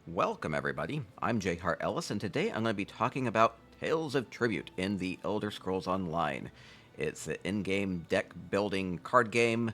Welcome everybody, I'm J. Hart Ellis, and today I'm going to be talking about Tales of Tribute in the Elder Scrolls Online. It's an in-game deck building card game.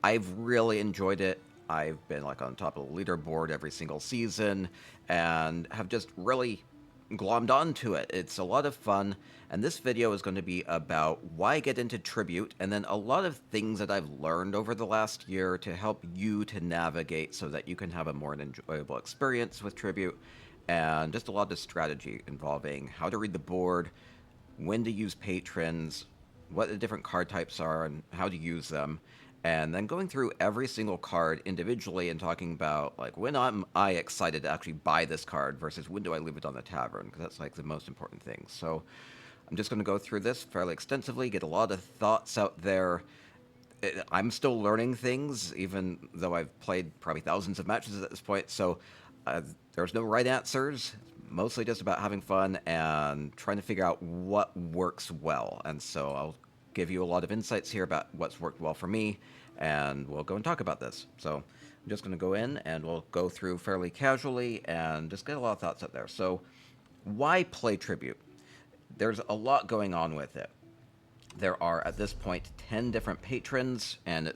I've really enjoyed it. I've been on top of the leaderboard every single season, and have just really glommed onto it. It's a lot of fun, and this video is going to be about why get into Tribute, and then a lot of things that I've learned over the last year to help you to navigate so that you can have a more enjoyable experience with Tribute, and just a lot of strategy involving how to read the board, when to use patrons, what the different card types are, and how to use them. And then going through every single card individually and talking about when am I excited to actually buy this card versus when do I leave it on the tavern, because that's the most important thing. So I'm just going to go through this fairly extensively, get a lot of thoughts out there. I'm still learning things, even though I've played probably thousands of matches at this point. So there's no right answers. It's mostly just about having fun and trying to figure out what works well. And so I'll give you a lot of insights here about what's worked well for me, and we'll go and talk about this. So I'm just going to go in and we'll go through fairly casually and just get a lot of thoughts out there. So why play Tribute? There's a lot going on with it. There are, at this point, 10 different patrons, and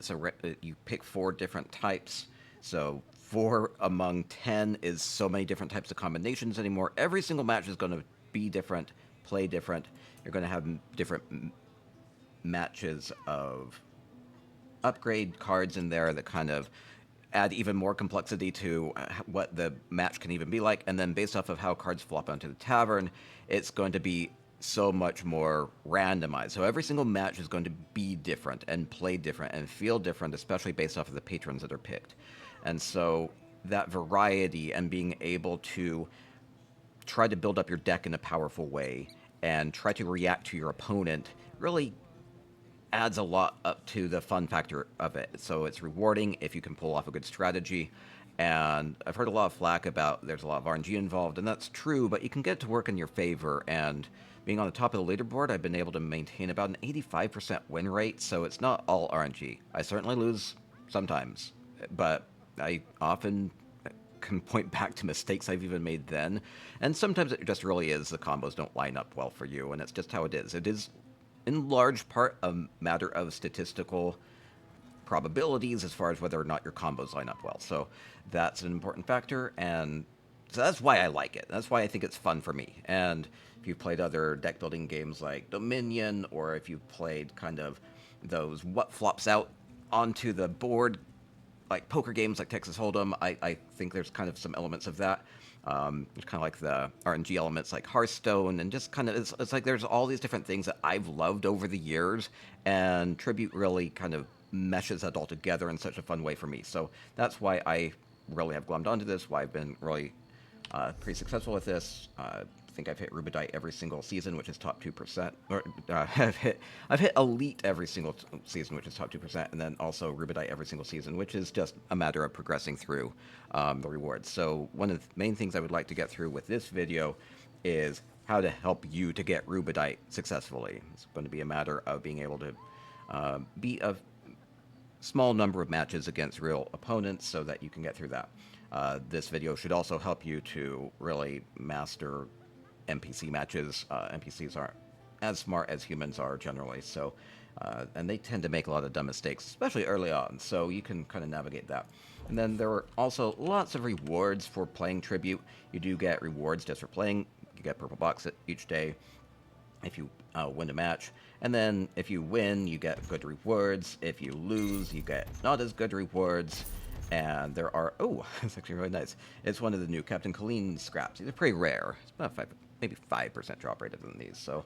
you pick 4 different types. So 4 among 10 is so many different types of combinations anymore. Every single match is going to be different, play different. You're going to have different matches of upgrade cards in there that kind of add even more complexity to what the match can even be like. And then based off of how cards flop onto the tavern, it's going to be so much more randomized. So every single match is going to be different and play different and feel different, especially based off of the patrons that are picked. And so that variety and being able to try to build up your deck in a powerful way and try to react to your opponent really adds a lot up to the fun factor of it. So it's rewarding if you can pull off a good strategy. And I've heard a lot of flack about there's a lot of RNG involved, and that's true, but you can get it to work in your favor. And being on the top of the leaderboard, I've been able to maintain about an 85% win rate, so it's not all RNG. I certainly lose sometimes, but I often can point back to mistakes I've even made then. And sometimes it just really is the combos don't line up well for you, and it's just how it is. It is in large part a matter of statistical probabilities as far as whether or not your combos line up well. So that's an important factor, and so that's why I like it. That's why I think it's fun for me. And if you've played other deck building games like Dominion, or if you've played kind of those what flops out onto the board, like poker games like Texas Hold'em, I think there's kind of some elements of that. There's kind of like the RNG elements like Hearthstone, and just kind of, it's like there's all these different things that I've loved over the years, and Tribute really kind of meshes that all together in such a fun way for me. So that's why I really have glommed onto this, why I've been really pretty successful with this. I think I've hit Rubedite every single season, which is top 2%. Or I've hit Elite every single season, which is top 2%, and then also Rubedite every single season, which is just a matter of progressing through the rewards. So one of the main things I would like to get through with this video is how to help you to get Rubedite successfully. It's going to be a matter of being able to beat a small number of matches against real opponents so that you can get through that. This video should also help you to really master NPC matches. NPCs aren't as smart as humans are generally, so and they tend to make a lot of dumb mistakes, especially early on, so you can kind of navigate that. And then there are also lots of rewards for playing Tribute. You do get rewards just for playing. You get purple box each day if you win a match, and then if you win, you get good rewards. If you lose, you get not as good rewards. And there are, oh, it's actually really nice. It's one of the new Captain Colleen scraps. These are pretty rare. It's about maybe 5% drop rate than these. So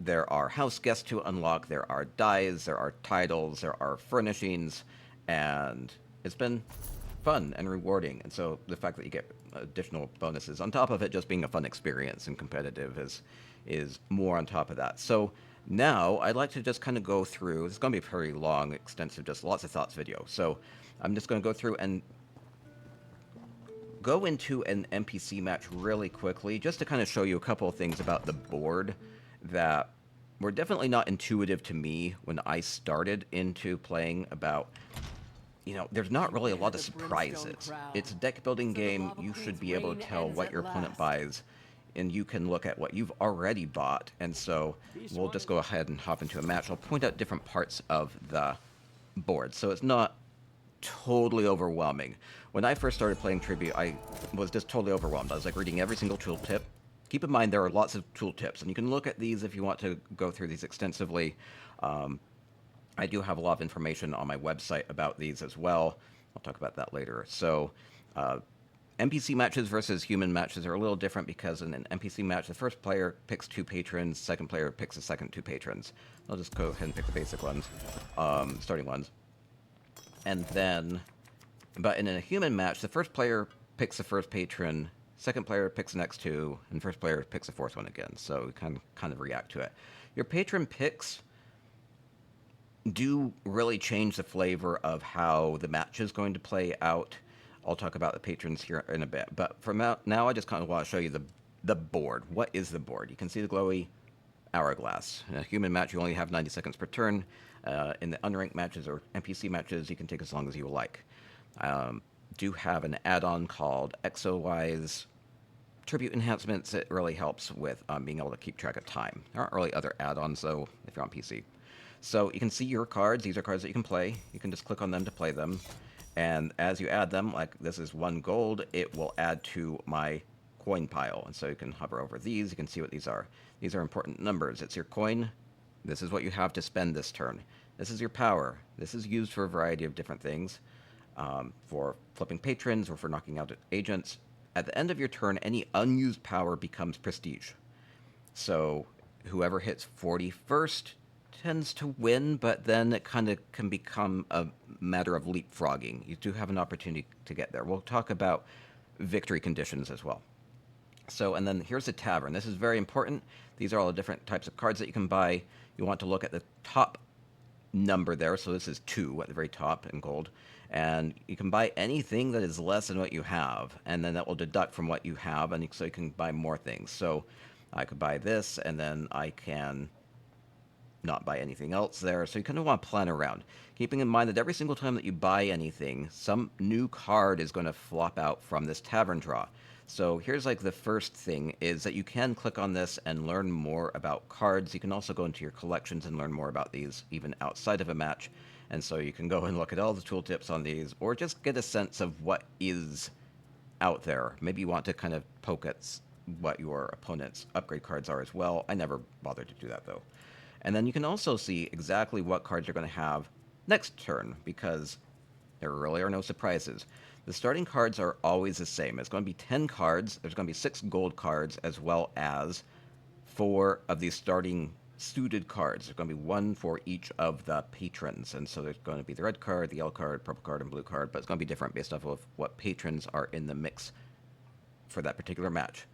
there are house guests to unlock. There are dies. There are titles. There are furnishings. And it's been fun and rewarding. And so the fact that you get additional bonuses on top of it just being a fun experience and competitive is more on top of that. So now I'd like to just kind of go through, it's going to be a pretty long, extensive, just lots of thoughts video. So I'm just going to go through and go into an NPC match really quickly, just to kind of show you a couple of things about the board that were definitely not intuitive to me when I started into playing about there's not really a lot of surprises. It's a deck building game. You should be able to tell what your opponent buys, and you can look at what you've already bought. And so we'll just go ahead and hop into a match. I'll point out different parts of the board, so it's not totally overwhelming. When I first started playing Tribute, I was just totally overwhelmed. I was like reading every single tooltip. Keep in mind there are lots of tooltips, and you can look at these if you want to go through these extensively. I do have a lot of information on my website about these as well. I'll talk about that later. So NPC matches versus human matches are a little different because in an NPC match, the first player picks 2 patrons, second player picks the second 2 patrons. I'll just go ahead and pick the basic ones, starting ones. And then, but in a human match, the first player picks the first patron, second player picks the next 2, and first player picks the fourth one again. So we kind of react to it. Your patron picks do really change the flavor of how the match is going to play out. I'll talk about the patrons here in a bit. But for now I just kind of want to show you the board. What is the board? You can see the glowy hourglass. In a human match, you only have 90 seconds per turn. In the unranked matches or NPC matches, you can take as long as you like. Do have an add-on called ESO-wise Tribute Enhancements. It really helps with being able to keep track of time. There aren't really other add-ons, though, if you're on PC. So you can see your cards. These are cards that you can play. You can just click on them to play them. And as you add them, like this is 1 gold, it will add to my coin pile. And so you can hover over these. You can see what these are. These are important numbers. It's your coin. This is what you have to spend this turn. This is your power. This is used for a variety of different things. For flipping patrons or for knocking out agents. At the end of your turn, any unused power becomes prestige. So whoever hits 40 first tends to win, but then it kind of can become a matter of leapfrogging. You do have an opportunity to get there. We'll talk about victory conditions as well. So, and then here's the tavern. This is very important. These are all the different types of cards that you can buy. You want to look at the top number there. So this is 2 at the very top in gold. And you can buy anything that is less than what you have. And then that will deduct from what you have. And so you can buy more things. So I could buy this, and then I can not buy anything else there. So you kind of want to plan around, keeping in mind that every single time that you buy anything, some new card is going to flop out from this tavern draw. So here's like the first thing is that you can click on this and learn more about cards. You can also go into your collections and learn more about these even outside of a match. And so you can go and look at all the tooltips on these, or just get a sense of what is out there. Maybe you want to kind of poke at what your opponent's upgrade cards are as well. I never bothered to do that though. And then you can also see exactly what cards you're going to have next turn, because there really are no surprises. The starting cards are always the same. It's going to be 10 cards. There's going to be 6 gold cards, as well as 4 of these starting suited cards. There's going to be 1 for each of the patrons. And so there's going to be the red card, the yellow card, purple card, and blue card. But it's going to be different based off of what patrons are in the mix for that particular match.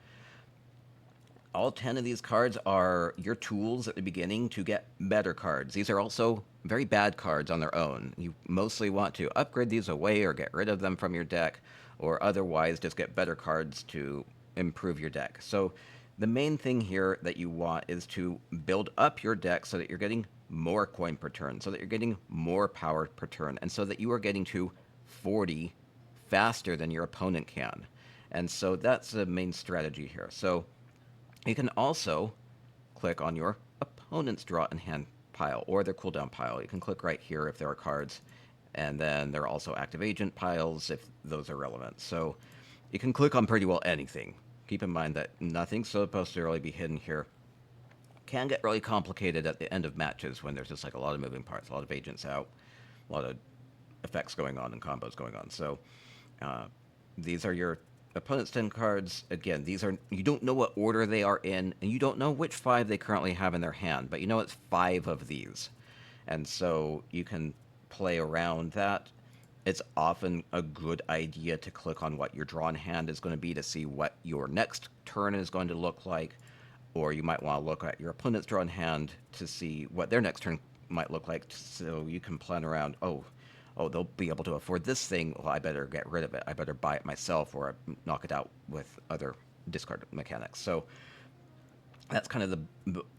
All 10 of these cards are your tools at the beginning to get better cards. These are also very bad cards on their own. You mostly want to upgrade these away or get rid of them from your deck, or otherwise just get better cards to improve your deck. So the main thing here that you want is to build up your deck so that you're getting more coin per turn, so that you're getting more power per turn, and so that you are getting to 40 faster than your opponent can. And so that's the main strategy here. So you can also click on your opponent's draw and hand pile, or their cooldown pile. You can click right here if there are cards, and then there are also active agent piles if those are relevant. So you can click on pretty well anything. Keep in mind that nothing's supposed to really be hidden here. Can get really complicated at the end of matches when there's just like a lot of moving parts, a lot of agents out, a lot of effects going on and combos going on. So these are your opponent's 10 cards. Again, these are, you don't know what order they are in, and you don't know which 5 they currently have in their hand, but you know it's 5 of these. And so you can play around that. It's often a good idea to click on what your drawn hand is going to be to see what your next turn is going to look like, or you might want to look at your opponent's drawn hand to see what their next turn might look like, so you can plan around, oh, they'll be able to afford this thing, well, I better get rid of it. I better buy it myself, or knock it out with other discard mechanics. So that's kind of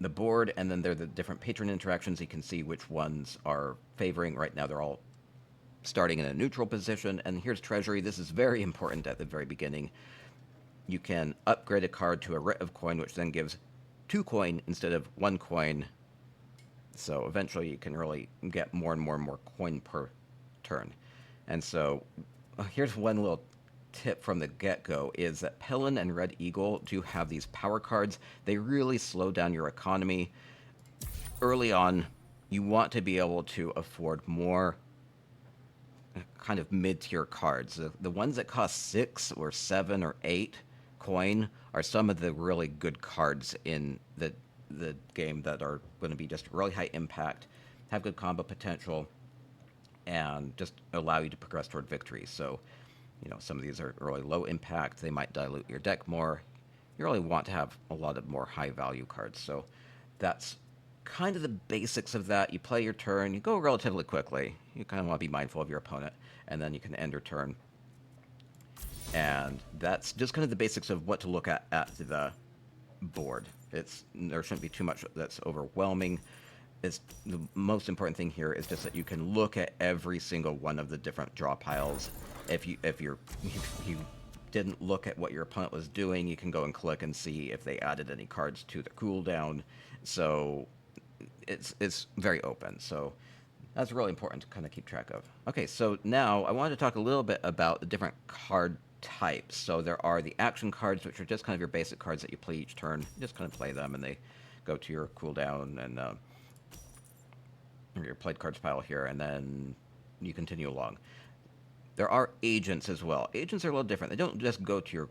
the board, and then there are the different patron interactions. You can see which ones are favoring. Right now they're all starting in a neutral position. And here's Treasury. This is very important at the very beginning. You can upgrade a card to a writ of coin, which then gives 2 coin instead of 1 coin. So eventually you can really get more and more and more coin per turn. And so here's one little tip from the get-go, is that Pelin and Red Eagle do have these power cards. They really slow down your economy. Early on, you want to be able to afford more kind of mid-tier cards. The ones that cost 6 or 7 or 8 coin are some of the really good cards in the game that are going to be just really high impact, have good combo potential, and just allow you to progress toward victory. So, you know, some of these are really low impact. They might dilute your deck more. You really want to have a lot of more high value cards. So that's kind of the basics of that. You play your turn. You go relatively quickly. You kind of want to be mindful of your opponent. And then you can end your turn. And that's just kind of the basics of what to look at the board. There shouldn't be too much that's overwhelming. The most important thing here is just that you can look at every single one of the different draw piles. If you didn't look at what your opponent was doing, you can go and click and see if they added any cards to the cooldown. So it's very open. So that's really important to kind of keep track of. Okay, so now I wanted to talk a little bit about the different card types. So there are the action cards, which are just kind of your basic cards that you play each turn. You just kind of play them, and they go to your cooldown and your played cards pile here, and then you continue along. There are agents as well. Agents are a little different. They don't just go to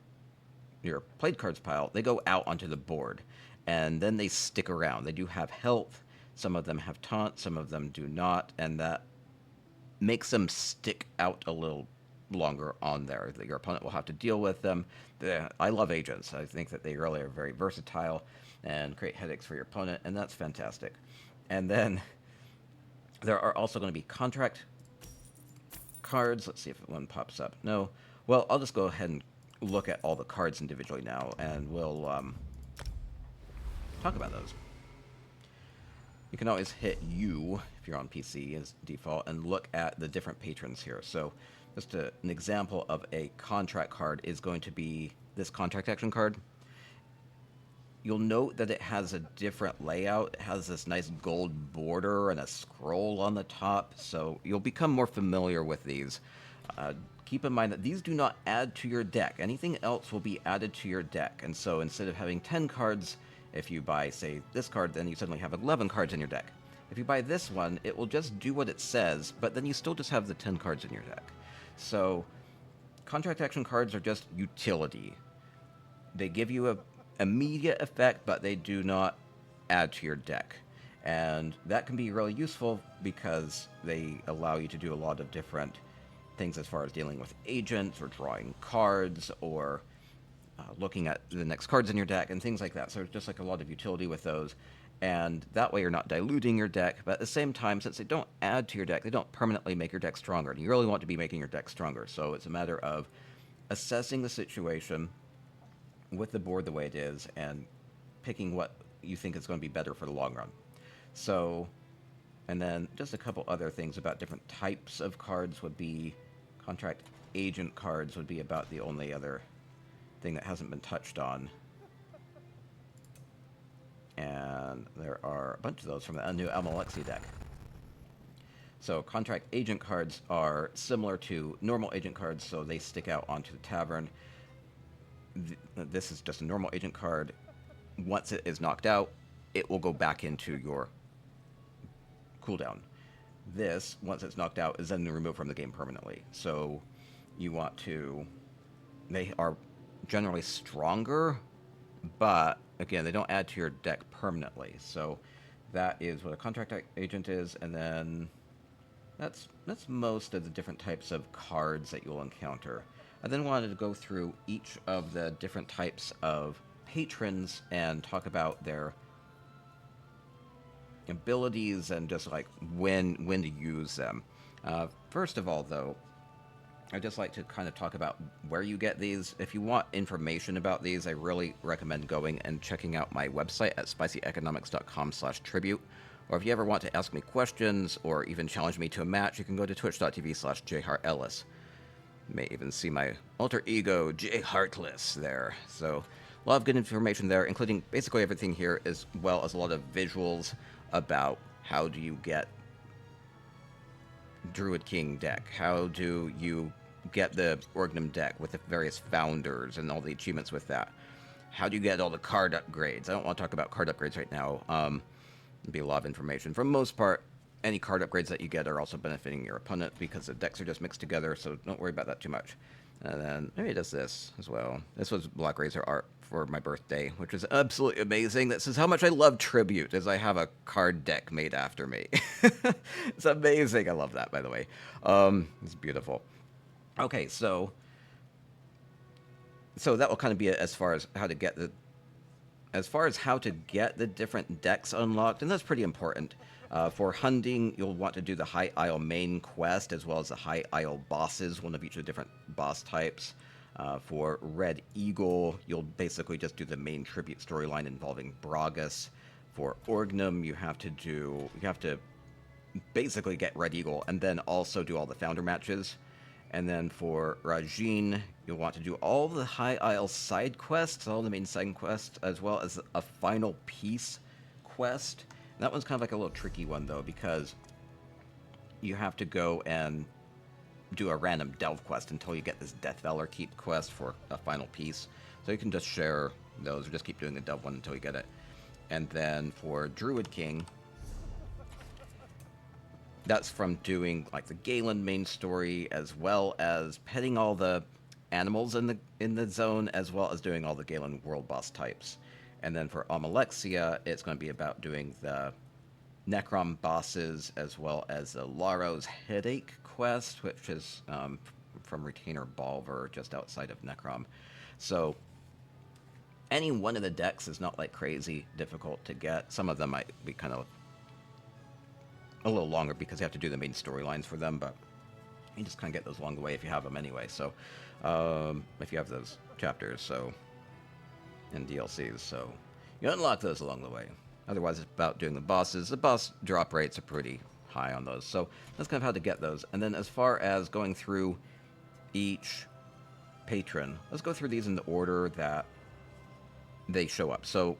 your played cards pile. They go out onto the board, and then they stick around. They do have health. Some of them have taunt. Some of them do not, and that makes them stick out a little longer on there. Your opponent will have to deal with them. I love agents. I think that they really are very versatile and create headaches for your opponent, and that's fantastic. And then there are also going to be contract cards. Let's see if one pops up. No. Well, I'll just go ahead and look at all the cards individually now, and we'll talk about those. You can always hit U if you're on PC as default and look at the different patrons here. So just an example of a contract card is going to be this contract action card. You'll note that it has a different layout. It has this nice gold border and a scroll on the top, so you'll become more familiar with these. Keep in mind that these do not add to your deck. Anything else will be added to your deck, and so instead of having 10 cards, if you buy, say, this card, then you suddenly have 11 cards in your deck. If you buy this one, it will just do what it says, but then you still just have the 10 cards in your deck. So contract action cards are just utility. They give you a immediate effect, but they do not add to your deck. And that can be really useful because they allow you to do a lot of different things as far as dealing with agents or drawing cards or looking at the next cards in your deck and things like that. So just like a lot of utility with those. And that way you're not diluting your deck, but at the same time, since they don't add to your deck, they don't permanently make your deck stronger. And you really want to be making your deck stronger. So it's a matter of assessing the situation with the board the way it is and picking what you think is going to be better for the long run. So, and then just a couple other things about different types of cards would be contract agent cards would be about the only other thing that hasn't been touched on. And there are a bunch of those from the new Almalexia deck. So contract agent cards are similar to normal agent cards, so they stick out onto the tavern. This is just a normal agent card. Once it is knocked out, it will go back into your cooldown. This, once it's knocked out, is then removed from the game permanently. So you want to... They are generally stronger, but again, they don't add to your deck permanently. So that is what a contract agent is, and then that's most of the different types of cards that you'll encounter. I then wanted to go through each of the different types of patrons and talk about their abilities and just like when to use them. First of all, though, I'd just like to kind of talk about where you get these. If you want information about these, I really recommend going and checking out my website at spicyeconomics.com/tribute, Or if you ever want to ask me questions or even challenge me to a match, you can go to twitch.tv/jheartellis. You may even see my alter ego, J Heartless, there. So a lot of good information there, including basically everything here, as well as a lot of visuals about how do you get Druid King deck, how do you get the Orgnum deck with the various founders and all the achievements with that. How do you get all the card upgrades? I don't want to talk about card upgrades right now. It'd be a lot of information. For the most part, any card upgrades that you get are also benefiting your opponent because the decks are just mixed together, so don't worry about that too much. And then maybe it does this as well. This was Black Razor art for my birthday, which is absolutely amazing. This is how much I love Tribute, as I have a card deck made after me. It's amazing. I love that, by the way. It's beautiful. Okay, so that will kind of be it as far as how to get the different decks unlocked, and that's pretty important. For Hunding, you'll want to do the High Isle main quest, as well as the High Isle bosses, one of each of the different boss types. For Red Eagle, you'll basically just do the main tribute storyline involving Bragas. For Orgnum, you have to basically get Red Eagle, and then also do all the founder matches. And then for Rajhin, you'll want to do all the High Isle side quests, all the main side quests, as well as a final piece quest. And that one's kind of like a little tricky one, though, because you have to go and do a random delve quest until you get this Death Valor Keep quest for a final piece. So you can just share those, or just keep doing the delve one until you get it. And then for Druid King, that's from doing like the Galen main story, as well as petting all the animals in the zone, as well as doing all the Galen world boss types. And then for Almalexia, it's going to be about doing the Necrom bosses, as well as the Laro's Headache quest, which is from Retainer Balver, just outside of Necrom. So any one of the decks is not like crazy difficult to get. Some of them might be kind of a little longer because you have to do the main storylines for them, but you just kind of get those along the way if you have them anyway. So if you have those chapters, so and DLCs, so you unlock those along the way. Otherwise, it's about doing the bosses. The boss drop rates are pretty high on those, so that's kind of how to get those. And then as far as going through each patron, let's go through these in the order that they show up. So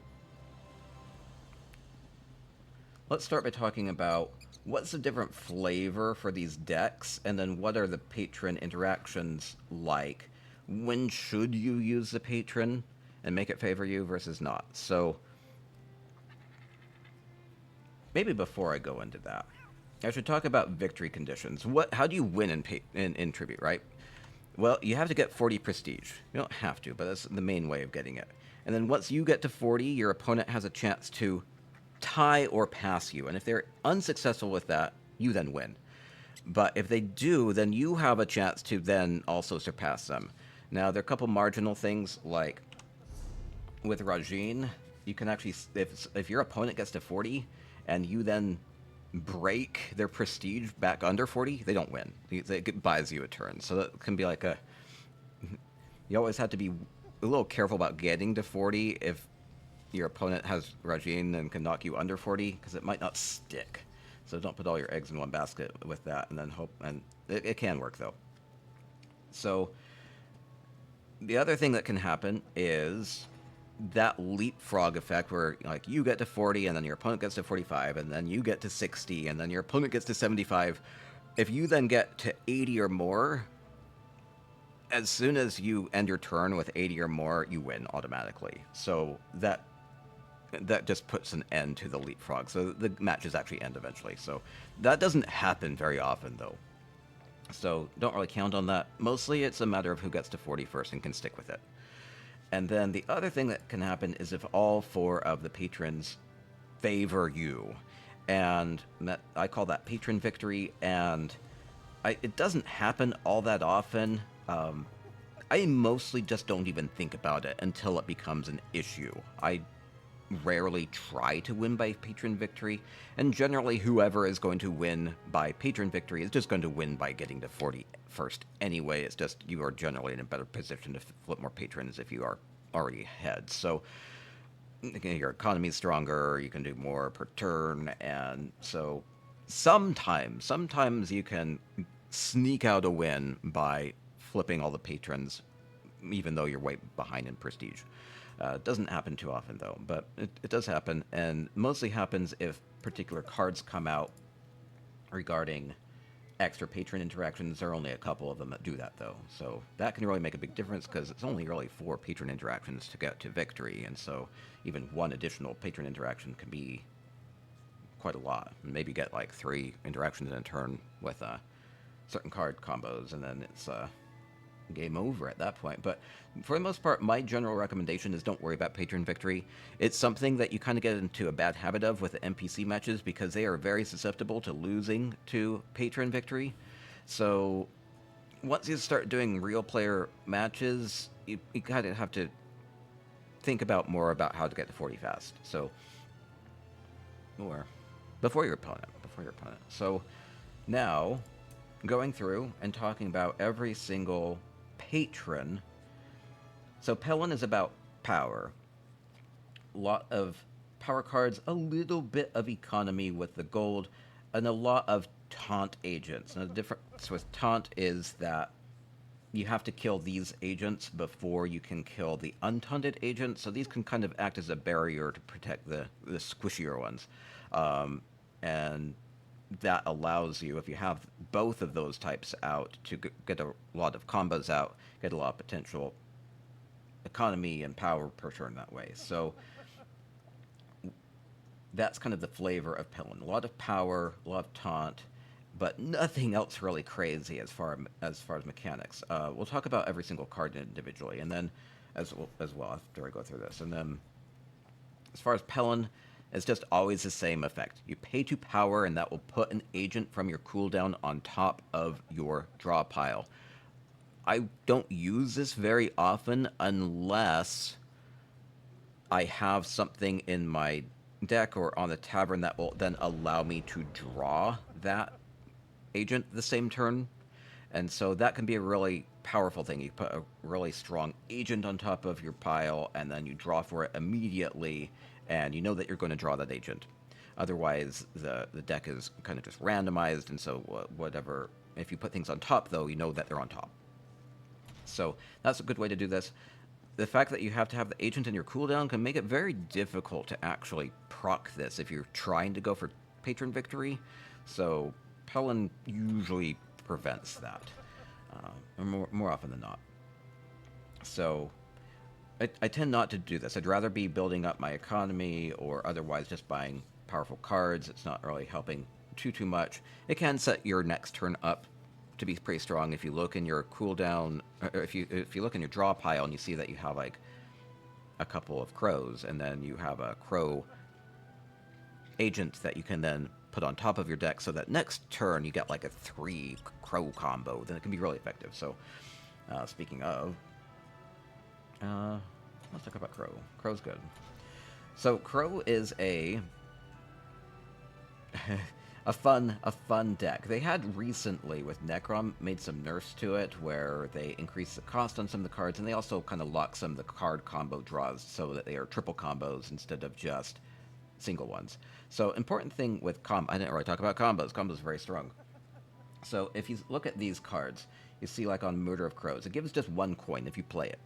let's start by talking about what's the different flavor for these decks, and then what are the patron interactions like? When should you use the patron and make it favor you versus not? So maybe before I go into that, I should talk about victory conditions. How do you win in Tribute, right? Well, you have to get 40 prestige. You don't have to, but that's the main way of getting it. And then once you get to 40, your opponent has a chance to tie or pass you, and if they're unsuccessful with that, you then win. But if they do, then you have a chance to then also surpass them. Now, there are a couple marginal things, like with Rajhin, you can actually, if your opponent gets to 40 and you then break their prestige back under 40, they don't win. It buys you a turn. So that can be like you always have to be a little careful about getting to 40 if your opponent has Rajhin and can knock you under 40, because it might not stick. So don't put all your eggs in one basket with that and then hope, and it can work though. So the other thing that can happen is that leapfrog effect, where like you get to 40 and then your opponent gets to 45 and then you get to 60 and then your opponent gets to 75. If you then get to 80 or more, as soon as you end your turn with 80 or more, you win automatically. So that just puts an end to the leapfrog. So the matches actually end eventually. So that doesn't happen very often, though. So don't really count on that. Mostly it's a matter of who gets to 40 first and can stick with it. And then the other thing that can happen is if all 4 of the patrons favor you. And I call that patron victory. And it doesn't happen all that often. I mostly just don't even think about it until it becomes an issue. I rarely try to win by patron victory, and generally whoever is going to win by patron victory is just going to win by getting to 40 first anyway. It's just you are generally in a better position to flip more patrons if you are already ahead. So your economy's stronger, you can do more per turn, and so sometimes you can sneak out a win by flipping all the patrons, even though you're way behind in prestige. It doesn't happen too often, though, but it does happen, and mostly happens if particular cards come out regarding extra patron interactions. There are only a couple of them that do that, though, so that can really make a big difference, because it's only really 4 patron interactions to get to victory, and so even one additional patron interaction can be quite a lot. Maybe get like 3 interactions in a turn with certain card combos, and then it's game over at that point. But for the most part, my general recommendation is don't worry about patron victory. It's something that you kind of get into a bad habit of with the NPC matches, because they are very susceptible to losing to patron victory. So once you start doing real player matches, you kind of have to think about more about how to get to 40 fast. So, or before your opponent. So now, going through and talking about every single patron. So Pelin is about power. A lot of power cards, a little bit of economy with the gold, and a lot of taunt agents. Now the difference with taunt is that you have to kill these agents before you can kill the untaunted agents, so these can kind of act as a barrier to protect the squishier ones. And that allows you, if you have both of those types out, to get a lot of combos out, get a lot of potential economy and power per turn that way. So that's kind of the flavor of Pelin. A lot of power, a lot of taunt, but nothing else really crazy as far as mechanics. We'll talk about every single card individually, and then as well after I go through this. And then as far as Pelin, it's just always the same effect. You pay 2 power, and that will put an agent from your cooldown on top of your draw pile. I don't use this very often unless I have something in my deck or on the tavern that will then allow me to draw that agent the same turn. And so that can be a really powerful thing. You put a really strong agent on top of your pile, and then you draw for it immediately, and you know that you're going to draw that agent. Otherwise, the deck is kind of just randomized, and so whatever. If you put things on top, though, you know that they're on top. So that's a good way to do this. The fact that you have to have the agent in your cooldown can make it very difficult to actually proc this if you're trying to go for patron victory. So Pelin usually prevents that, more often than not. So I tend not to do this. I'd rather be building up my economy or otherwise just buying powerful cards. It's not really helping too much. It can set your next turn up to be pretty strong if you look in your cooldown, or if you look in your draw pile and you see that you have like a couple of crows, and then you have a crow agent that you can then put on top of your deck, so that next turn you get like a 3 crow combo. Then it can be really effective. So speaking of, let's talk about Crow. Crow's good. So Crow is a fun deck. They had recently with Necrom made some nerfs to it, where they increased the cost on some of the cards, and they also kind of lock some of the card combo draws so that they are triple combos instead of just single ones. So important thing with I didn't really talk about combos. Combos are very strong. So if you look at these cards, you see like on Murder of Crows, it gives just 1 coin if you play it.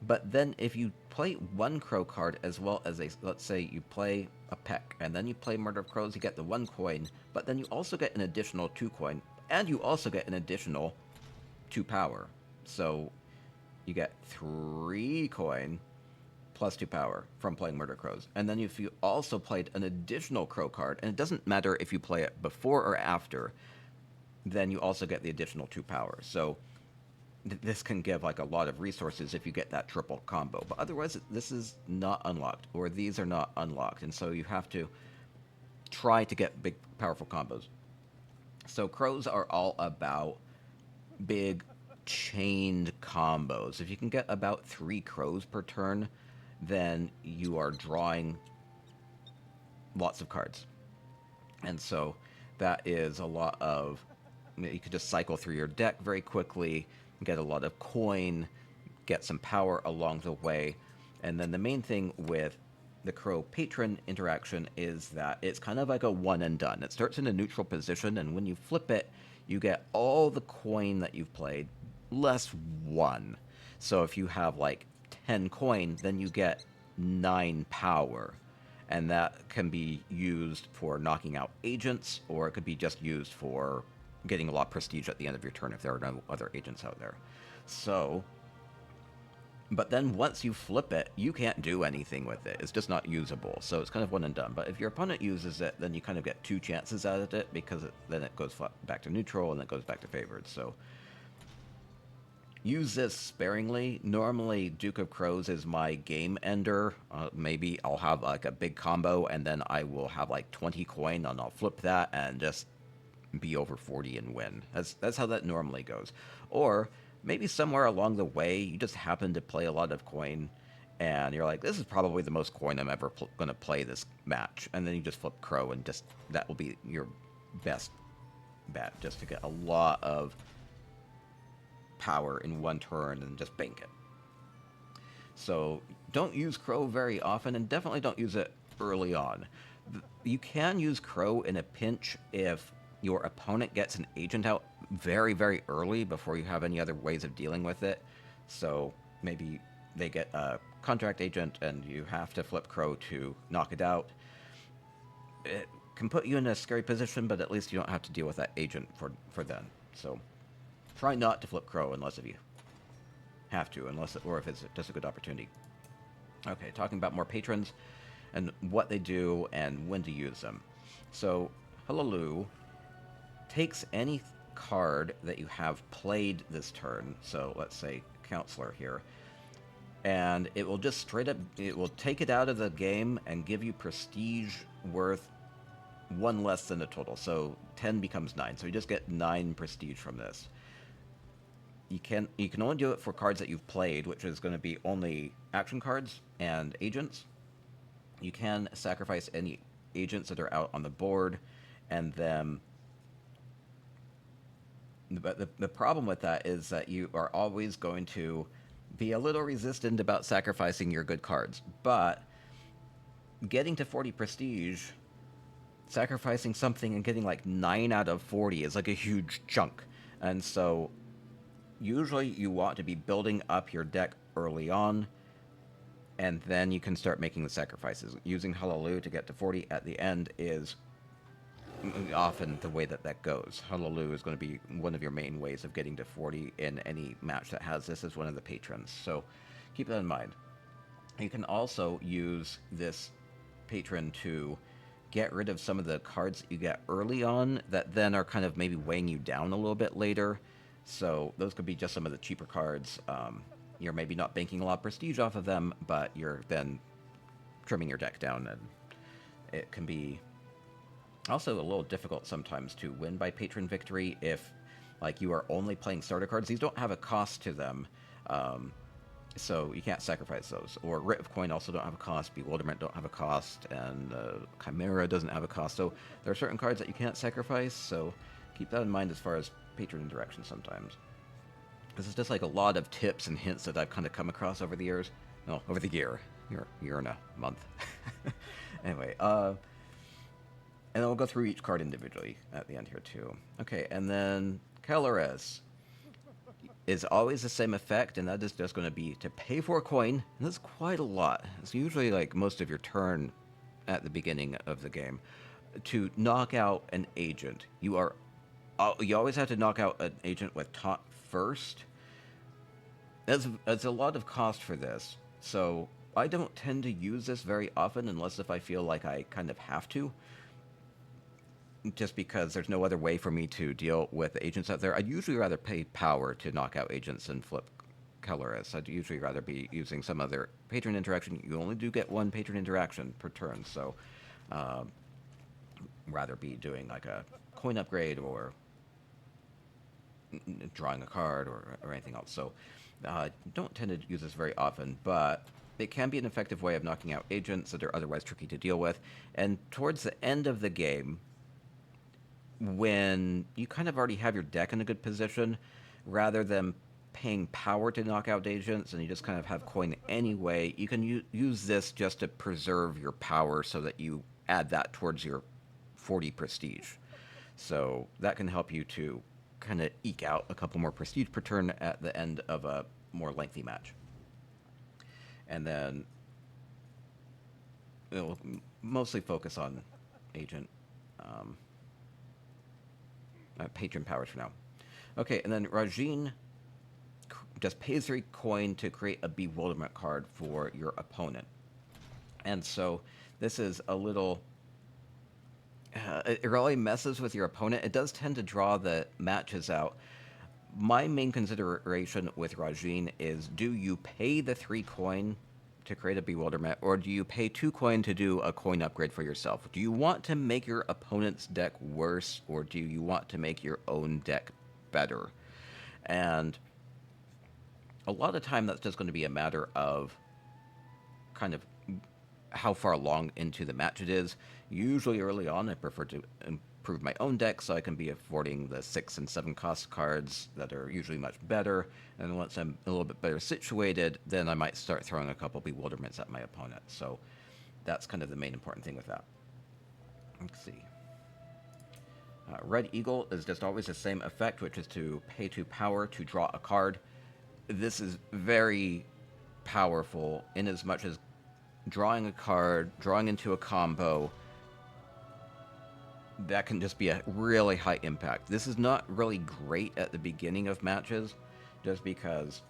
But then if you play 1 crow card as well as let's say you play a Peck, and then you play Murder of Crows, you get the 1 coin, but then you also get an additional 2 coin, and you also get an additional 2 power. So you get 3 coin plus 2 power from playing Murder Crows. And then if you also played an additional crow card, and it doesn't matter if you play it before or after, then you also get the additional 2 power. So this can give like a lot of resources if you get that triple combo, but otherwise this is not unlocked, or these are not unlocked, and so you have to try to get big powerful combos. So crows are all about big chained combos. If you can get about 3 crows per turn, then you are drawing lots of cards, and so that is a lot of, you could just cycle through your deck very quickly, get a lot of coin, get some power along the way. And then the main thing with the Crow patron interaction is that it's kind of like a one and done. It starts in a neutral position, and when you flip it, you get all the coin that you've played, less 1. So if you have like 10 coin, then you get 9 power. And that can be used for knocking out agents, or it could be just used for getting a lot of prestige at the end of your turn if there are no other agents out there. So, but then once you flip it, you can't do anything with it. It's just not usable. So it's kind of one and done. But if your opponent uses it, then you kind of get 2 chances out of it, because then it goes back to neutral and then it goes back to favored. So use this sparingly. Normally, Duke of Crows is my game ender. Maybe I'll have like a big combo, and then I will have like 20 coin, and I'll flip that and just be over 40 and win. That's how that normally goes. Or maybe somewhere along the way, you just happen to play a lot of coin, and you're like, this is probably the most coin I'm ever going to play this match. And then you just flip Crow, and just that will be your best bet, just to get a lot of power in one turn and just bank it. So don't use Crow very often, and definitely don't use it early on. You can use Crow in a pinch if your opponent gets an agent out very, very early before you have any other ways of dealing with it. So maybe they get a contract agent and you have to flip Crow to knock it out. It can put you in a scary position, but at least you don't have to deal with that agent for then. So try not to flip Crow unless if you have to, or if it's just a good opportunity. Okay, talking about more patrons and what they do and when to use them. So Hlaalu takes any card that you have played this turn, so let's say Counselor here, and it will just straight up, it will take it out of the game and give you prestige worth 1 less than the total. So 10 becomes 9, so you just get 9 prestige from this. You can only do it for cards that you've played, which is going to be only action cards and agents. You can sacrifice any agents that are out on the board, and then but the problem with that is that you are always going to be a little resistant about sacrificing your good cards. But getting to 40 prestige, sacrificing something and getting like 9 out of 40 is like a huge chunk. And so usually you want to be building up your deck early on, and then you can start making the sacrifices. Using Hlaalu to get to 40 at the end is often the way that goes. Hlaalu is going to be one of your main ways of getting to 40 in any match that has this as one of the patrons. So keep that in mind. You can also use this patron to get rid of some of the cards that you get early on that then are kind of maybe weighing you down a little bit later. So those could be just some of the cheaper cards. You're maybe not banking a lot of prestige off of them, but you're then trimming your deck down, and it can be also a little difficult sometimes to win by patron victory if, like, you are only playing starter cards. These don't have a cost to them, so you can't sacrifice those. Or Writ of Coin also don't have a cost, Bewilderment don't have a cost, and Chimera doesn't have a cost. So there are certain cards that you can't sacrifice, so keep that in mind as far as patron interaction sometimes. This is just like a lot of tips and hints that I've kind of come across over the years. No, over the year and a month. Anyway, and then we'll go through each card individually at the end here too. Okay, and then Celarus is always the same effect, and that is just going to be to pay for a coin, and that's quite a lot. It's usually like most of your turn at the beginning of the game, to knock out an agent. You always have to knock out an agent with taunt first. That's a lot of cost for this, so I don't tend to use this very often unless if I feel like I kind of have to, just because there's no other way for me to deal with agents out there. I'd usually rather pay power to knock out agents and flip Celarus. I'd usually rather be using some other patron interaction. You only do get 1 patron interaction per turn, so rather be doing like a coin upgrade or drawing a card or anything else. So don't tend to use this very often, but it can be an effective way of knocking out agents that are otherwise tricky to deal with. And towards the end of the game, when you kind of already have your deck in a good position, rather than paying power to knock out agents and you just kind of have coin anyway, you can use this just to preserve your power so that you add that towards your 40 prestige. So that can help you to kind of eke out a couple more prestige per turn at the end of a more lengthy match. And then it'll mostly focus on agent patron powers for now. Okay, and then Rajhin just pays 3 coin to create a bewilderment card for your opponent. And so this is a little... it really messes with your opponent. It does tend to draw the matches out. My main consideration with Rajhin is, do you pay the 3 coin to create a bewilderment, or do you pay 2 coin to do a coin upgrade for yourself? Do you want to make your opponent's deck worse, or do you want to make your own deck better? And a lot of the time that's just going to be a matter of kind of how far along into the match it is. Usually early on I prefer to improve my own deck so I can be affording the 6 and 7 cost cards that are usually much better, and once I'm a little bit better situated, then I might start throwing a couple bewilderments at my opponent. So that's kind of the main important thing with that. Let's see. Red Eagle is just always the same effect, which is to pay 2 power to draw a card. This is very powerful in as much as drawing a card, drawing into a combo, that can just be a really high impact. This is not really great at the beginning of matches, just because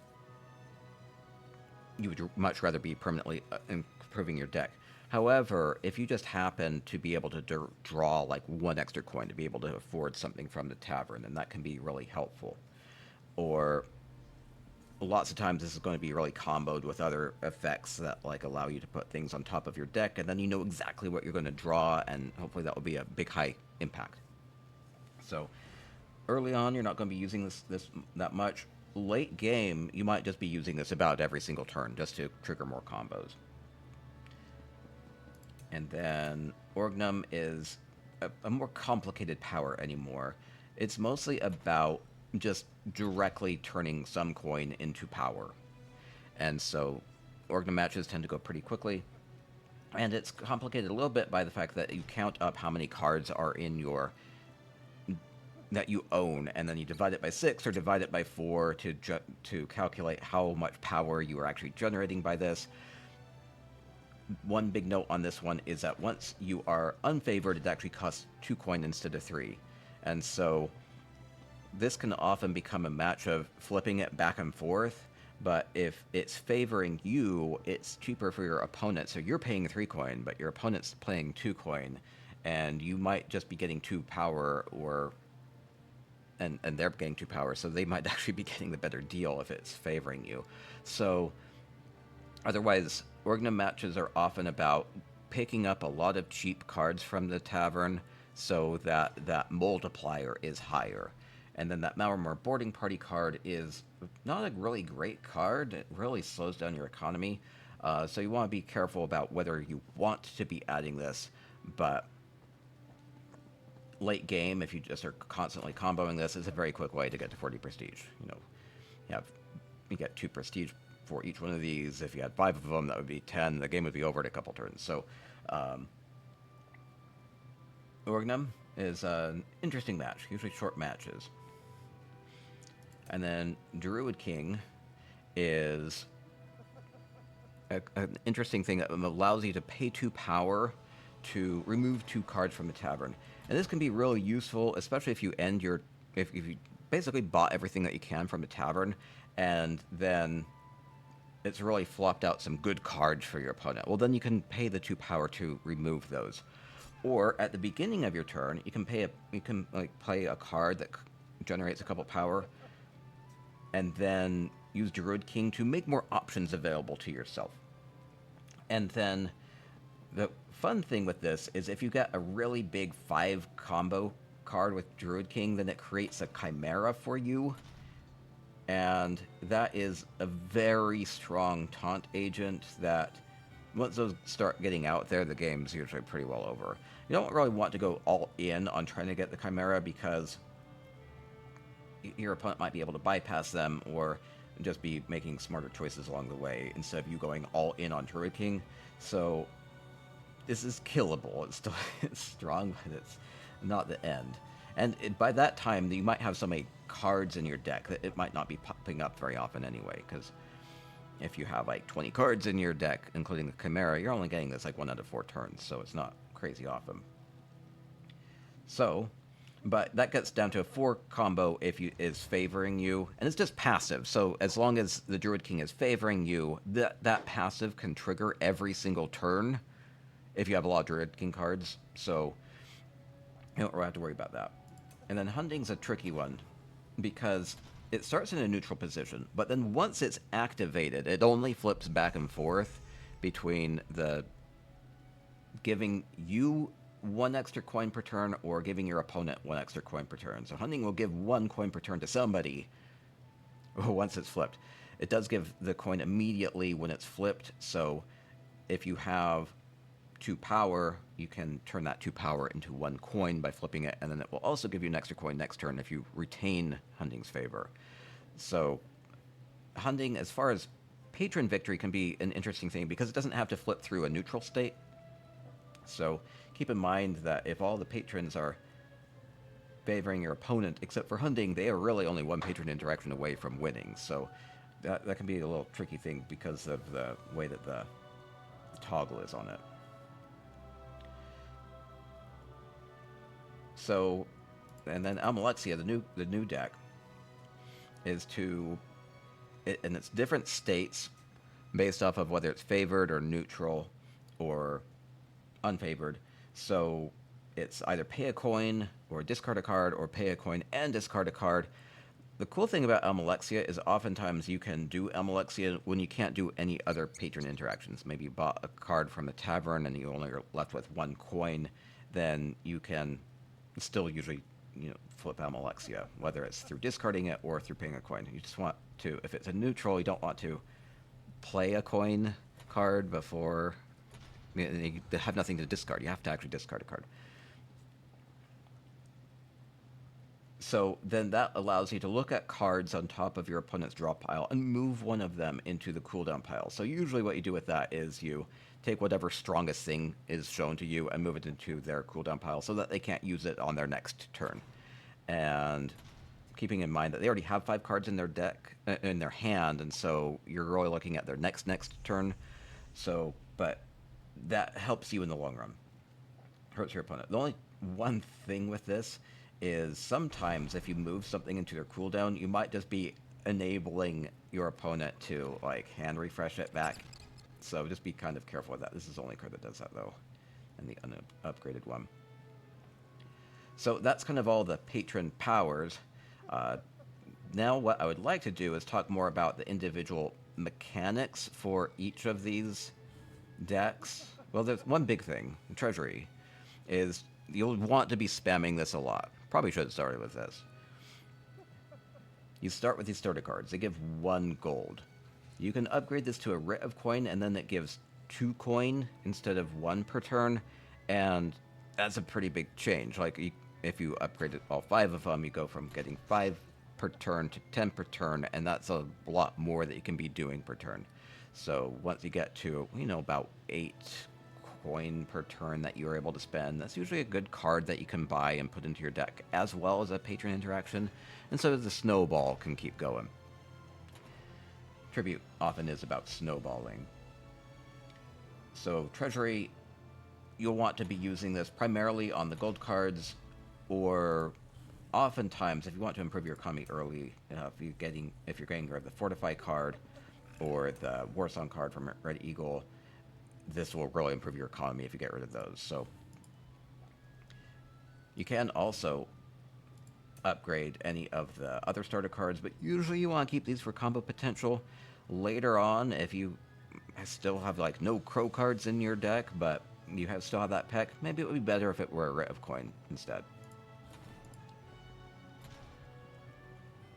you would much rather be permanently improving your deck. However, if you just happen to be able to draw like 1 extra coin to be able to afford something from the tavern, then that can be really helpful. Or lots of times this is going to be really comboed with other effects that like allow you to put things on top of your deck, and then you know exactly what you're going to draw, and hopefully that will be a big high impact. So early on you're not going to be using this that much. Late game you might just be using this about every single turn just to trigger more combos. And then Orgnum is a more complicated power anymore. It's mostly about just directly turning some coin into power. And so Orgnum matches tend to go pretty quickly. And it's complicated a little bit by the fact that you count up how many cards are in your... that you own, and then you divide it by 6 or divide it by 4 to calculate how much power you are actually generating by this. One big note on this one is that once you are unfavored, it actually costs 2 coin instead of 3. And so this can often become a match of flipping it back and forth, but if it's favoring you, it's cheaper for your opponent. So you're paying 3 coin, but your opponent's paying 2 coin, and you might just be getting 2 power, or and they're getting 2 power, so they might actually be getting the better deal if it's favoring you. So otherwise, Orgnum matches are often about picking up a lot of cheap cards from the tavern so that that multiplier is higher. And then that Moar boarding party card is not a really great card. It really slows down your economy. So you want to be careful about whether you want to be adding this. But late game, if you just are constantly comboing this, is a very quick way to get to 40 prestige. You know, you get 2 prestige for each one of these. If you had 5 of them, that would be 10. The game would be over in a couple turns. So Orgnum is an interesting match, usually short matches. And then Druid King is an interesting thing that allows you to pay 2 power to remove 2 cards from the tavern. And this can be really useful, especially if you if you basically bought everything that you can from the tavern, and then it's really flopped out some good cards for your opponent. Well, then you can pay the 2 power to remove those. Or at the beginning of your turn, you can play a card that generates a couple power, and then use Druid King to make more options available to yourself. And then the fun thing with this is if you get a really big 5 combo card with Druid King, then it creates a Chimera for you. And that is a very strong taunt agent that once those start getting out there, the game's usually pretty well over. You don't really want to go all in on trying to get the Chimera because your opponent might be able to bypass them, or just be making smarter choices along the way instead of you going all in on Druid King. So this is killable. It's still it's strong, but it's not the end. And by that time, you might have so many cards in your deck that it might not be popping up very often anyway, because if you have like 20 cards in your deck, including the Chimera, you're only getting this like 1 out of 4 turns, so it's not crazy often. So, but that gets down to a 4 combo if you is favoring you, and it's just passive. So as long as the Druid King is favoring you, that passive can trigger every single turn if you have a lot of Druid King cards. So you don't have to worry about that. And then Hunding's a tricky one because it starts in a neutral position, but then once it's activated, it only flips back and forth between the giving you 1 extra coin per turn or giving your opponent 1 extra coin per turn. So Hunding will give 1 coin per turn to somebody once it's flipped. It does give the coin immediately when it's flipped, so if you have 2 power, you can turn that 2 power into 1 coin by flipping it, and then it will also give you an extra coin next turn if you retain Hunding's favor. So Hunding, as far as patron victory, can be an interesting thing because it doesn't have to flip through a neutral state. So keep in mind that if all the patrons are favoring your opponent, except for Hunding, they are really only 1 patron interaction away from winning. So that can be a little tricky thing because of the way that the toggle is on it. So, and then Almalexia, the new deck, is and it's different states based off of whether it's favored or neutral or unfavored. So it's either pay a coin or discard a card, or pay a coin and discard a card. The cool thing about Almalexia is oftentimes you can do Almalexia when you can't do any other patron interactions. Maybe you bought a card from a tavern and you only are left with 1 coin, then you can still usually, flip Almalexia, whether it's through discarding it or through paying a coin. You just want to, if it's a neutral, you don't want to play a coin card before, you have nothing to discard. You have to actually discard a card. So then that allows you to look at cards on top of your opponent's draw pile and move one of them into the cooldown pile. So usually what you do with that is you take whatever strongest thing is shown to you and move it into their cooldown pile so that they can't use it on their next turn. And keeping in mind that they already have 5 cards in their deck, in their hand, and so you're really looking at their next turn. So, but that helps you in the long run. Hurts your opponent. The only one thing with this is sometimes if you move something into their cooldown, you might just be enabling your opponent to like hand refresh it back. So just be kind of careful with that. This is the only card that does that though, and the unupgraded one. So that's kind of all the patron powers. Now what I would like to do is talk more about the individual mechanics for each of these decks. Well, there's one big thing, Treasury, is you'll want to be spamming this a lot. Probably should have started with this. You start with these starter cards. They give 1 gold. You can upgrade this to a Writ of Coin, and then it gives 2 coin instead of 1 per turn, and that's a pretty big change. Like, if you upgraded all 5 of them, you go from getting 5 per turn to 10 per turn, and that's a lot more that you can be doing per turn. So once you get to, about 8 coin per turn that you're able to spend, that's usually a good card that you can buy and put into your deck, as well as a patron interaction, and so the snowball can keep going. Tribute often is about snowballing. So Treasury, you'll want to be using this primarily on the gold cards, or oftentimes if you want to improve your economy early, if you're getting rid of the Fortify card or the Warsong card from Red Eagle, this will really improve your economy if you get rid of those. So you can also upgrade any of the other starter cards, but usually you want to keep these for combo potential. Later on, if you still have like no crow cards in your deck, but you still have that peck, maybe it would be better if it were a Writ of Coin instead.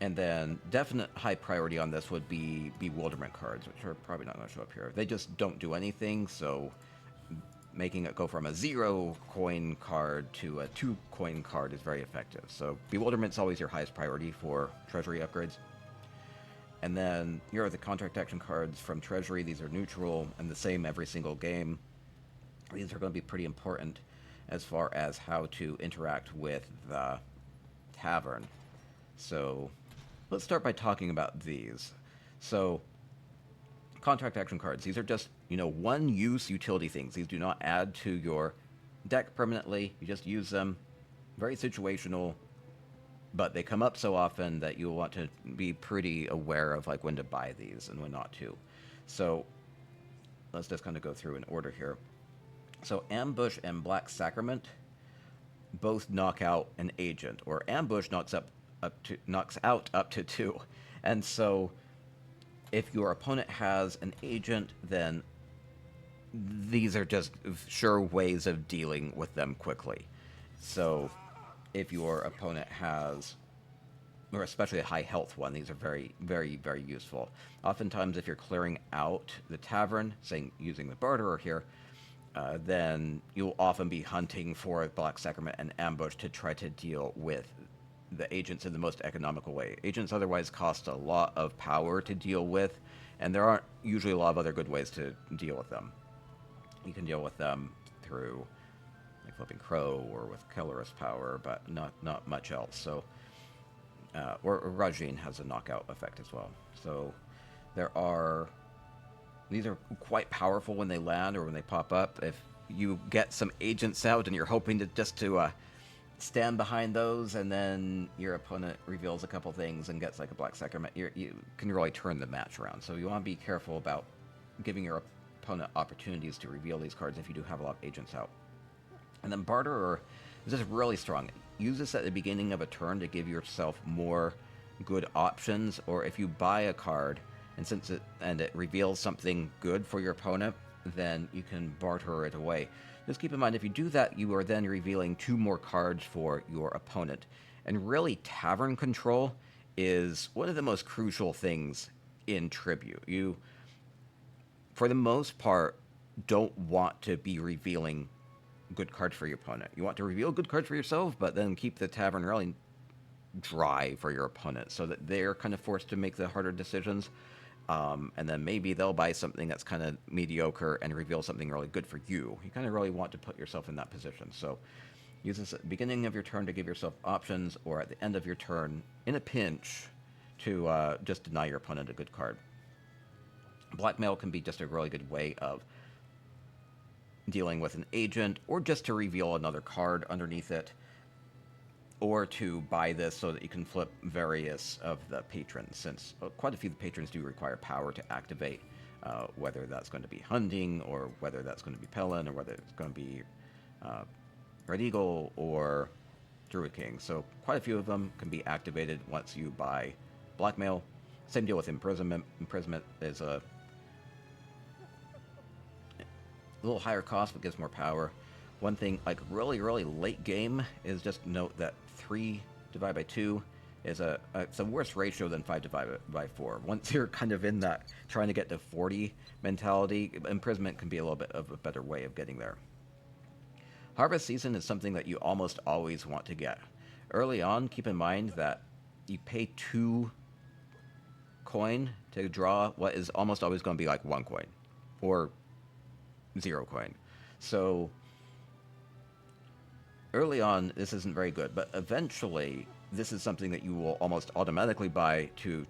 And then definite high priority on this would be Bewilderment cards, which are probably not going to show up here. They just don't do anything, so making it go from a 0 coin card to a 2 coin card is very effective. So Bewilderment's always your highest priority for Treasury upgrades. And then here are the contract action cards from Treasury. These are neutral and the same every single game. These are going to be pretty important as far as how to interact with the tavern. So let's start by talking about these. So contract action cards. These are just, one-use utility things. These do not add to your deck permanently. You just use them. Very situational, but they come up so often that you'll want to be pretty aware of like when to buy these and when not to. So let's just kind of go through in order here. So Ambush and Black Sacrament both knock out an agent, or Ambush knocks out up to 2. And so if your opponent has an agent, then these are just sure ways of dealing with them quickly. So if your opponent has, or especially a high health one, these are very, very, very useful. Oftentimes, if you're clearing out the tavern, using the Barterer here, then you'll often be hunting for Black Sacrament and Ambush to try to deal with the agents in the most economical way. Agents otherwise cost a lot of power to deal with, and there aren't usually a lot of other good ways to deal with them. You can deal with them through like Flipping Crow or with Celarus power, but not much else. So, or Rajhin has a knockout effect as well. So these are quite powerful when they land or when they pop up. If you get some agents out and you're hoping to stand behind those, and then your opponent reveals a couple things and gets like a Black Sacrament, you can really turn the match around. So you want to be careful about giving your opponent opportunities to reveal these cards if you do have a lot of agents out. And then Barterer is just really strong. Use this at the beginning of a turn to give yourself more good options, or if you buy a card and it reveals something good for your opponent, then you can barter it away. Just keep in mind, if you do that, you are then revealing 2 more cards for your opponent. And really, tavern control is one of the most crucial things in Tribute. You, for the most part, don't want to be revealing good cards for your opponent. You want to reveal good cards for yourself, but then keep the tavern really dry for your opponent so that they're kind of forced to make the harder decisions. And then maybe they'll buy something that's kind of mediocre and reveal something really good for you. You kind of really want to put yourself in that position. So use this at the beginning of your turn to give yourself options, or at the end of your turn, in a pinch, to just deny your opponent a good card. Blackmail can be just a really good way of dealing with an agent, or just to reveal another card underneath it, or to buy this so that you can flip various of the patrons, since quite a few of the patrons do require power to activate, whether that's going to be Hunding, or whether that's going to be Pelin, or whether it's going to be Red Eagle or Druid King. So quite a few of them can be activated once you buy Blackmail. Same deal with Imprisonment. Imprisonment is a little higher cost, but gives more power. One thing, like really, really late game, is just note that 3 divided by 2 is it's a worse ratio than 5 divided by 4. Once you're kind of in that trying to get to 40 mentality, Imprisonment can be a little bit of a better way of getting there. Harvest Season is something that you almost always want to get. Early on, keep in mind that you pay 2 coin to draw what is almost always going to be like 1 coin, or 0 coin. So early on, this isn't very good, but eventually, this is something that you will almost automatically buy to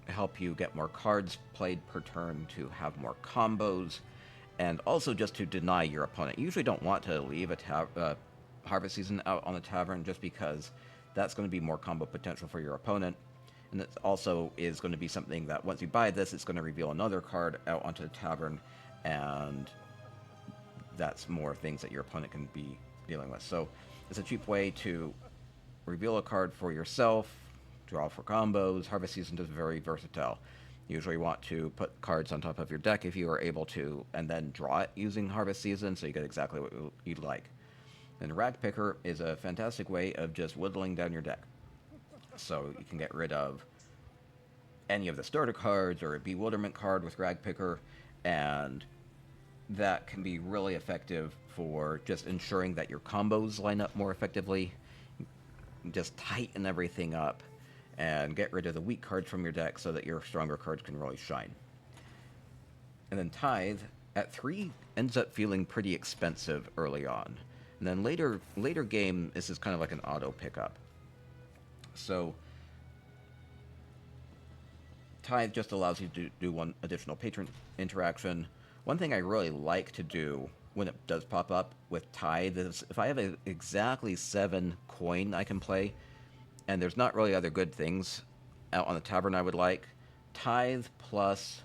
help you get more cards played per turn, to have more combos, and also just to deny your opponent. You usually don't want to leave a Harvest Season out on the tavern, just because that's going to be more combo potential for your opponent. And it also is going to be something that once you buy this, it's going to reveal another card out onto the tavern, and that's more things that your opponent can be dealing with. So it's a cheap way to reveal a card for yourself, draw for combos. Harvest Season is very versatile. You usually want to put cards on top of your deck if you are able to, and then draw it using Harvest Season, so you get exactly what you'd like. And Rag Picker is a fantastic way of just whittling down your deck. So you can get rid of any of the starter cards or a Bewilderment card with Rag Picker, and that can be really effective for just ensuring that your combos line up more effectively. Just tighten everything up, and get rid of the weak cards from your deck so that your stronger cards can really shine. And then Tithe, at 3, ends up feeling pretty expensive early on. And then later game, this is kind of like an auto pickup. So Tithe just allows you to do one additional patron interaction. One thing I really like to do when it does pop up with Tithe is if I have exactly 7 coin I can play, and there's not really other good things out on the tavern I would like, Tithe plus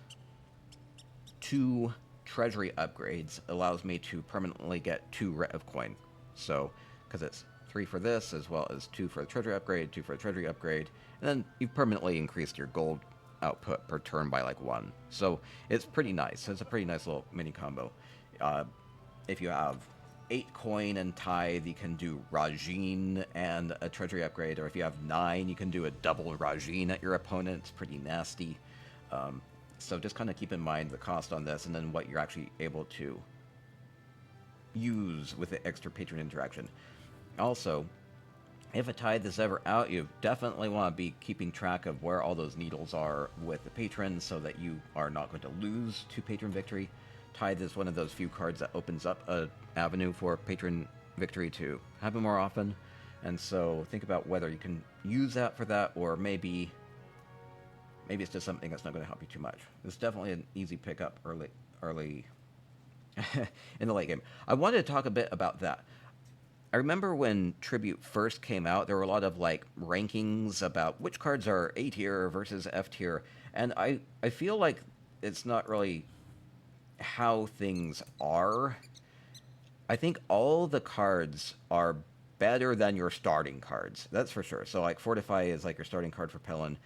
2 Treasury upgrades allows me to permanently get 2 ret of coin. So, because it's 3 for this, as well as 2 for the Treasury upgrade, 2 for the Treasury upgrade, and then you've permanently increased your gold output per turn by like 1. So it's pretty nice. It's a pretty nice little mini combo. If you have 8 coin and Tithe, you can do Rajhin and a Treasury upgrade, or if you have 9, you can do a double Rajhin at your opponent. It's pretty nasty. So just kind of keep in mind the cost on this, and then what you're actually able to use with the extra patron interaction. Also, if a Tithe is ever out, you definitely want to be keeping track of where all those needles are with the patrons so that you are not going to lose to patron victory. Tithe is one of those few cards that opens up an avenue for patron victory to happen more often. And so think about whether you can use that for that, or maybe it's just something that's not going to help you too much. It's definitely an easy pickup early in the late game. I wanted to talk a bit about that. I remember when Tribute first came out, there were a lot of like rankings about which cards are A tier versus F tier, and I feel like it's not really how things are. I think all the cards are better than your starting cards, that's for sure. So like Fortify is like your starting card for Pelin.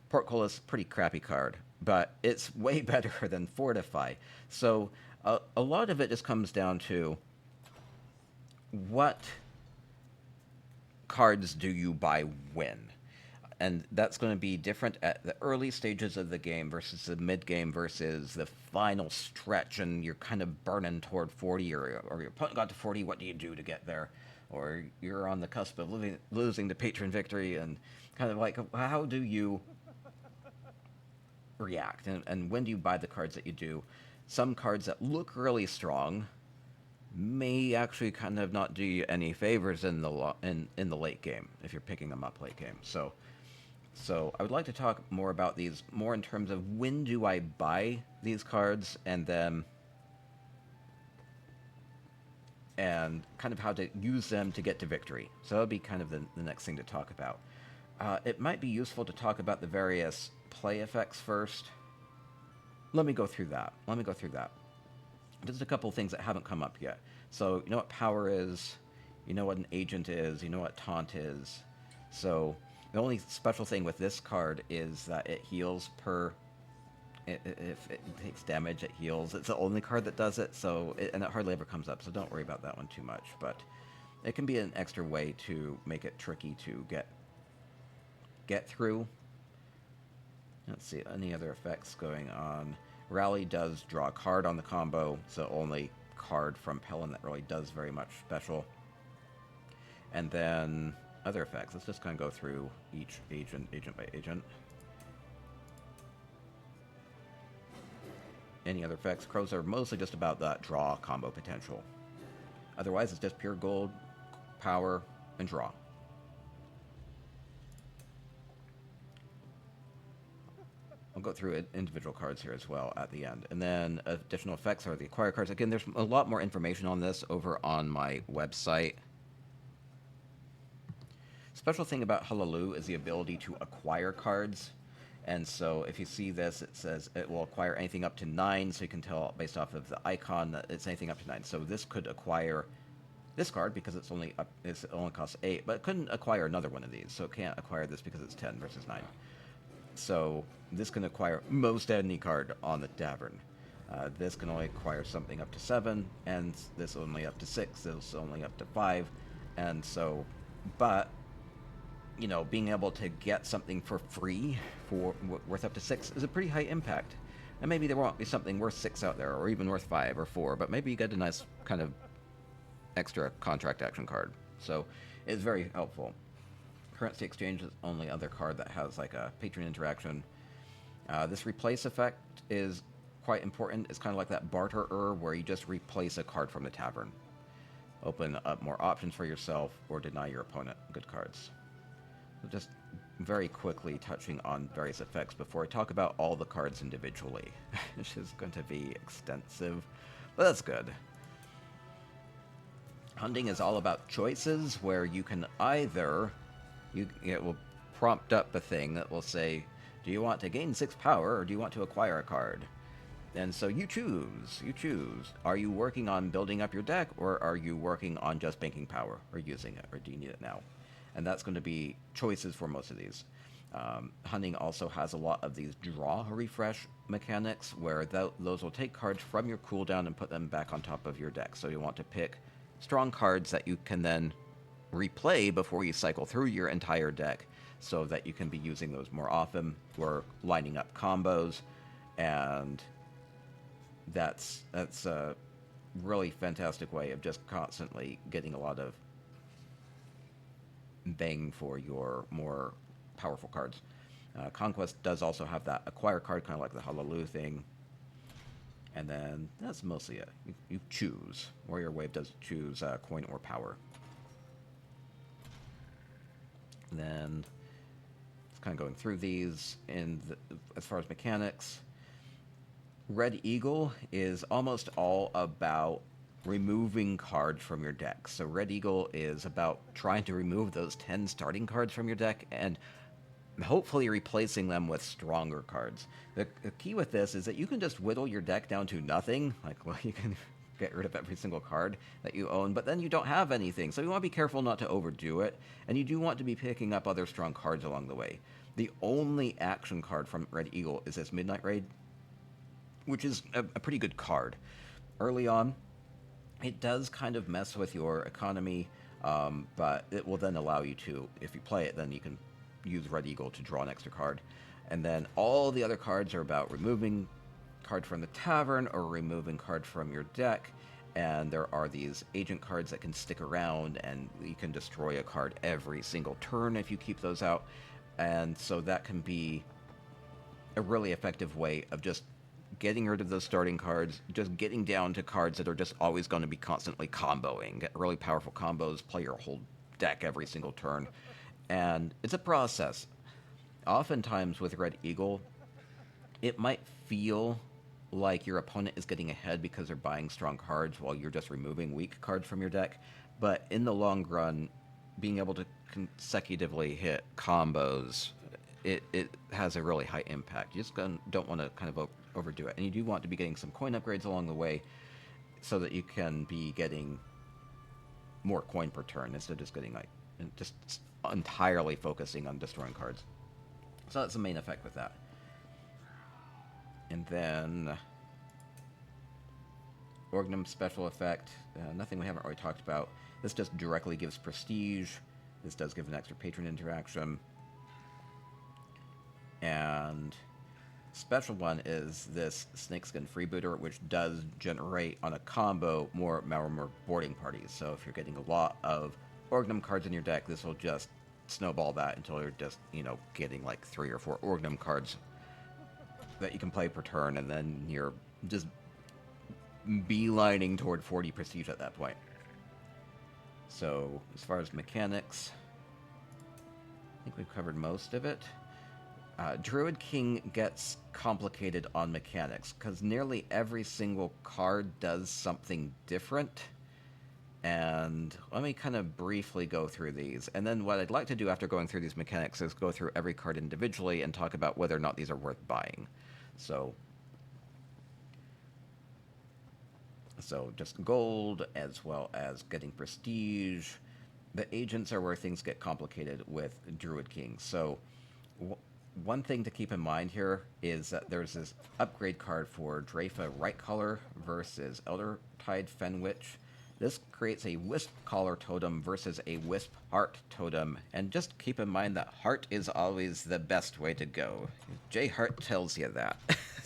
Portcullis, pretty crappy card, but it's way better than Fortify. So a lot of it just comes down to what cards do you buy when? And that's going to be different at the early stages of the game versus the mid-game versus the final stretch, and you're kind of burning toward 40, or your opponent got to 40, what do you do to get there? Or you're on the cusp of losing to patron victory, and kind of like, how do you react? And when do you buy the cards that you do? Some cards that look really strong may actually kind of not do you any favors in the late game if you're picking them up late game. So I would like to talk more about these, more in terms of when do I buy these cards, and kind of how to use them to get to victory. So that would be kind of the next thing to talk about. It might be useful to talk about the various play effects first. Let me go through that. Just a couple of things that haven't come up yet. So you know what power is, you know what an agent is, you know what taunt is. So the only special thing with this card is that it heals if it takes damage, it heals. It's the only card that does it, and it hardly ever comes up, so don't worry about that one too much. But it can be an extra way to make it tricky to get through. Let's see, any other effects going on. Rally does draw a card on the combo. It's the only card from Pelin that really does very much special. And then other effects. Let's just kind of go through each agent by agent. Any other effects? Crows are mostly just about that draw combo potential. Otherwise, it's just pure gold, power, and draw. I'll go through individual cards here as well at the end. And then additional effects are the acquire cards. Again, there's a lot more information on this over on my website. Special thing about Hlaalu is the ability to acquire cards. And so if you see this, it says it will acquire anything up to 9, so you can tell based off of the icon that it's anything up to 9. So this could acquire this card because it only costs 8, but it couldn't acquire another one of these. So it can't acquire this because it's 10 versus 9. So this can acquire most any card on the tavern. This can only acquire something up to 7, and this only up to 6, this only up to 5, and so, but, you know, being able to get something for free for worth up to 6 is a pretty high impact. And maybe there won't be something worth 6 out there, or even worth 5 or 4, but maybe you get a nice kind of extra contract action card. So it's very helpful. Currency exchange is the only other card that has like a patron interaction. This replace effect is quite important. It's kind of like that barterer where you just replace a card from the tavern. Open up more options for yourself or deny your opponent good cards. So just very quickly touching on various effects before I talk about all the cards individually, which is going to be extensive, but that's good. Hunting is all about choices where you can either, it will prompt up a thing that will say, do you want to gain 6 power or do you want to acquire a card? And so you choose. Are you working on building up your deck, or are you working on just banking power, or using it, or do you need it now? And that's going to be choices for most of these. Hunting also has a lot of these draw refresh mechanics, where those will take cards from your cooldown and put them back on top of your deck. So you want to pick strong cards that you can then replay before you cycle through your entire deck, so that you can be using those more often, or lining up combos, and that's a really fantastic way of just constantly getting a lot of bang for your more powerful cards. Conquest does also have that acquire card, kind of like the Hlaalu thing. And then that's mostly it. You choose. Warrior Wave does choose coin or power. And then it's kind of going through these. As far as mechanics, Red Eagle is almost all about removing cards from your deck. So Red Eagle is about trying to remove those 10 starting cards from your deck and hopefully replacing them with stronger cards. The key with this is that you can just whittle your deck down to nothing. Like, well, you can get rid of every single card that you own, but then you don't have anything. So you want to be careful not to overdo it, and you do want to be picking up other strong cards along the way. The only action card from Red Eagle is this Midnight Raid, which is a pretty good card. Early on, it does kind of mess with your economy, but it will then allow you to, if you play it, then you can use Red Eagle to draw an extra card. And then all the other cards are about removing card from the tavern or removing card from your deck. And there are these agent cards that can stick around, and you can destroy a card every single turn if you keep those out. And so that can be a really effective way of just getting rid of those starting cards, just getting down to cards that are just always going to be constantly comboing. Get really powerful combos, play your whole deck every single turn. And it's a process. Oftentimes with Red Eagle, it might feel like your opponent is getting ahead because they're buying strong cards while you're just removing weak cards from your deck. But in the long run, being able to consecutively hit combos, it has a really high impact. You just don't want to kind of overdo it. And you do want to be getting some coin upgrades along the way so that you can be getting more coin per turn instead of just getting like just entirely focusing on destroying cards. So that's the main effect with that. And then Orgnum special effect, nothing we haven't already talked about. This just directly gives prestige. This does give an extra patron interaction. And special one is this Snakeskin Freebooter, which does generate on a combo more Malramor boarding parties. So if you're getting a lot of Orgnum cards in your deck, this will just snowball that until you're just, getting like 3 or 4 Orgnum cards that you can play per turn, and then you're just beelining toward 40 prestige at that point. So as far as mechanics, I think we've covered most of it. Druid King gets complicated on mechanics, because nearly every single card does something different. And let me kind of briefly go through these. And then what I'd like to do after going through these mechanics is go through every card individually and talk about whether or not these are worth buying. So just gold, as well as getting prestige. The agents are where things get complicated with Druid King. So one thing to keep in mind here is that there's this upgrade card for Drafa Right Collar versus Eldertide Fenwitch. This creates a Wisp Collar totem versus a Wisp Heart totem, and just keep in mind that Heart is always the best way to go. J Heart tells you that.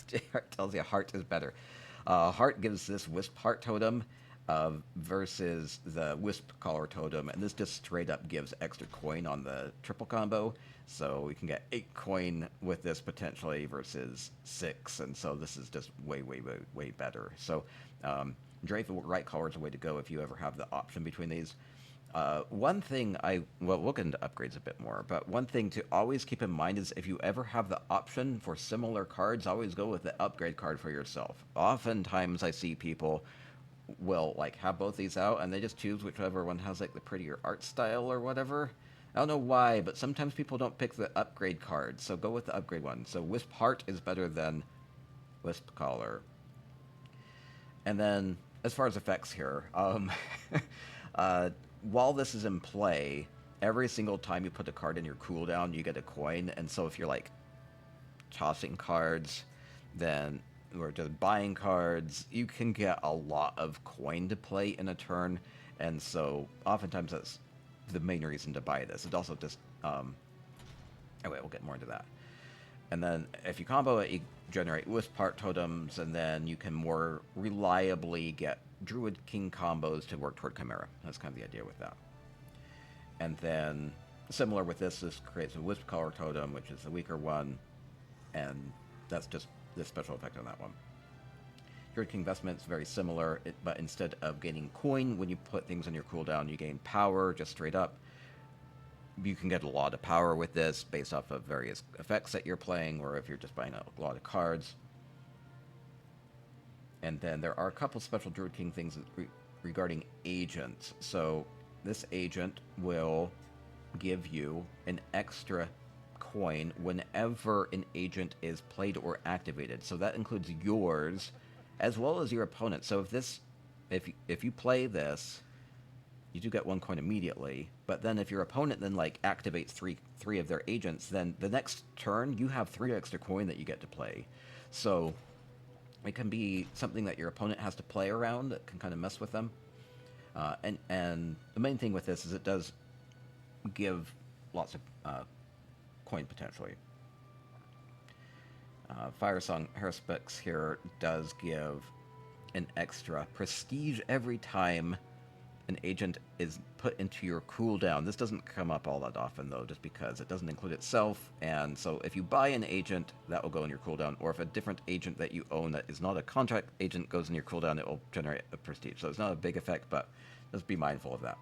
J Heart tells you Heart is better. Heart gives this Wisp Heart totem versus the Wisp Collar Totem, and this just straight up gives extra coin on the triple combo. So we can get 8 coin with this potentially versus 6, and so this is just way, way, way, way better. So Drafe Right Collar is a way to go if you ever have the option between these. One thing we'll get into upgrades a bit more, but one thing to always keep in mind is if you ever have the option for similar cards, always go with the upgrade card for yourself. Oftentimes I see people will like have both these out and they just choose whichever one has like the prettier art style or whatever. I don't know why, but sometimes people don't pick the upgrade card, so go with the upgrade one. So Wisp Heart is better than Wisp Collar. And then, as far as effects here, while this is in play, every single time you put a card in your cooldown, you get a coin, and so if you're like tossing cards, then or just buying cards, you can get a lot of coin to play in a turn, and so oftentimes that's the main reason to buy this. It also just anyway, we'll get more into that. And then if you combo it, you generate Wisp Heart totems, and then you can more reliably get Druid King combos to work toward Chimera. That's kind of the idea with that. And then, similar with this creates a Wisp Collar totem, which is the weaker one, and that's just the special effect on that one. Druid King Vestment's very similar, but instead of gaining coin when you put things on your cooldown, you gain power just straight up. You can get a lot of power with this based off of various effects that you're playing, or if you're just buying a lot of cards. And then there are a couple special Druid King things regarding agents. So this agent will give you an extra coin whenever an agent is played or activated. So that includes yours as well as your opponent. So if you play this, you do get 1 coin immediately, but then if your opponent then like activates three of their agents, then the next turn you have 3 extra coin that you get to play. So it can be something that your opponent has to play around that can kind of mess with them. And the main thing with this is it does give lots of coin potentially. Firesong Haruspex here does give an extra prestige every time an agent is put into your cooldown. This doesn't come up all that often, though, just because it doesn't include itself, and so if you buy an agent, that will go in your cooldown, or if a different agent that you own that is not a contract agent goes in your cooldown, it will generate a prestige. So it's not a big effect, but just be mindful of that.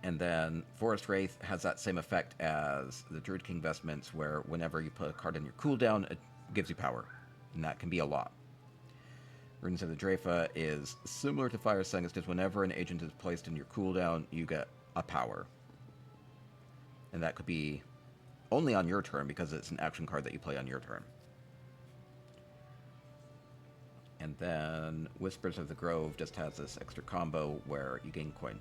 And then Forest Wraith has that same effect as the Druid King Vestments, where whenever you put a card in your cooldown, it gives you power, and that can be a lot. Runes of the Drafa is similar to Firesong. It's just whenever an agent is placed in your cooldown, you get a power. And that could be only on your turn because it's an action card that you play on your turn. And then Whispers of the Grove just has this extra combo where you gain coin.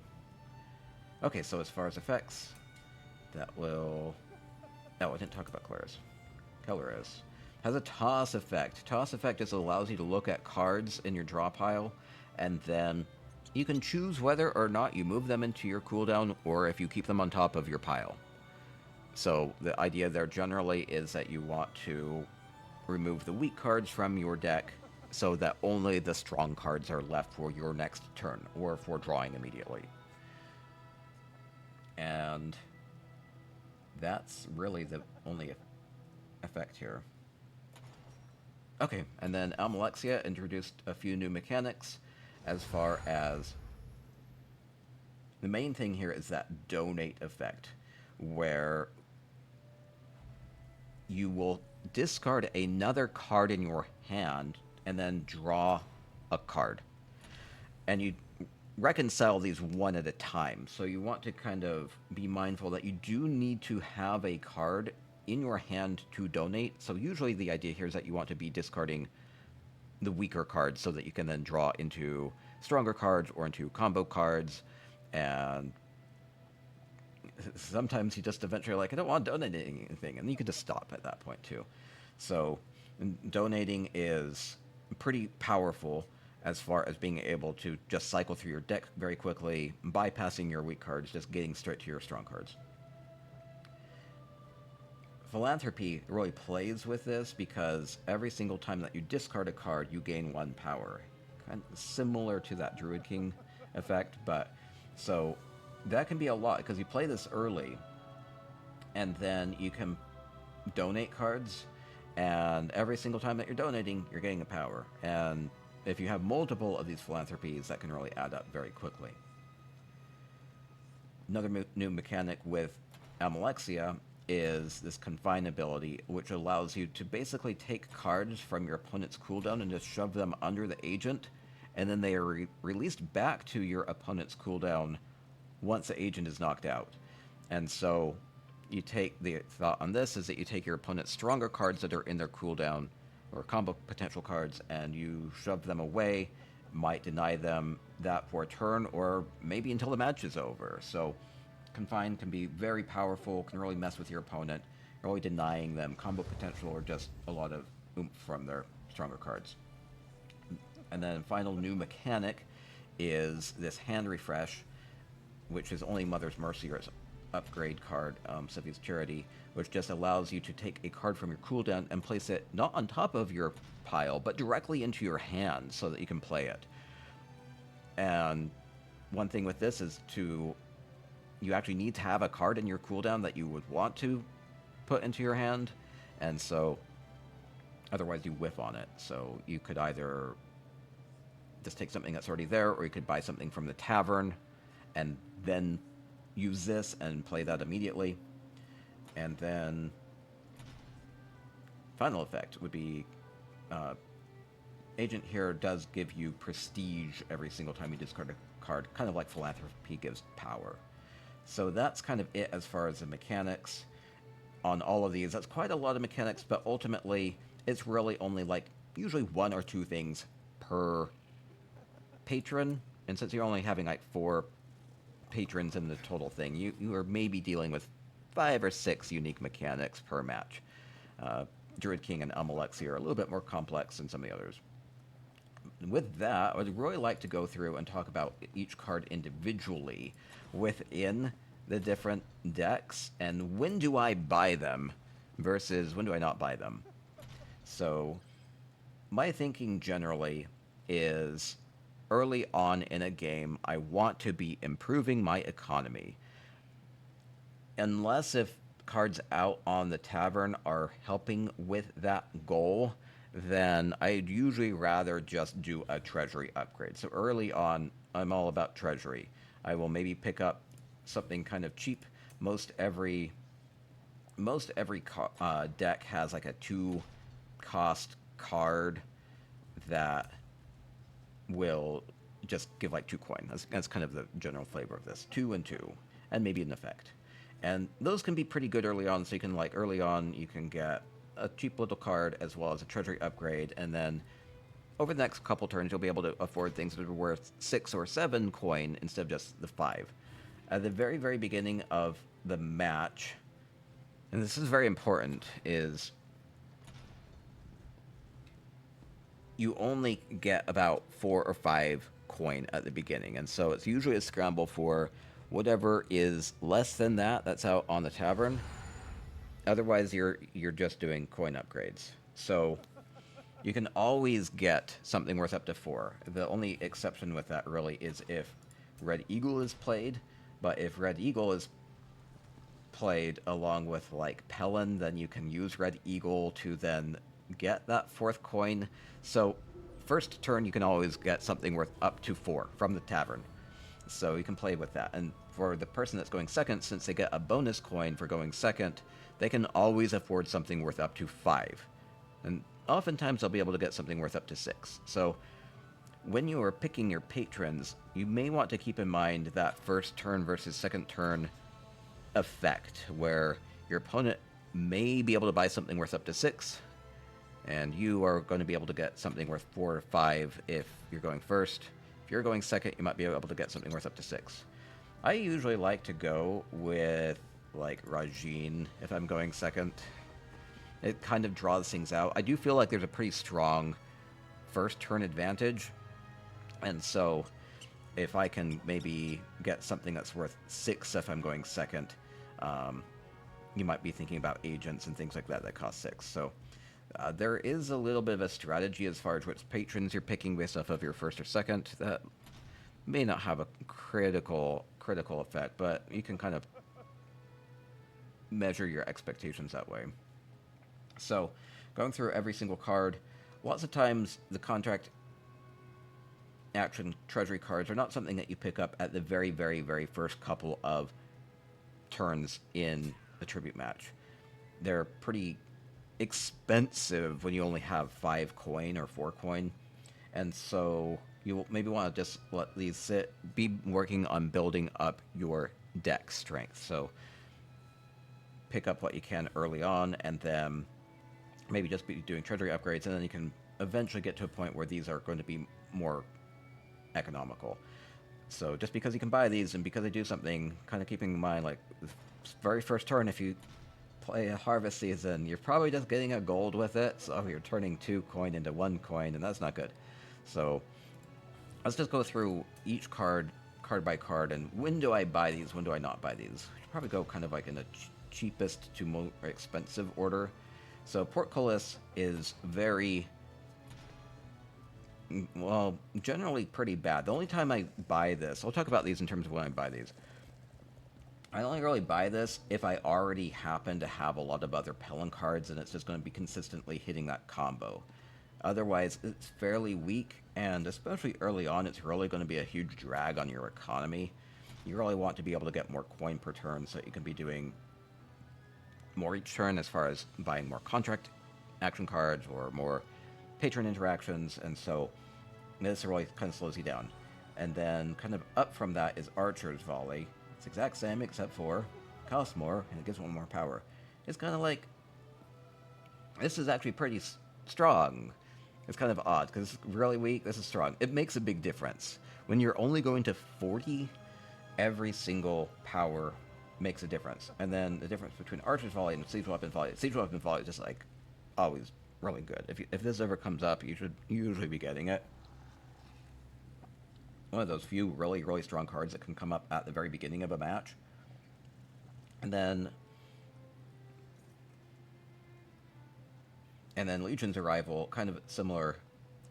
Okay, so as far as effects, that will... Oh, I didn't talk about Celarus. Has a toss effect. Toss effect just allows you to look at cards in your draw pile, and then you can choose whether or not you move them into your cooldown, or if you keep them on top of your pile. So the idea there generally is that you want to remove the weak cards from your deck so that only the strong cards are left for your next turn, or for drawing immediately. And that's really the only effect here. Okay, and then Almalexia introduced a few new mechanics as far as... The main thing here is that donate effect, where you will discard another card in your hand and then draw a card. And you reconcile these one at a time, so you want to kind of be mindful that you do need to have a card in your hand to donate. So usually the idea here is that you want to be discarding the weaker cards so that you can then draw into stronger cards or into combo cards. And sometimes you just eventually like, I don't want to donate anything, and you can just stop at that point too. So donating is pretty powerful as far as being able to just cycle through your deck very quickly, bypassing your weak cards, just getting straight to your strong cards. Philanthropy really plays with this because every single time that you discard a card, you gain 1 power. kind of similar to that Druid King effect, but so that can be a lot because you play this early, and then you can donate cards, and every single time that you're donating, you're getting a power. And if you have multiple of these philanthropies, that can really add up very quickly. Another new mechanic with Almalexia is this Confine ability, which allows you to basically take cards from your opponent's cooldown and just shove them under the agent, and then they are released back to your opponent's cooldown once the agent is knocked out. And so you take the thought on this is that you take your opponent's stronger cards that are in their cooldown or combo potential cards and you shove them away, might deny them that for a turn or maybe until the match is over. So Confine can be very powerful, can really mess with your opponent, really denying them combo potential or just a lot of oomph from their stronger cards. And then final new mechanic is this hand refresh, which is only Mother's Mercy or its upgrade card, Sylvia's Charity, which just allows you to take a card from your cooldown and place it not on top of your pile, but directly into your hand so that you can play it. And one thing with this is you actually need to have a card in your cooldown that you would want to put into your hand, and so otherwise you whiff on it. So you could either just take something that's already there, or you could buy something from the tavern and then use this and play that immediately. And then final effect would be Agent here does give you prestige every single time you discard a card, kind of like Philanthropy gives power. So that's kind of it as far as the mechanics on all of these. That's quite a lot of mechanics, but ultimately it's really only like usually one or two things per patron. And since you're only having like 4 patrons in the total thing, you are maybe dealing with 5 or 6 unique mechanics per match. Druid King and Almalexia are a little bit more complex than some of the others. With that, I would really like to go through and talk about each card individually within the different decks, and when do I buy them versus when do I not buy them. So my thinking generally is early on in a game, I want to be improving my economy. Unless if cards out on the tavern are helping with that goal, then I'd usually rather just do a Treasury upgrade. So early on, I'm all about Treasury. I will maybe pick up something kind of cheap. Most every deck has like a 2-cost card that will just give like 2 coin. That's kind of the general flavor of this. 2 and 2, and maybe an effect. And those can be pretty good early on, so you can like early on you can get a cheap little card as well as a Treasury upgrade, and then over the next couple turns you'll be able to afford things that are worth 6 or 7 coin instead of just the 5. At the very, very beginning of the match, and this is very important, is you only get about 4 or 5 coin at the beginning, and so it's usually a scramble for whatever is less than that that's out on the tavern. Otherwise, you're just doing coin upgrades. So you can always get something worth up to 4. The only exception with that really is if Red Eagle is played. But if Red Eagle is played along with like Pelin, then you can use Red Eagle to then get that 4th coin. So first turn you can always get something worth up to 4 from the tavern. So you can play with that. And for the person that's going second, since they get a bonus coin for going second, they can always afford something worth up to 5. And oftentimes they'll be able to get something worth up to 6. So when you are picking your patrons, you may want to keep in mind that first turn versus second turn effect, where your opponent may be able to buy something worth up to 6, and you are going to be able to get something worth 4 or 5 if you're going first. If you're going second, you might be able to get something worth up to 6. I usually like to go with like Rajhin if I'm going second. It kind of draws things out. I do feel like there's a pretty strong first turn advantage, and so if I can maybe get something that's worth 6 if I'm going second, you might be thinking about agents and things like that that cost 6. So There is a little bit of a strategy as far as which patrons you're picking based off of your first or second. That may not have a critical effect, but you can kind of measure your expectations that way. So, going through every single card, lots of times the contract action treasury cards are not something that you pick up at the very first couple of turns in the tribute match. They're pretty expensive when you only have 5 coin or 4 coin, and so you maybe want to just let these sit, be working on building up your deck strength. So pick up what you can early on, and then maybe just be doing treasury upgrades, and then you can eventually get to a point where these are going to be more economical. So just because you can buy these and because they do something, kind of keeping in mind, like, the very first turn, if you play a Harvest Season, you're probably just getting a gold with it, so you're turning 2 coin into 1 coin, and that's not good. So let's just go through each card by card, and when do I buy these, when do I not buy these? I should probably go kind of like in the cheapest to more expensive order. So Portcullis is very, well, generally pretty bad. The only time I buy this, I'll talk about these in terms of when I buy these. I only really buy this if I already happen to have a lot of other Pelin cards and it's just going to be consistently hitting that combo. Otherwise, it's fairly weak, and especially early on, it's really going to be a huge drag on your economy. You really want to be able to get more coin per turn so that you can be doing more each turn as far as buying more contract action cards or more patron interactions, and so this really kind of slows you down. And then kind of up from that is Archer's Volley. It's the exact same except for it costs more and it gives one more power. It's kind of like, this is actually pretty strong. It's kind of odd because it's really weak, this is strong. It makes a big difference. When you're only going to 40, every single power makes a difference. And then the difference between Archer's Volley and Siege Weapon Volley is just like always really good. If this ever comes up, you should usually be getting it. One of those few really strong cards that can come up at the very beginning of a match. And then Legion's Arrival, kind of similar.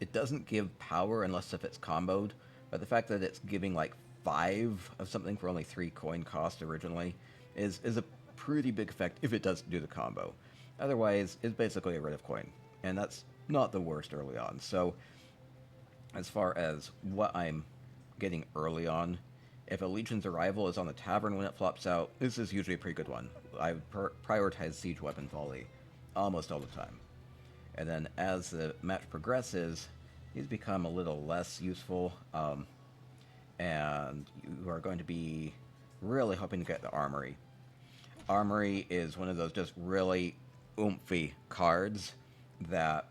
It doesn't give power unless if it's comboed, but the fact that it's giving like 5 of something for only 3 coin cost originally is a pretty big effect if it does do the combo. Otherwise, it's basically a rid of coin, and that's not the worst early on. So as far as what I'm getting early on, if a Legion's Arrival is on the tavern when it flops out, this is usually a pretty good one. I would prioritize Siege Weapon Volley almost all the time. And then as the match progresses, these become a little less useful, and you are going to be really hoping to get the Armory. Armory is one of those just really oomphy cards that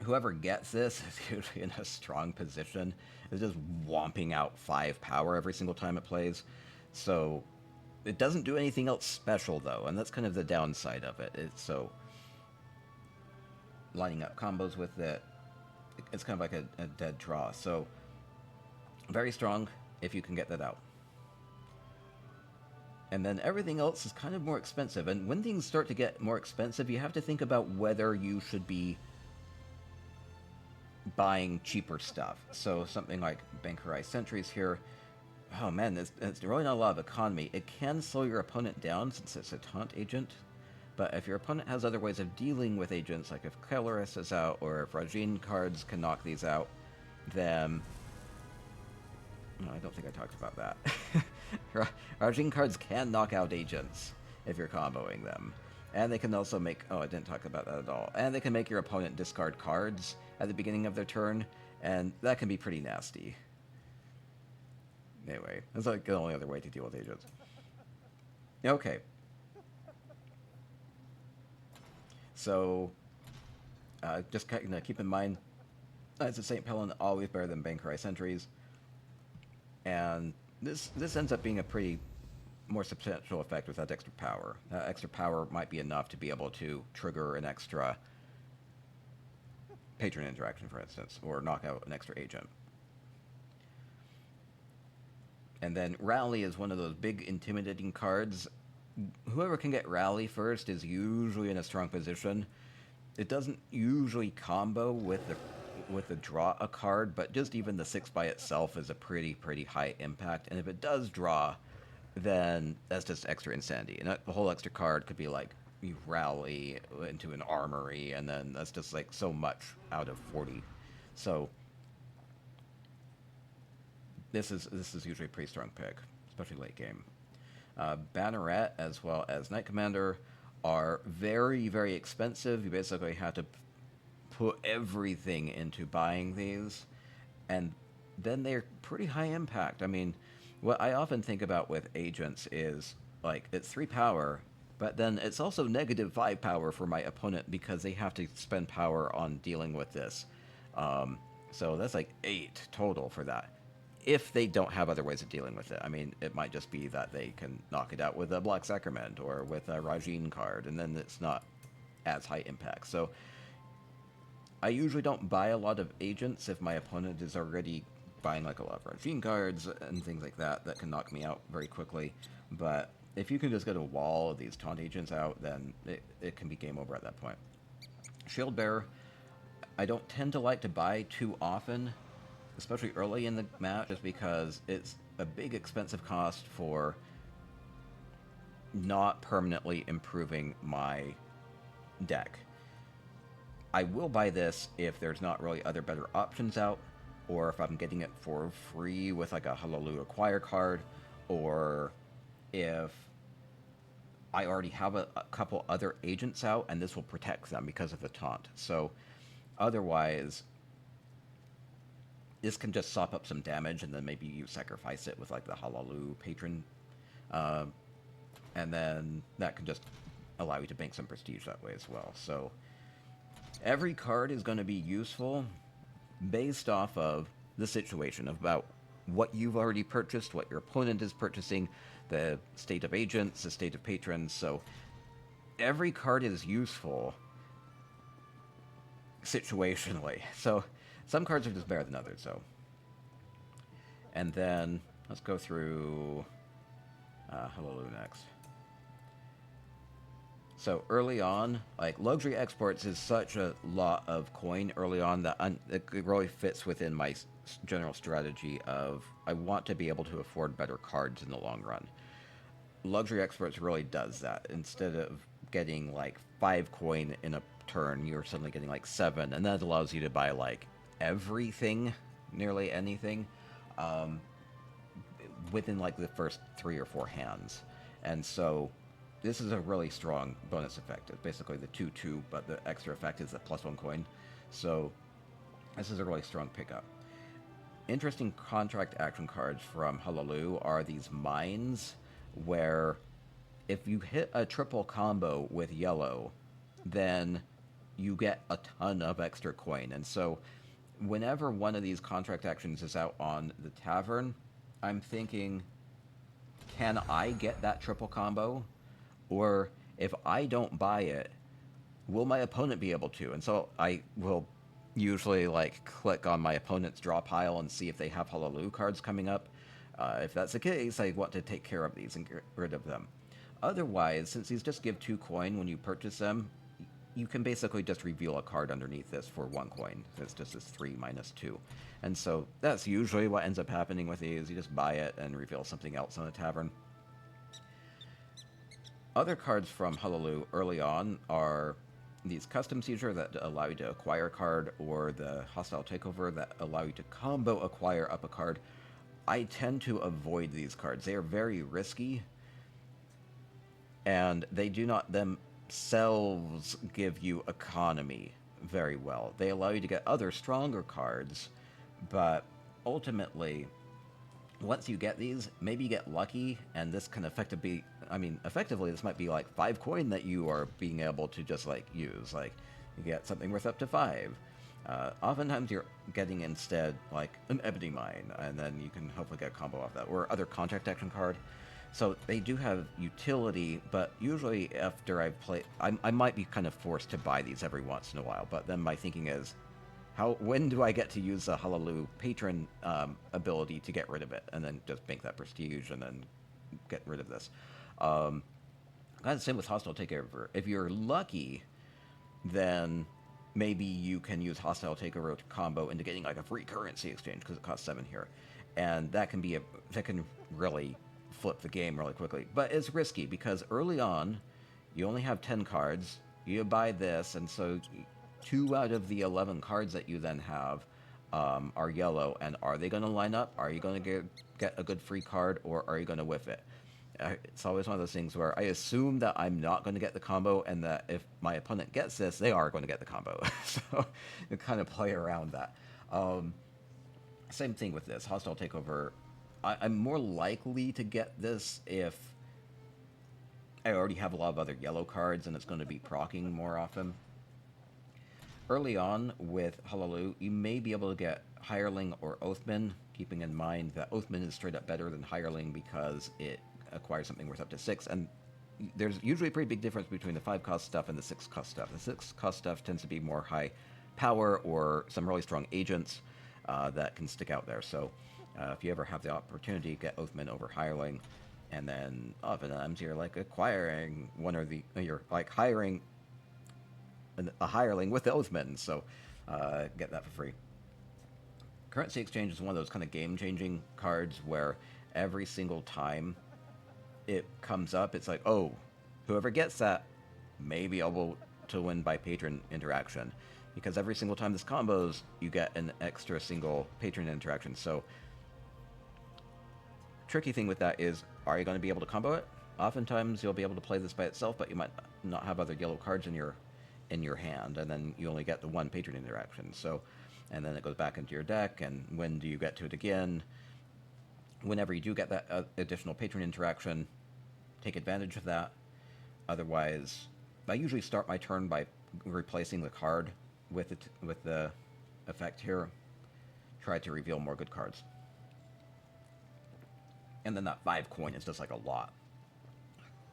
whoever gets this is usually in a strong position. It's just whomping out 5 power every single time it plays. So it doesn't do anything else special, though, and that's kind of the downside of it. So lining up combos with it, it's kind of like a dead draw. So very strong if you can get that out. And then everything else is kind of more expensive. And when things start to get more expensive, you have to think about whether you should be buying cheaper stuff. So something like Bankerized Sentries here. Oh man, it's really not a lot of economy. It can slow your opponent down since it's a taunt agent. But if your opponent has other ways of dealing with agents, like if Celarus is out, or if Rajhin cards can knock these out, then... No, I don't think I talked about that. Rajhin cards can knock out agents if you're comboing them. And they can also make... Oh, I didn't talk about that at all. And they can make your opponent discard cards at the beginning of their turn, and that can be pretty nasty. Anyway, that's like the only other way to deal with agents. Okay. So, just kind of keep in mind, as a St. Pelin, always better than Bankerized Sentries. And this ends up being a pretty more substantial effect with that extra power. That extra power might be enough to be able to trigger an extra patron interaction, for instance, or knock out an extra agent. And then Rally is one of those big intimidating cards. Whoever can get Rally first is usually in a strong position. It doesn't usually combo with the draw a card, but just even the 6 by itself is a pretty high impact. And if it does draw, then that's just extra insanity. And the whole extra card could be like you rally into an armory, and then that's just like so much out of 40. So this is usually a pretty strong pick, especially late game. Banneret as well as Knight Commander are very expensive. You basically have to put everything into buying these, and then they're pretty high impact. I mean, what I often think about with agents is, like, it's 3 power, but then it's also negative 5 power for my opponent because they have to spend power on dealing with this. So that's like 8 total for that. If they don't have other ways of dealing with it. I mean, it might just be that they can knock it out with a Black Sacrament or with a Rajhin card, and then it's not as high impact. So I usually don't buy a lot of agents if my opponent is already buying like a lot of Rajhin cards and things like that that can knock me out very quickly. But if you can just get a wall of these taunt agents out, then it can be game over at that point. Shield Bearer, I don't tend to like to buy too often, especially early in the match, just because it's a big expensive cost for not permanently improving my deck. I will buy this if there's not really other better options out, or if I'm getting it for free with like a Hlaalu acquire card, or if I already have a couple other agents out and this will protect them because of the taunt. So otherwise, this can just sop up some damage, and then maybe you sacrifice it with like the Hlaalu patron, and then that can just allow you to bank some prestige that way as well. So every card is going to be useful based off of the situation, about what you've already purchased, what your opponent is purchasing, the state of agents, the state of patrons. So every card is useful situationally. So some cards are just better than others, so. And then, let's go through Hlaalu next. So early on, like, luxury exports is such a lot of coin early on that it really fits within my general strategy of I want to be able to afford better cards in the long run. Luxury exports really does that. Instead of getting like 5 coin in a turn, you're suddenly getting like 7, and that allows you to buy like everything, nearly anything, within like the first 3 or 4 hands. And so this is a really strong bonus effect. It's basically the 2/2, but the extra effect is the +1 coin. So this is a really strong pickup. Interesting contract action cards from Hlaalu are these mines, where if you hit a triple combo with yellow, then you get a ton of extra coin. And so whenever one of these contract actions is out on the tavern, I'm thinking, can I get that triple combo? Or if I don't buy it, will my opponent be able to? And so I will usually like click on my opponent's draw pile and see if they have Hlaalu cards coming up. If that's the case, I want to take care of these and get rid of them. Otherwise, since these just give 2 coin when you purchase them, you can basically just reveal a card underneath this for 1 coin. It's just this 3 minus 2. And so that's usually what ends up happening with these. You just buy it and reveal something else on the tavern. Other cards from Hlaalu early on are these Custom Seizure that allow you to acquire a card, or the Hostile Takeover that allow you to combo acquire up a card. I tend to avoid these cards. They are very risky, and they do not themselves give you economy very well. They allow you to get other stronger cards, but ultimately, once you get these, maybe you get lucky, and this can effectively, this might be like 5 coin that you are being able to just like use. Like, you get something worth up to 5. Oftentimes you're getting instead like an Ebony Mine, and then you can hopefully get a combo off that, or other contract action card. So they do have utility, but usually after I've played, I might be kind of forced to buy these every once in a while, but then my thinking is, when do I get to use the Hlaalu patron ability to get rid of it, and then just bank that prestige and then get rid of this. Kind of the same with Hostile Takeover. If you're lucky, then maybe you can use Hostile Takeover to combo into getting like a free currency exchange because it costs 7 here. And that can really flip the game really quickly. But it's risky because early on, you only have 10 cards. You buy this, and so 2 out of the 11 cards that you then have are yellow. And are they going to line up? Are you going to get a good free card, or are you going to whiff it? It's always one of those things where I assume that I'm not going to get the combo, and that if my opponent gets this, they are going to get the combo. So you kind of play around that. Same thing with this Hostile Takeover. I'm more likely to get this if I already have a lot of other yellow cards and it's going to be proccing more often. Early on with Hlaalu, you may be able to get Hireling or Oathman, keeping in mind that Oathman is straight up better than Hireling because it acquires something worth up to 6, and there's usually a pretty big difference between the 5-cost stuff and the 6-cost stuff. The 6-cost stuff tends to be more high power or some really strong agents that can stick out there. So if you ever have the opportunity, get Oathman over Hireling, and then oftentimes you're like acquiring you're like hiring a Hireling with the Oathman, so get that for free. Currency Exchange is one of those kind of game-changing cards where every single time it comes up, it's like, oh, whoever gets that may be able to win by patron interaction. Because every single time this combos, you get an extra single patron interaction. So, tricky thing with that is, are you going to be able to combo it? Oftentimes, you'll be able to play this by itself, but you might not have other yellow cards in your hand, and then you only get the 1 patron interaction. So, and then it goes back into your deck, and when do you get to it again? Whenever you do get that additional patron interaction, take advantage of that. Otherwise, I usually start my turn by replacing the card with the effect here. Try to reveal more good cards. And then that 5 coin is just like a lot.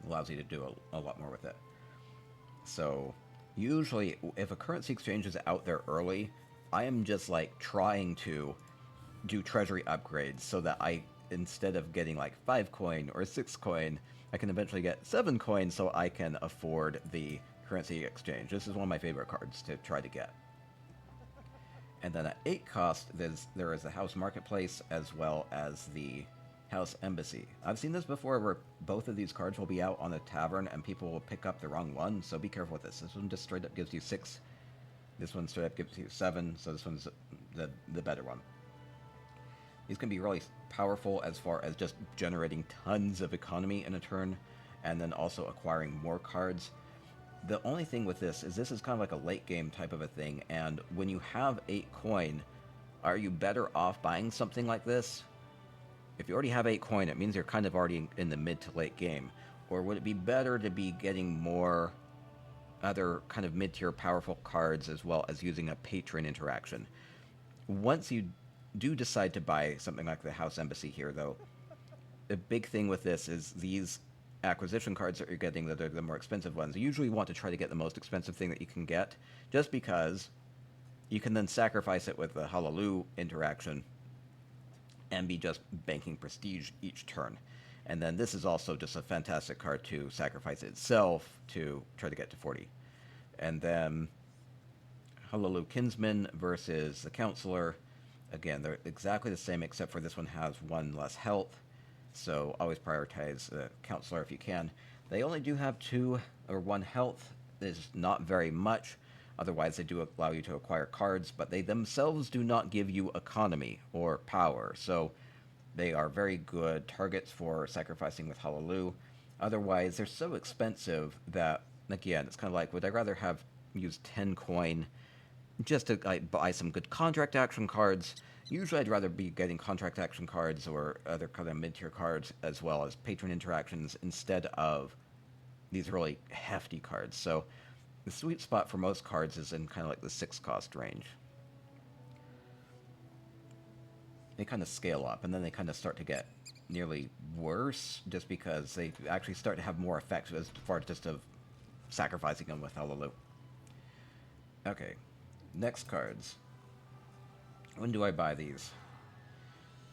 Allows you to do a lot more with it. So, usually, if a currency exchange is out there early, I am just like trying to do treasury upgrades so that instead of getting like 5 coin or 6 coin, I can eventually get 7 coin so I can afford the currency exchange. This is one of my favorite cards to try to get. And then at 8 cost, there is the House Marketplace as well as the House Embassy. I've seen this before where both of these cards will be out on a tavern and people will pick up the wrong one, so be careful with this. This one just straight up gives you 6. This one straight up gives you 7, so this one's the better one. These can be really powerful as far as just generating tons of economy in a turn, and then also acquiring more cards. The only thing with this is kind of like a late game type of a thing, and when you have 8 coin, are you better off buying something like this? If you already have 8 coin, it means you're kind of already in the mid to late game. Or would it be better to be getting more other kind of mid-tier powerful cards as well as using a patron interaction? Once you do decide to buy something like the House Embassy here, though, the big thing with this is these acquisition cards that you're getting that are the more expensive ones. You usually want to try to get the most expensive thing that you can get, just because you can then sacrifice it with the Hlaalu interaction and be just banking prestige each turn. And then this is also just a fantastic card to sacrifice itself to try to get to 40. And then Hlaalu Kinsman versus the Counselor. Again, they're exactly the same, except for this one has 1 less health. So always prioritize the Counselor if you can. They only do have 2 or 1 health. It's not very much. Otherwise, they do allow you to acquire cards, but they themselves do not give you economy or power. So they are very good targets for sacrificing with Hlaalu. Otherwise, they're so expensive that, again, it's kind of like, would I rather have used 10 coin just to buy some good contract action cards? Usually I'd rather be getting contract action cards or other kind of mid-tier cards as well as patron interactions instead of these really hefty cards. So the sweet spot for most cards is in kind of like the 6 cost range. They kind of scale up, and then they kind of start to get nearly worse just because they actually start to have more effects as far as just of sacrificing them with Hlaalu. Okay, next cards. When do I buy these?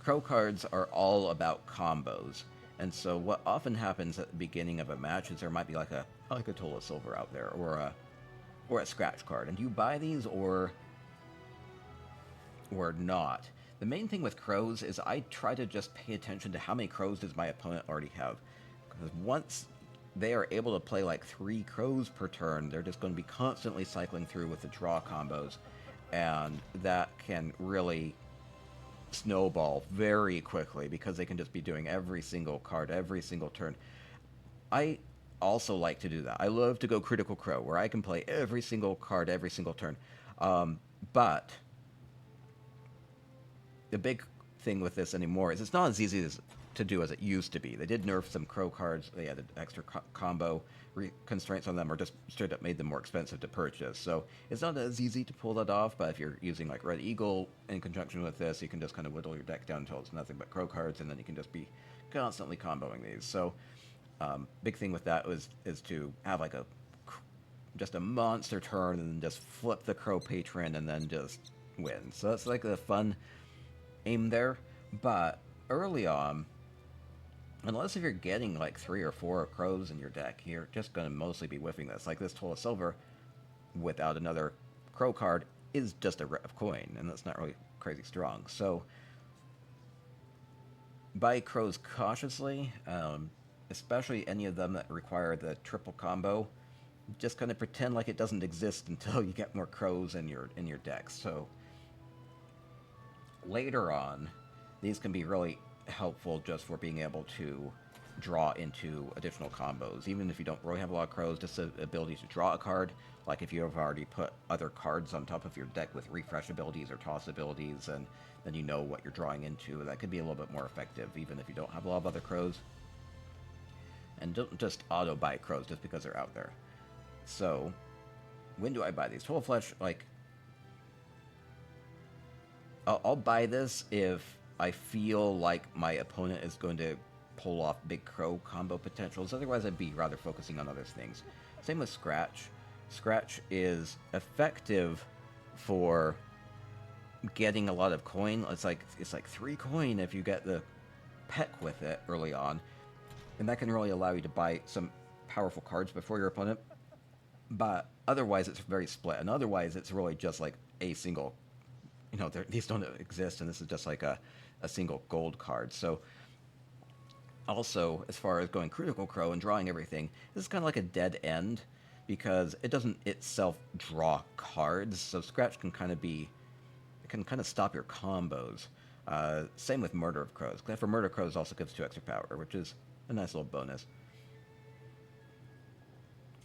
Crow cards are all about combos, and so what often happens at the beginning of a match is there might be like a Toll of Silver out there, or or a scratch card. And do you buy these or not? The main thing with crows is I try to just pay attention to how many crows does my opponent already have. Because once they are able to play like 3 crows per turn, they're just going to be constantly cycling through with the draw combos. And that can really snowball very quickly because they can just be doing every single card every single turn. I also like to do that. I love to go Critical Crow, where I can play every single card every single turn. But the big thing with this anymore is it's not as easy to do as it used to be. They did nerf some Crow cards. They added extra combo constraints on them, or just straight up made them more expensive to purchase. So it's not as easy to pull that off, but if you're using like Red Eagle in conjunction with this, you can just kind of whittle your deck down until it's nothing but Crow cards, and then you can just be constantly comboing these. So big thing with that is to have like just a monster turn and then just flip the Crow Patron and then just win. So that's like the fun aim there. But early on, unless if you're getting like 3 or 4 crows in your deck, you're just going to mostly be whiffing this. Like this Toll of Silver without another crow card is just a red of coin, and that's not really crazy strong. So buy crows cautiously, especially any of them that require the triple combo. Just kind of pretend like it doesn't exist until you get more crows in your deck. So later on, these can be really helpful just for being able to draw into additional combos. Even if you don't really have a lot of crows, just the ability to draw a card, like if you have already put other cards on top of your deck with refresh abilities or toss abilities, and then you know what you're drawing into, that could be a little bit more effective, even if you don't have a lot of other crows. And don't just auto-buy crows just because they're out there. So, when do I buy these? Total Flesh, like, I'll buy this if I feel like my opponent is going to pull off big crow combo potentials. Otherwise, I'd be rather focusing on other things. Same with Scratch. Scratch is effective for getting a lot of coin. It's like 3 coin if you get the peck with it early on. And that can really allow you to buy some powerful cards before your opponent. But otherwise, it's very split. And otherwise, it's really just like a single, these don't exist, and this is just like a single gold card. So also, as far as going Critical Crow and drawing everything, this is kind of like a dead end because it doesn't itself draw cards. So Scratch can kind of stop your combos. Same with Murder of Crows. For Murder of Crows also gives 2 extra power, which is a nice little bonus.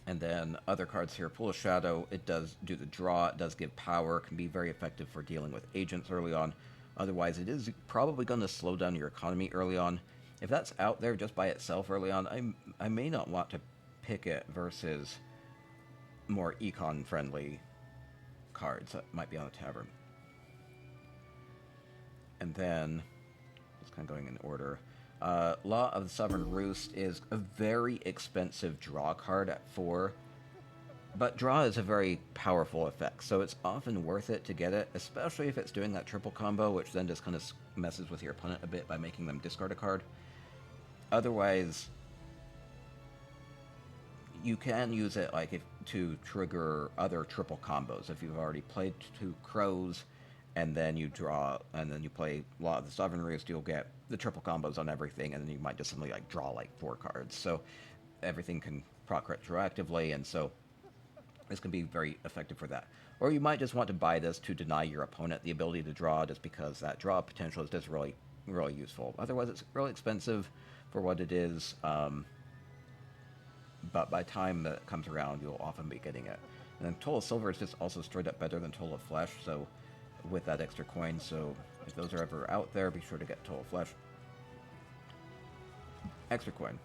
And then other cards here, Pool of Shadow, it does do the draw, it does give power, can be very effective for dealing with agents early on. Otherwise, it is probably going to slow down your economy early on. If that's out there just by itself early on, I may not want to pick it versus more econ-friendly cards that might be on the tavern. And then, just kind of going in order, Law of the Sovereign Roost is a very expensive draw card at 4, but draw is a very powerful effect, so it's often worth it to get it, especially if it's doing that triple combo, which then just kind of messes with your opponent a bit by making them discard a card. Otherwise, you can use it to trigger other triple combos. If you've already played 2 crows, and then you draw, and then you play Law of the Sovereign Roost, you'll get the triple combos on everything, and then you might just suddenly draw 4 cards. So everything can proc retroactively, and so this can be very effective for that. Or you might just want to buy this to deny your opponent the ability to draw, just because that draw potential is just really, really useful. Otherwise, it's really expensive for what it is, but by the time that it comes around, you'll often be getting it. And then Toll of Silver is just also straight up better than Toll of Flesh, so with that extra coin, so if those are ever out there, be sure to get Toll of Flesh. Extra coin.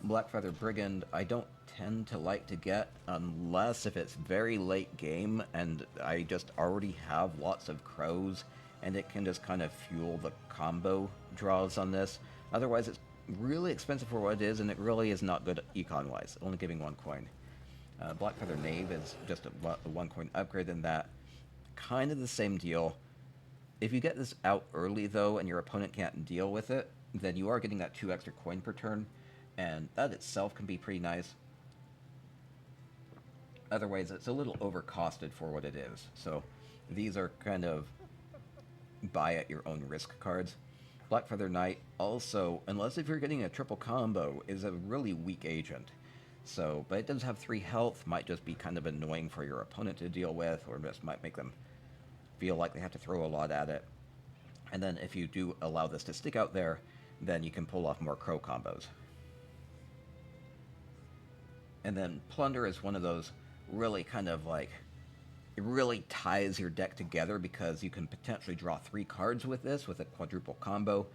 Blackfeather Brigand, I don't tend to like to get unless if it's very late game and I just already have lots of crows and it can just kind of fuel the combo draws on this. Otherwise, it's really expensive for what it is, and it really is not good econ-wise, only giving 1 coin. Blackfeather Knave is just a 1 coin upgrade than that. Kind of the same deal. If you get this out early, though, and your opponent can't deal with it, then you are getting that 2 extra coin per turn, and that itself can be pretty nice. otherwise it's a little overcosted for what it is. So these are kind of buy at your own risk cards. Black Feather Knight also, unless if you're getting a triple combo, is a really weak agent. So, but it does have 3 health, might just be kind of annoying for your opponent to deal with, or just might make them feel like they have to throw a lot at it. And then if you do allow this to stick out there, then you can pull off more crow combos. And then Plunder is one of those really kind of like, it really ties your deck together because you can potentially draw 3 cards with this, with a quadruple combo.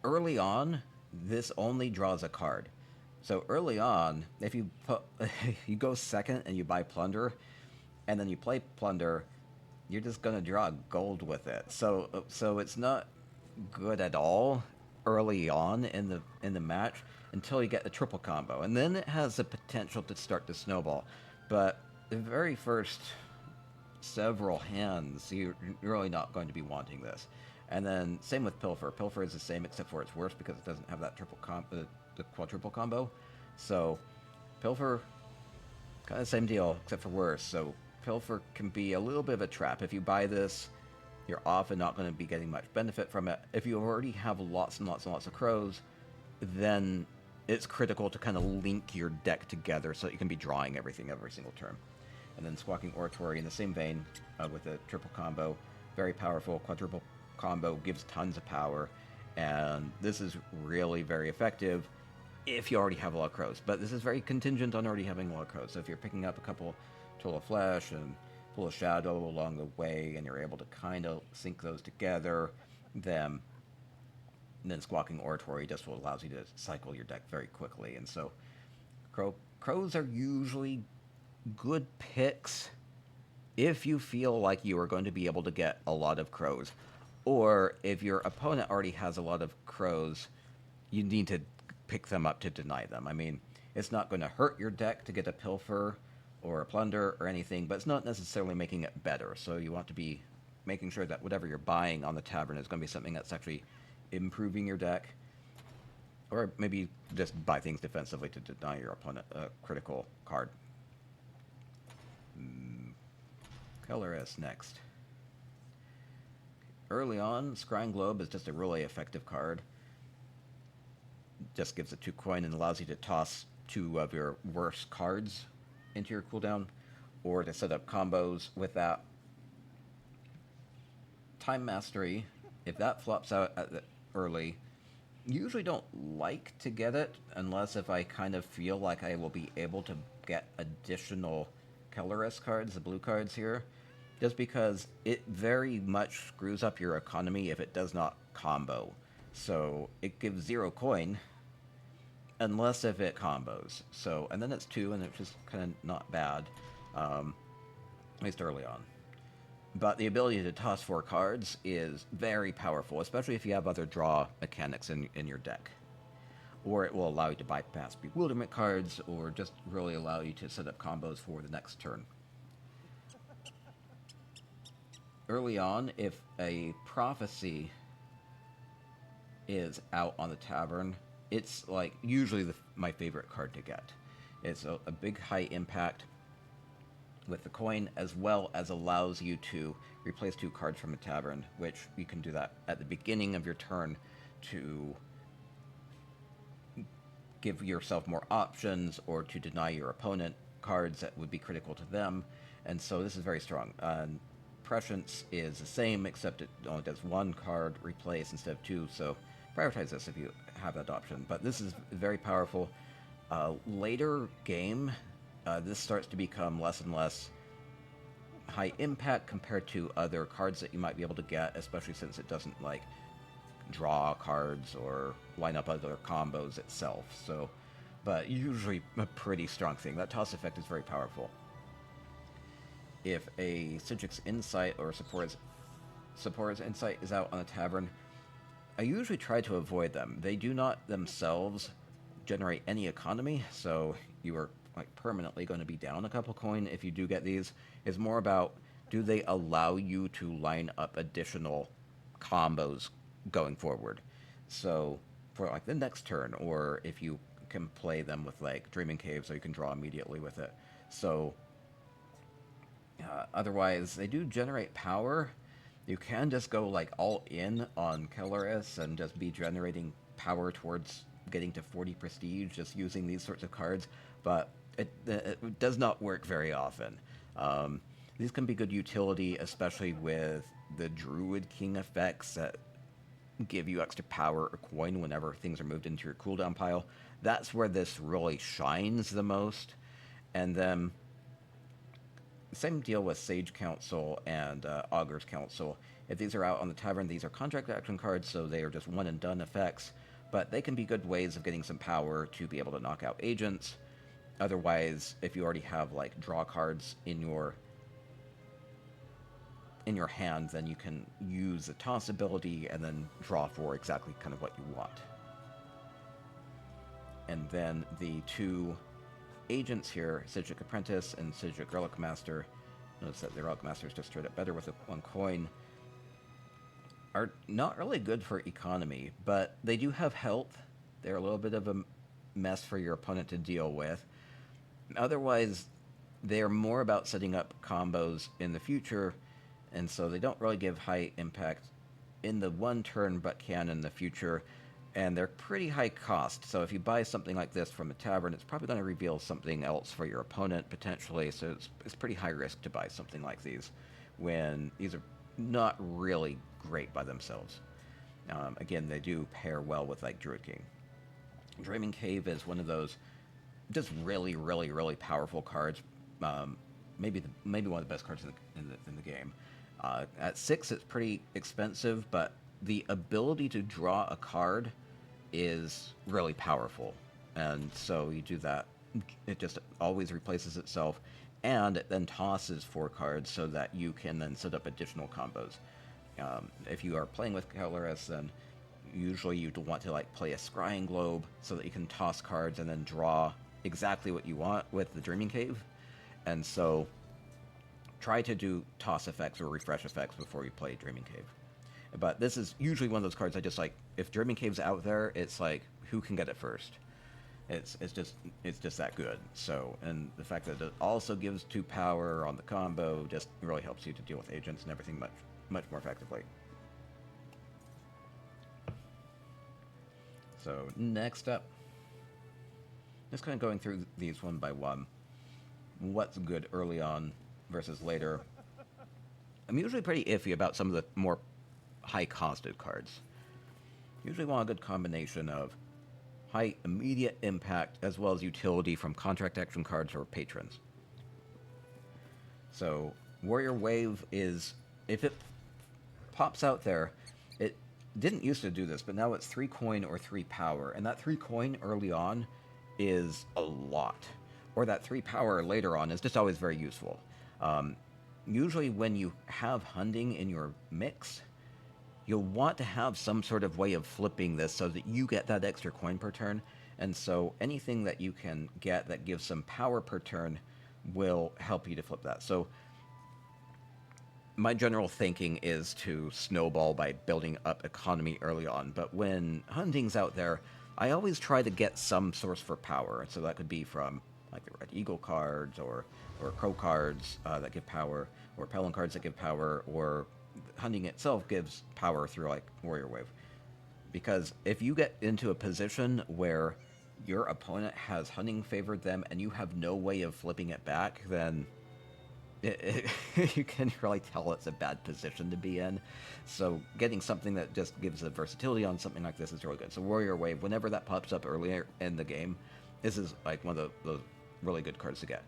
Early on, this only draws a card. So early on, if you you go second and you buy Plunder, and then you play Plunder, you're just gonna draw gold with it. So it's not good at all early on in the match until you get the triple combo, and then it has the potential to start to snowball. But the very first several hands, you're really not going to be wanting this. And then same with Pilfer. Pilfer is the same except for it's worse because it doesn't have that the quadruple combo. So Pilfer, kind of same deal except for worse. So Pilfer can be a little bit of a trap. If you buy this, you're often not going to be getting much benefit from it. If you already have lots and lots and lots of crows, then it's critical to kind of link your deck together so that you can be drawing everything every single turn. And then Squawking Oratory in the same vein with a triple combo. Very powerful. Quadruple combo gives tons of power. And this is really very effective if you already have a lot of crows. But this is very contingent on already having a lot of crows. So if you're picking up a couple Toll of Flesh and pull a Shadow along the way and you're able to kind of sync those together, then Squawking Oratory just allows you to cycle your deck very quickly. And so crows are usually good picks if you feel like you are going to be able to get a lot of crows. Or if your opponent already has a lot of crows, you need to pick them up to deny them. I mean, it's not going to hurt your deck to get a Pilfer or a Plunder or anything, but it's not necessarily making it better. So you want to be making sure that whatever you're buying on the tavern is going to be something that's actually improving your deck. Or maybe just buy things defensively to deny your opponent a critical card. Celarus next. Early on, Scrying Globe is just a really effective card. Just gives a 2 coin and allows you to toss 2 of your worst cards into your cooldown, or to set up combos with that. Time Mastery, if that flops out at the early, usually don't like to get it unless if I kind of feel like I will be able to get additional Celarus cards, the blue cards here, just because it very much screws up your economy if it does not combo. So it gives 0 coin unless if it combos. So, and then it's 2, and it's just kind of not bad, at least early on. But the ability to toss 4 cards is very powerful, especially if you have other draw mechanics in your deck. Or it will allow you to bypass bewilderment cards, or just really allow you to set up combos for the next turn. Early on, if a Prophecy is out on the tavern, it's like usually my favorite card to get. It's a big high impact with the coin, as well as allows you to replace 2 cards from a tavern, which you can do that at the beginning of your turn to give yourself more options or to deny your opponent cards that would be critical to them. And so this is very strong. Prescience is the same, except it only does 1 card replace instead of 2, so prioritize this if you have that option. But this is very powerful. Later game, this starts to become less and less high impact compared to other cards that you might be able to get, especially since it doesn't like draw cards or line up other combos itself. So, but usually a pretty strong thing. That toss effect is very powerful. If a Psijic's Insight or Supporter's Insight is out on a tavern, I usually try to avoid them. They do not themselves generate any economy, so you are like permanently going to be down a couple coin if you do get these. It's more about, do they allow you to line up additional combos going forward? So for like the next turn, or if you can play them with like Dreaming Caves, so you can draw immediately with it. So, otherwise, they do generate power. You can just go like all in on Celarus and just be generating power towards getting to 40 prestige just using these sorts of cards, but it does not work very often. These can be good utility, especially with the Druid King effects that give you extra power or coin whenever things are moved into your cooldown pile. That's where this really shines the most. And then same deal with Sage Council and Augur's Council. If these are out on the tavern, these are contract action cards, so they are just one and done effects, but they can be good ways of getting some power to be able to knock out agents. Otherwise, if you already have like draw cards in your hand, then you can use the toss ability and then draw for exactly kind of what you want. And then the two agents here, Psijic Apprentice and Psijic Relic Master, notice that the Relic Master is just straight up better with one coin, are not really good for economy, but they do have health. They're a little bit of a mess for your opponent to deal with. Otherwise, they're more about setting up combos in the future, and so they don't really give high impact in the one turn, but can in the future, and they're pretty high cost. So if you buy something like this from a tavern, it's probably going to reveal something else for your opponent, potentially, so it's pretty high risk to buy something like these, when these are not really great by themselves. Again, they do pair well with, like, Druid King. Dreaming Cave is one of those just really, really, really powerful cards. Maybe one of the best cards in the game. At 6, it's pretty expensive, but the ability to draw a card is really powerful. And so you do that, it just always replaces itself, and it then tosses 4 cards so that you can then set up additional combos. If you are playing with Celarus, then usually you'd want to like play a Scrying Globe so that you can toss cards and then draw exactly what you want with the Dreaming Cave. And so try to do toss effects or refresh effects before you play Dreaming Cave. But this is usually one of those cards I just like, if Dreaming Cave's out there, it's like, who can get it first? It's just that good. So, and the fact that it also gives 2 power on the combo just really helps you to deal with agents and everything much more effectively. So next up, just kind of going through these one by one. What's good early on versus later? I'm usually pretty iffy about some of the more high-costed cards. Usually want a good combination of high immediate impact as well as utility from contract action cards or patrons. So Warrior Wave is, if it pops out there, it didn't used to do this, but now it's 3 coin or 3 power, and that 3 coin early on is a lot. Or that 3 power later on is just always very useful. Usually when you have Hunding in your mix, you'll want to have some sort of way of flipping this so that you get that extra coin per turn, and so anything that you can get that gives some power per turn will help you to flip that. So my general thinking is to snowball by building up economy early on, but when Hunding's out there, I always try to get some source for power, so that could be from like the Red Eagle cards, or Crow cards that give power, or Pelin cards that give power, or Hunding itself gives power through like Warrior Wave. Because if you get into a position where your opponent has Hunding favored them and you have no way of flipping it back, then you can really tell it's a bad position to be in. So getting something that just gives the versatility on something like this is really good. So Warrior Wave, whenever that pops up earlier in the game, this is like one of those really good cards to get.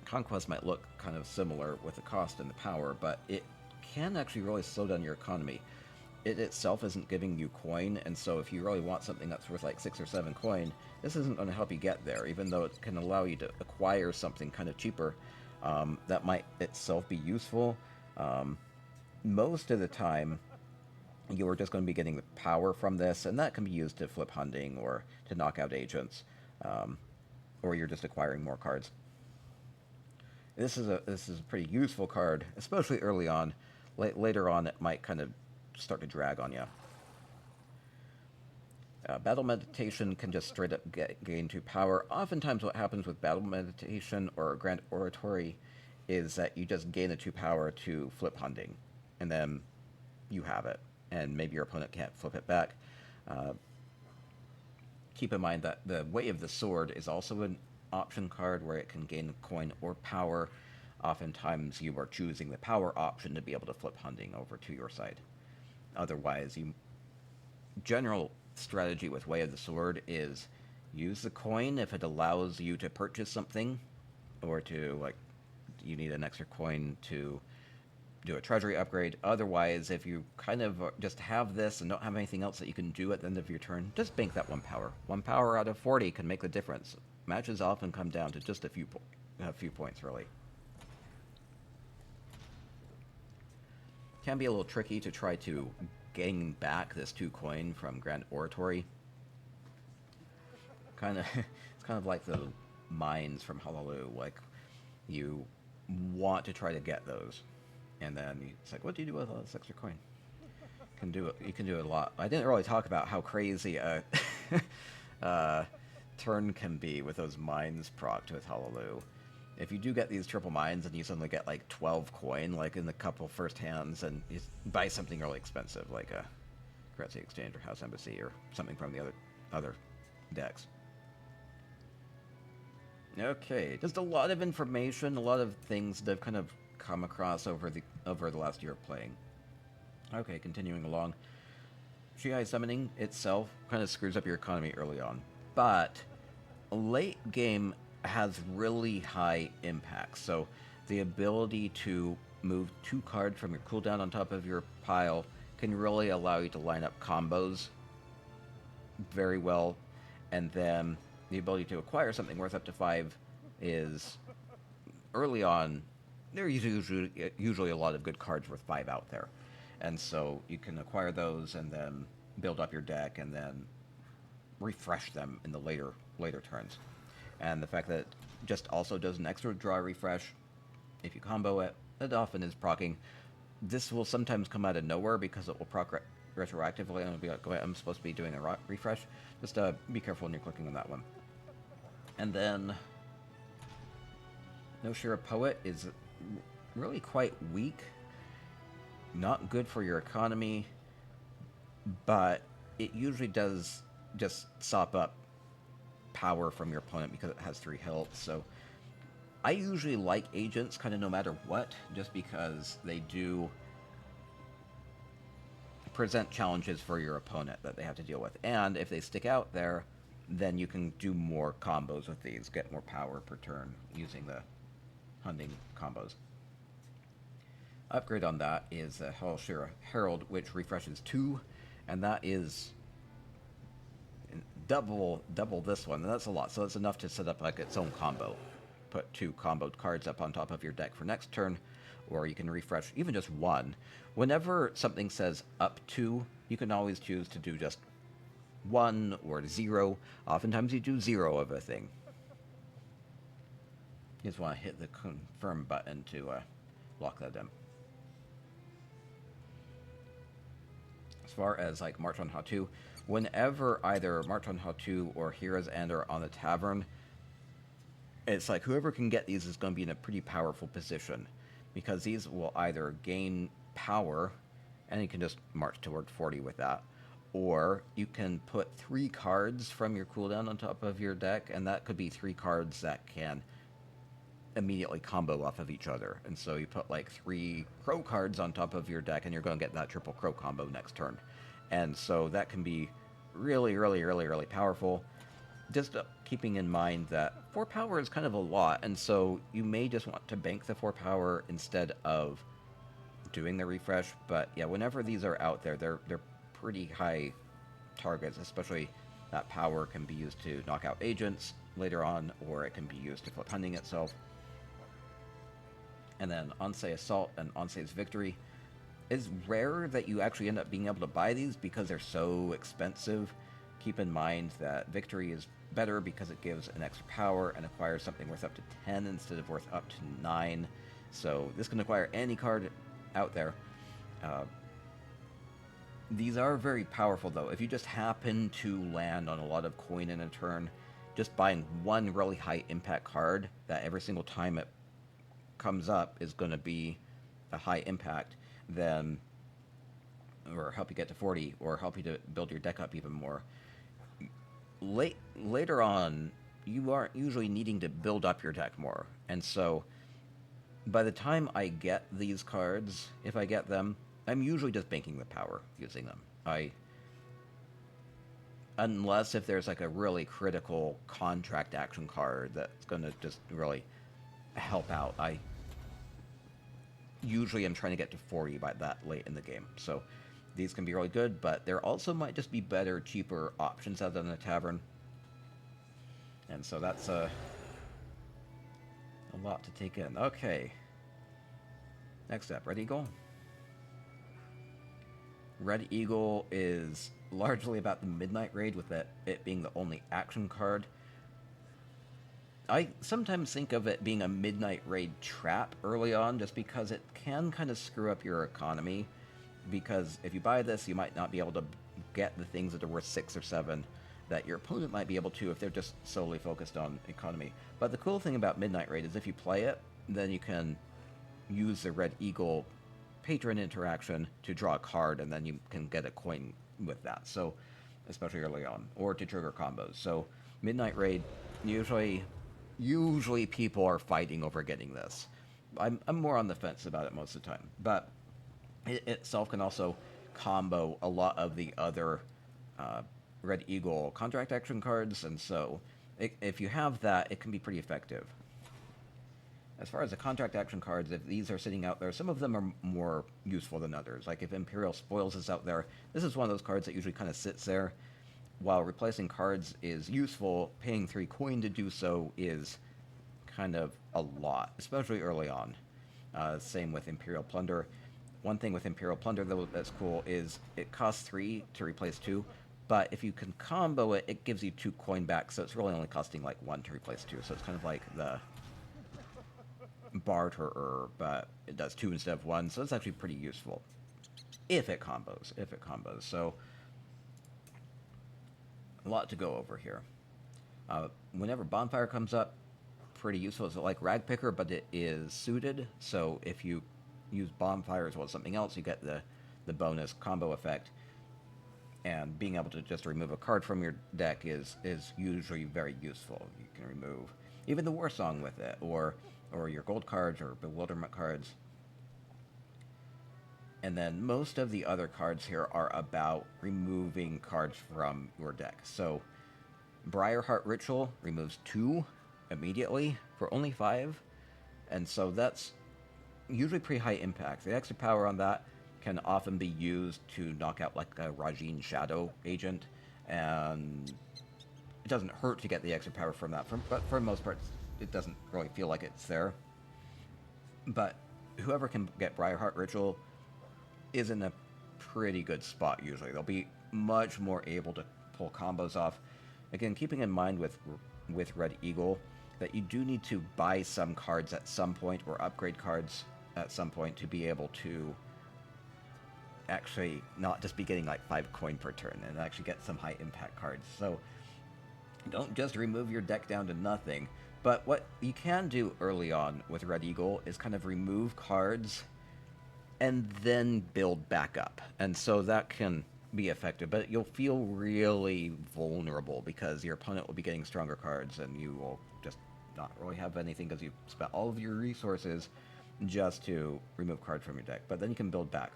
Conquest might look kind of similar with the cost and the power, but it can actually really slow down your economy. It itself isn't giving you coin, and so if you really want something that's worth like 6 or 7 coin, this isn't going to help you get there, even though it can allow you to acquire something kind of cheaper that might itself be useful. Most of the time, you're just going to be getting the power from this, and that can be used to flip Hunding or to knock out agents, or you're just acquiring more cards. This is a pretty useful card, especially early on. Later on, it might kind of start to drag on you. Battle Meditation can just straight up gain 2 power. Oftentimes what happens with Battle Meditation or Grand Oratory is that you just gain a 2 power to flip Hunding, and then you have it, and maybe your opponent can't flip it back. Keep in mind that the Way of the Sword is also an option card where it can gain coin or power. Oftentimes you are choosing the power option to be able to flip Hunding over to your side. Otherwise, general strategy with Way of the Sword is use the coin if it allows you to purchase something, or to, like, you need an extra coin to do a treasury upgrade. Otherwise, if you kind of just have this and don't have anything else that you can do at the end of your turn, just bank that 1 power. 1 power out of 40 can make the difference. Matches often come down to just a few points, really. Can be a little tricky to try to gain back this 2 coin from Grand Oratory. It's kind of like the mines from Hlaalu. Like, you want to try to get those, and then it's like, what do you do with all this extra coin? You can do it a lot. I didn't really talk about how crazy a turn can be with those mines procced with Hlaalu. If you do get these triple mines and you suddenly get like 12 coin, like in the couple first hands, and you buy something really expensive, like a Currency Exchange or House Embassy or something from the other decks. Okay, just a lot of information, a lot of things that I've kind of come across over the last year of playing. Okay, continuing along. Shi'ai summoning itself kind of screws up your economy early on, but late game has really high impact. So the ability to move 2 cards from your cooldown on top of your pile can really allow you to line up combos very well. And then the ability to acquire something worth up to 5 is, early on, there's usually a lot of good cards worth 5 out there. And so you can acquire those and then build up your deck and then refresh them in the later turns. And the fact that it just also does an extra draw refresh, if you combo it, it often is proccing. This will sometimes come out of nowhere because it will proc retroactively, and it'll be like, I'm supposed to be doing a refresh. Just be careful when you're clicking on that one. And then No Shira Poet is really quite weak. Not good for your economy, but it usually does just sop up power from your opponent because it has 3 health. So I usually like agents kind of no matter what, just because they do present challenges for your opponent that they have to deal with. And if they stick out there, then you can do more combos with these, get more power per turn using the Hunding combos. Upgrade on that is the Hell Shira Herald, which refreshes 2, and that is double this one, and that's a lot. So it's enough to set up like its own combo. Put 2 comboed cards up on top of your deck for next turn, or you can refresh even just 1. Whenever something says up to, you can always choose to do just 1 or 0. Oftentimes you do 0 of a thing. You just want to hit the confirm button to lock that in. As far as like March on Hatu, whenever either March on Hatu or Hero's End are on the tavern, it's like whoever can get these is going to be in a pretty powerful position, because these will either gain power, and you can just march toward 40 with that, or you can put 3 cards from your cooldown on top of your deck, and that could be 3 cards that can immediately combo off of each other. And so you put like 3 Crow cards on top of your deck, and you're going to get that triple Crow combo next turn. And so that can be really, really, really, really powerful. Just keeping in mind that 4 power is kind of a lot, and so you may just want to bank the 4 power instead of doing the refresh. But yeah, whenever these are out there, they're pretty high targets, especially that power can be used to knock out agents later on, or it can be used to flip Hunding itself. And then Ansei Assault and Ansei's Victory. It's rare that you actually end up being able to buy these because they're so expensive. Keep in mind that Victory is better because it gives an extra power and acquires something worth up to 10 instead of worth up to 9. So this can acquire any card out there. These are very powerful, though. If you just happen to land on a lot of coin in a turn, just buying one really high impact card that every single time it comes up is going to be a high impact, then, or help you get to 40, or help you to build your deck up even more. Later on, you aren't usually needing to build up your deck more, and so by the time I get these cards, if I get them, I'm usually just banking the power using them. Unless if there's like a really critical contract action card that's going to just really help out, I usually am trying to get to 40 by that late in the game. So these can be really good, but there also might just be better, cheaper options out in the tavern. And so that's a lot to take in. Okay. Next up, Red Eagle. Red Eagle is largely about the Midnight Raid, with it being the only action card. I sometimes think of it being a Midnight Raid trap early on, just because it can kind of screw up your economy. Because if you buy this, you might not be able to get the things that are worth 6 or 7 that your opponent might be able to if they're just solely focused on economy. But the cool thing about Midnight Raid is if you play it, then you can use the Red Eagle patron interaction to draw a card, and then you can get a coin with that. So, especially early on, or to trigger combos. So, Midnight Raid, usually people are fighting over getting this. I'm more on the fence about it most of the time, but it itself can also combo a lot of the other Red Eagle contract action cards, and so if you have that, it can be pretty effective. As far as the contract action cards, if these are sitting out there, some of them are more useful than others. Like if Imperial Spoils is out there, this is one of those cards that usually kind of sits there. While replacing cards is useful, paying 3 coin to do so is kind of a lot, especially early on. Same with Imperial Plunder. One thing with Imperial Plunder, though, that's cool is it costs 3 to replace 2, but if you can combo it, it gives you 2 coin back, so it's really only costing like 1 to replace 2, so it's kind of like the barterer, but it does 2 instead of 1, so it's actually pretty useful if it combos. So a lot to go over here. Whenever Bonfire comes up, pretty useful. It's like Rag Picker, but it is suited, so if you use Bonfire as well as something else, you get the bonus combo effect. And being able to just remove a card from your deck is usually very useful. You can remove even the War Song with it, or your gold cards or bewilderment cards. And then most of the other cards here are about removing cards from your deck. So Briarheart Ritual removes 2 immediately for only 5, and so that's usually pretty high impact. The extra power on that can often be used to knock out like a Rajhin Shadow agent, and it doesn't hurt to get the extra power from that, but for the most part, it doesn't really feel like it's there. But whoever can get Briarheart Ritual is in a pretty good spot usually. They'll be much more able to pull combos off. Again, keeping in mind with Red Eagle that you do need to buy some cards at some point, or upgrade cards at some point, to be able to actually not just be getting like 5 coin per turn, and actually get some high impact cards. So don't just remove your deck down to nothing. But what you can do early on with Red Eagle is kind of remove cards and then build back up. And so that can be effective, but you'll feel really vulnerable because your opponent will be getting stronger cards and you will just not really have anything because you've spent all of your resources just to remove cards from your deck. But then you can build back.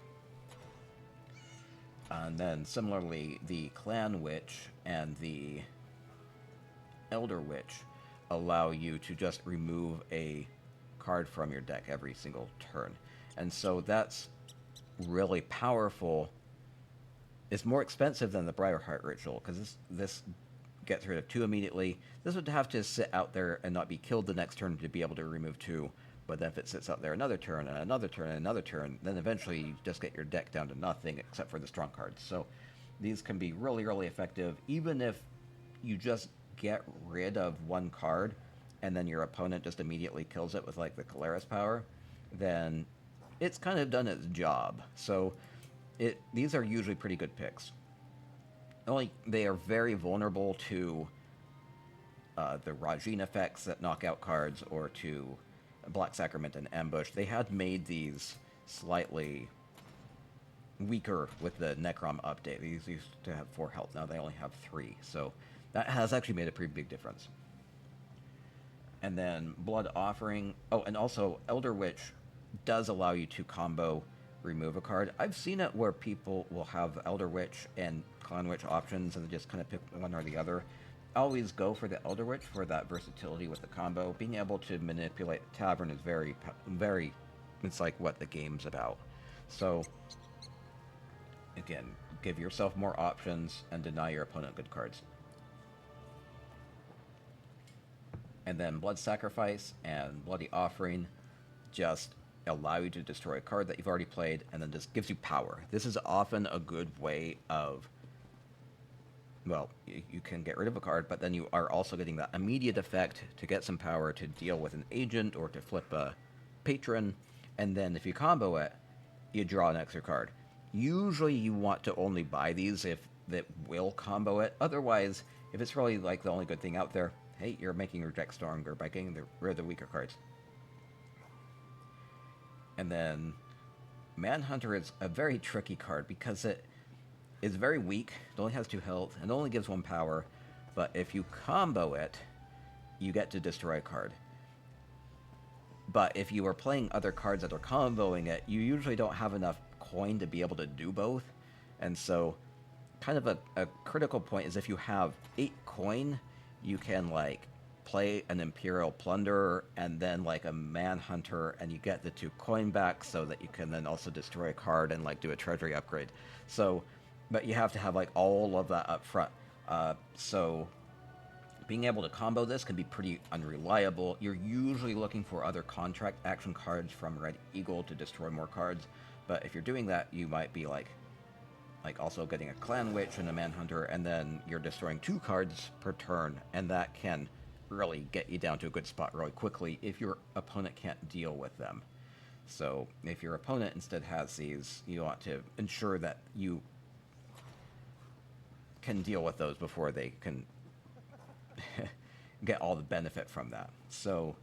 And then similarly, the Clan Witch and the Elder Witch allow you to just remove a card from your deck every single turn. And so that's really powerful. It's more expensive than the Briarheart Ritual, because this gets rid of 2 immediately. This would have to sit out there and not be killed the next turn to be able to remove 2. But then if it sits out there another turn, and another turn, and another turn, then eventually you just get your deck down to nothing except for the strong cards. So these can be really, really effective, even if you just get rid of 1 card, and then your opponent just immediately kills it with like the Celarus power, then it's kind of done its job. So these are usually pretty good picks. Only they are very vulnerable to the Rajhin effects that knock out cards, or to Black Sacrament and Ambush. They had made these slightly weaker with the Necrom update. These used to have 4 health, now they only have 3, so that has actually made a pretty big difference. And then Blood Offering. Oh, and also Elder Witch does allow you to combo remove a card. I've seen it where people will have Elder Witch and Clan Witch options and they just kind of pick one or the other. Always go for the Elder Witch for that versatility with the combo. Being able to manipulate the Tavern is very, very, it's like what the game's about. So, again, give yourself more options and deny your opponent good cards. And then Blood Sacrifice and Bloody Offering just allow you to destroy a card that you've already played, and then just gives you power. This is often a good way of, well, you can get rid of a card, but then you are also getting that immediate effect to get some power to deal with an agent or to flip a patron, and then if you combo it, you draw an extra card. Usually you want to only buy these if that will combo it. Otherwise, if it's really like the only good thing out there, hey, you're making your deck stronger by getting rid of the weaker cards. And then Manhunter is a very tricky card because it is very weak. It only has 2 health and only gives 1 power. But if you combo it, you get to destroy a card. But if you are playing other cards that are comboing it, you usually don't have enough coin to be able to do both. And so kind of a critical point is if you have 8 coin, you can like play an Imperial Plunderer and then like a Manhunter, and you get the 2 coin back so that you can then also destroy a card and like do a Treasury upgrade. So, but you have to have like all of that up front. So being able to combo this can be pretty unreliable. You're usually looking for other contract action cards from Red Eagle to destroy more cards, but if you're doing that, you might be like also getting a Clan Witch and a Manhunter, and then you're destroying 2 cards per turn, and that can really get you down to a good spot really quickly if your opponent can't deal with them. So if your opponent instead has these, you want to ensure that you can deal with those before they can get all the benefit from that. So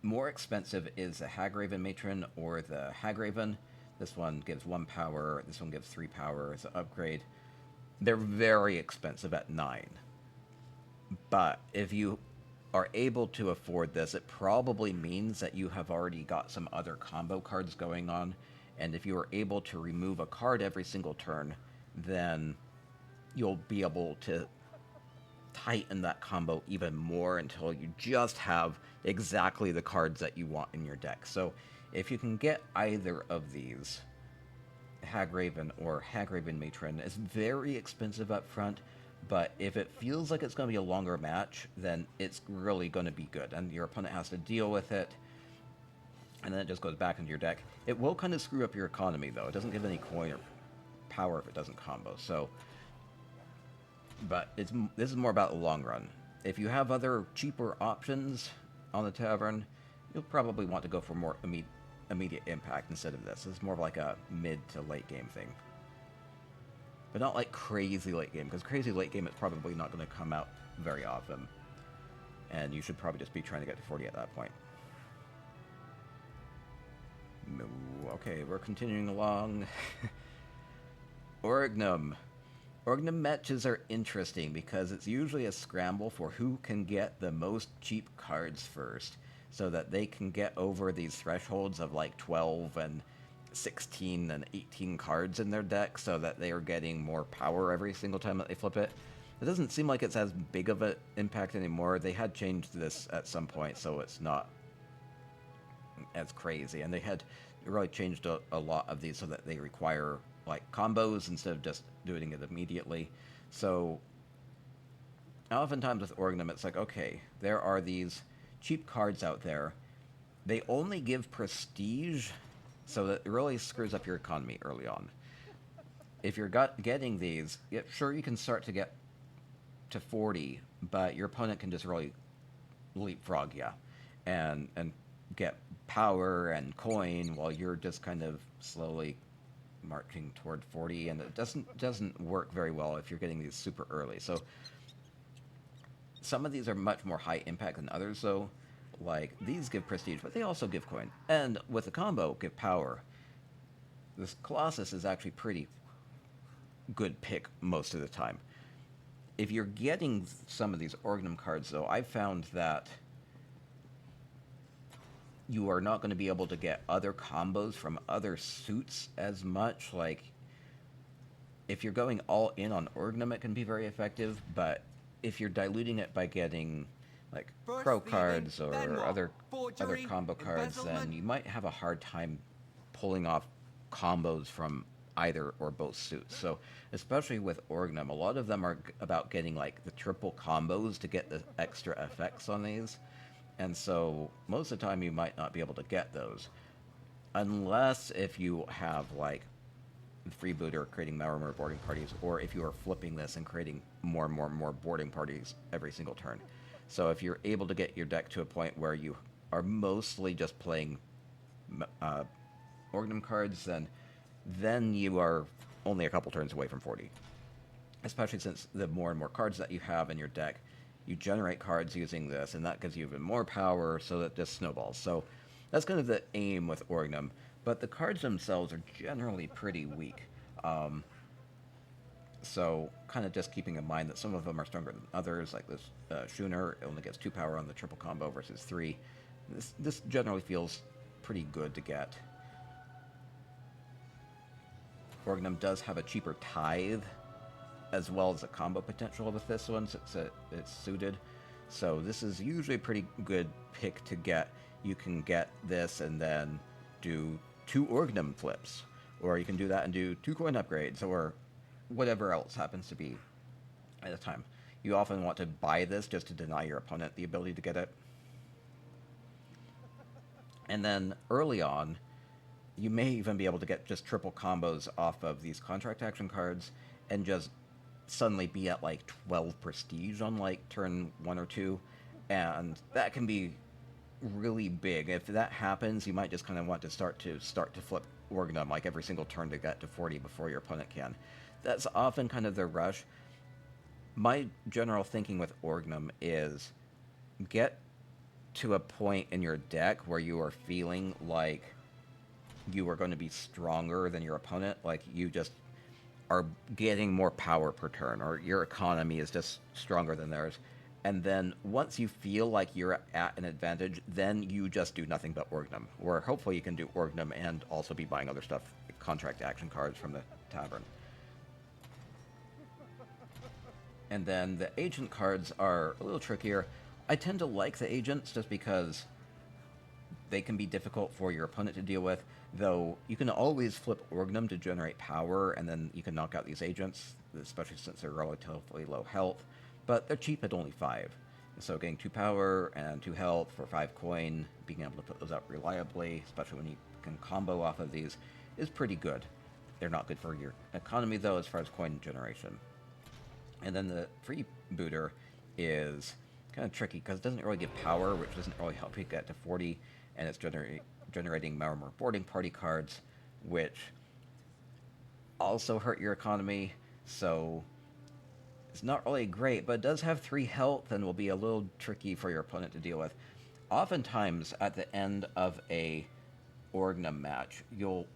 more expensive is the Hagraven Matron or the Hagraven. This one gives 1 power, this one gives 3 power as an upgrade. They're very expensive at 9. But if you are able to afford this, it probably means that you have already got some other combo cards going on. And if you are able to remove a card every single turn, then you'll be able to tighten that combo even more until you just have exactly the cards that you want in your deck. So if you can get either of these, Hagraven or Hagraven Matron, it's very expensive up front, but if it feels like it's going to be a longer match, then it's really going to be good, and your opponent has to deal with it, and then it just goes back into your deck. It will kind of screw up your economy, though. It doesn't give any coin or power if it doesn't combo, so... But this is more about the long run. If you have other cheaper options on the Tavern, you'll probably want to go for more immediate impact instead of this. It's more of like a mid to late game thing. But not like crazy late game, because crazy late game is probably not going to come out very often. And you should probably just be trying to get to 40 at that point. No, okay, we're continuing along. Orgnum. Orgnum matches are interesting because it's usually a scramble for who can get the most cheap cards first, so that they can get over these thresholds of like 12 and 16 and 18 cards in their deck, so that they are getting more power every single time that they flip it. It doesn't seem like it's as big of an impact anymore. They had changed this at some point, so it's not as crazy. And they had really changed a lot of these so that they require like combos instead of just doing it immediately. So oftentimes with Orgnum, it's like, okay, there are these cheap cards out there. They only give prestige, so that it really screws up your economy early on. If you're getting these, yeah, sure, you can start to get to 40, but your opponent can just really leapfrog you and get power and coin while you're just kind of slowly marching toward 40, and it doesn't work very well if you're getting these super early. So some of these are much more high impact than others, though. Like, these give prestige, but they also give coin. And with the combo, give power. This Colossus is actually pretty good pick most of the time. If you're getting some of these Orgnum cards, though, I've found that you are not going to be able to get other combos from other suits as much. Like, if you're going all in on Orgnum, it can be very effective, but if you're diluting it by getting like Crow cards or other combo cards, then you might have a hard time pulling off combos from either or both suits. So especially with Orgnum, a lot of them are about getting like the triple combos to get the extra effects on these. And so most of the time you might not be able to get those. Unless if you have like freebooter creating more and more boarding parties, or if you are flipping this and creating more and more boarding parties every single turn. So if you're able to get your deck to a point where you are mostly just playing Orgnum cards, then you are only a couple turns away from 40. Especially since the more and more cards that you have in your deck, you generate cards using this, and that gives you even more power, so that just snowballs. So that's kind of the aim with Orgnum, but the cards themselves are generally pretty weak. So kind of just keeping in mind that some of them are stronger than others, like this Schooner only gets 2 power on the triple combo versus 3. This generally feels pretty good to get. Orgnum does have a cheaper tithe, as well as a combo potential with this one, since it's suited. So this is usually a pretty good pick to get. You can get this and then do 2 Orgnum flips, or you can do that and do 2 coin upgrades, or whatever else happens to be at the time. You often want to buy this just to deny your opponent the ability to get it. And then early on, you may even be able to get just triple combos off of these contract action cards and just suddenly be at like 12 prestige on like turn 1 or 2, and that can be really big. If that happens, you might just kind of want to start to flip Orgnum like every single turn to get to 40 before your opponent can. That's often kind of the rush. My general thinking with Orgnum is get to a point in your deck where you are feeling like you are going to be stronger than your opponent, like you just are getting more power per turn, or your economy is just stronger than theirs. And then once you feel like you're at an advantage, then you just do nothing but Orgnum, or hopefully you can do Orgnum and also be buying other stuff, contract action cards from the tavern. And then the agent cards are a little trickier. I tend to like the agents just because they can be difficult for your opponent to deal with, though you can always flip Orgnum to generate power, and then you can knock out these agents, especially since they're relatively low health, but they're cheap at only 5. So getting 2 power and 2 health for 5 coin, being able to put those out reliably, especially when you can combo off of these, is pretty good. They're not good for your economy, though, as far as coin generation. And then the freebooter is kind of tricky because it doesn't really give power, which doesn't really help you get to 40, and it's generating more and more boarding party cards, which also hurt your economy, so it's not really great, but it does have 3 health and will be a little tricky for your opponent to deal with. Oftentimes, at the end of a Orgnum match, you'll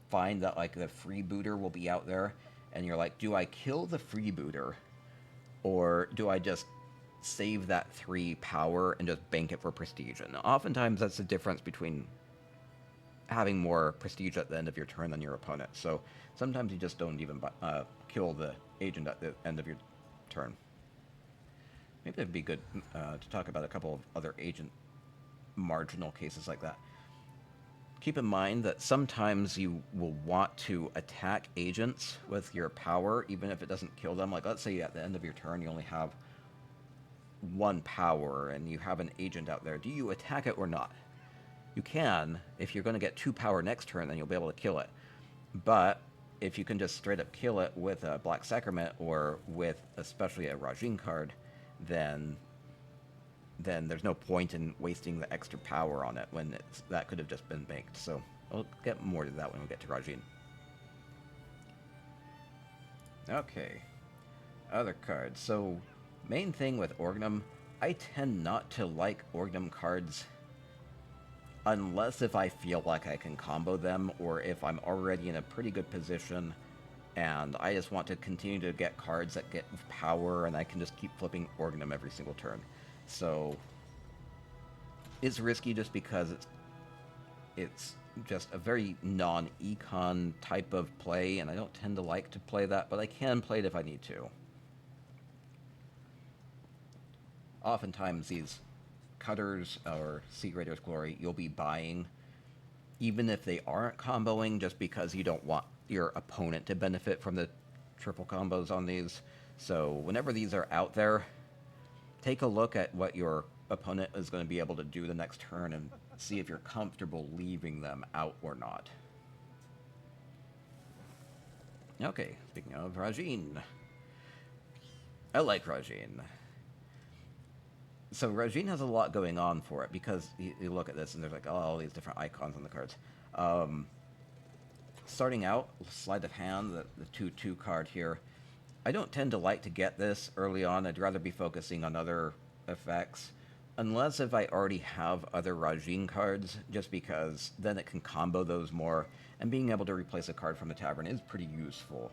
find that like the freebooter will be out there, and you're like, do I kill the freebooter, or do I just save that 3 power and just bank it for prestige? And oftentimes that's the difference between having more prestige at the end of your turn than your opponent. So sometimes you just don't even kill the agent at the end of your turn. Maybe it'd be good to talk about a couple of other agent marginal cases like that. Keep in mind that sometimes you will want to attack agents with your power, even if it doesn't kill them. Like, let's say at the end of your turn you only have 1 power and you have an agent out there. Do you attack it or not? You can. If you're going to get 2 power next turn, then you'll be able to kill it. But if you can just straight up kill it with a Black Sacrament or with especially a Rajhin card, then there's no point in wasting the extra power on it when that could have just been banked. So I'll get more to that when we get to Rajhin. Okay. Other cards. So, main thing with Orgnum, I tend not to like Orgnum cards unless if I feel like I can combo them, or if I'm already in a pretty good position and I just want to continue to get cards that get power and I can just keep flipping Orgnum every single turn. So it's risky just because it's just a very non-econ type of play, and I don't tend to like to play that, but I can play it if I need to. Oftentimes these Cutters or Seegrader's Glory you'll be buying even if they aren't comboing, just because you don't want your opponent to benefit from the triple combos on these. So whenever these are out there, take a look at what your opponent is going to be able to do the next turn and see if you're comfortable leaving them out or not. Okay, speaking of Rajhin. I like Rajhin. So Rajhin has a lot going on for it, because you look at this and there's like all these different icons on the cards. Starting out, Sleight of Hand, the 2/2 card here. I don't tend to like to get this early on. I'd rather be focusing on other effects. Unless if I already have other Rajhin cards, just because then it can combo those more, and being able to replace a card from the tavern is pretty useful.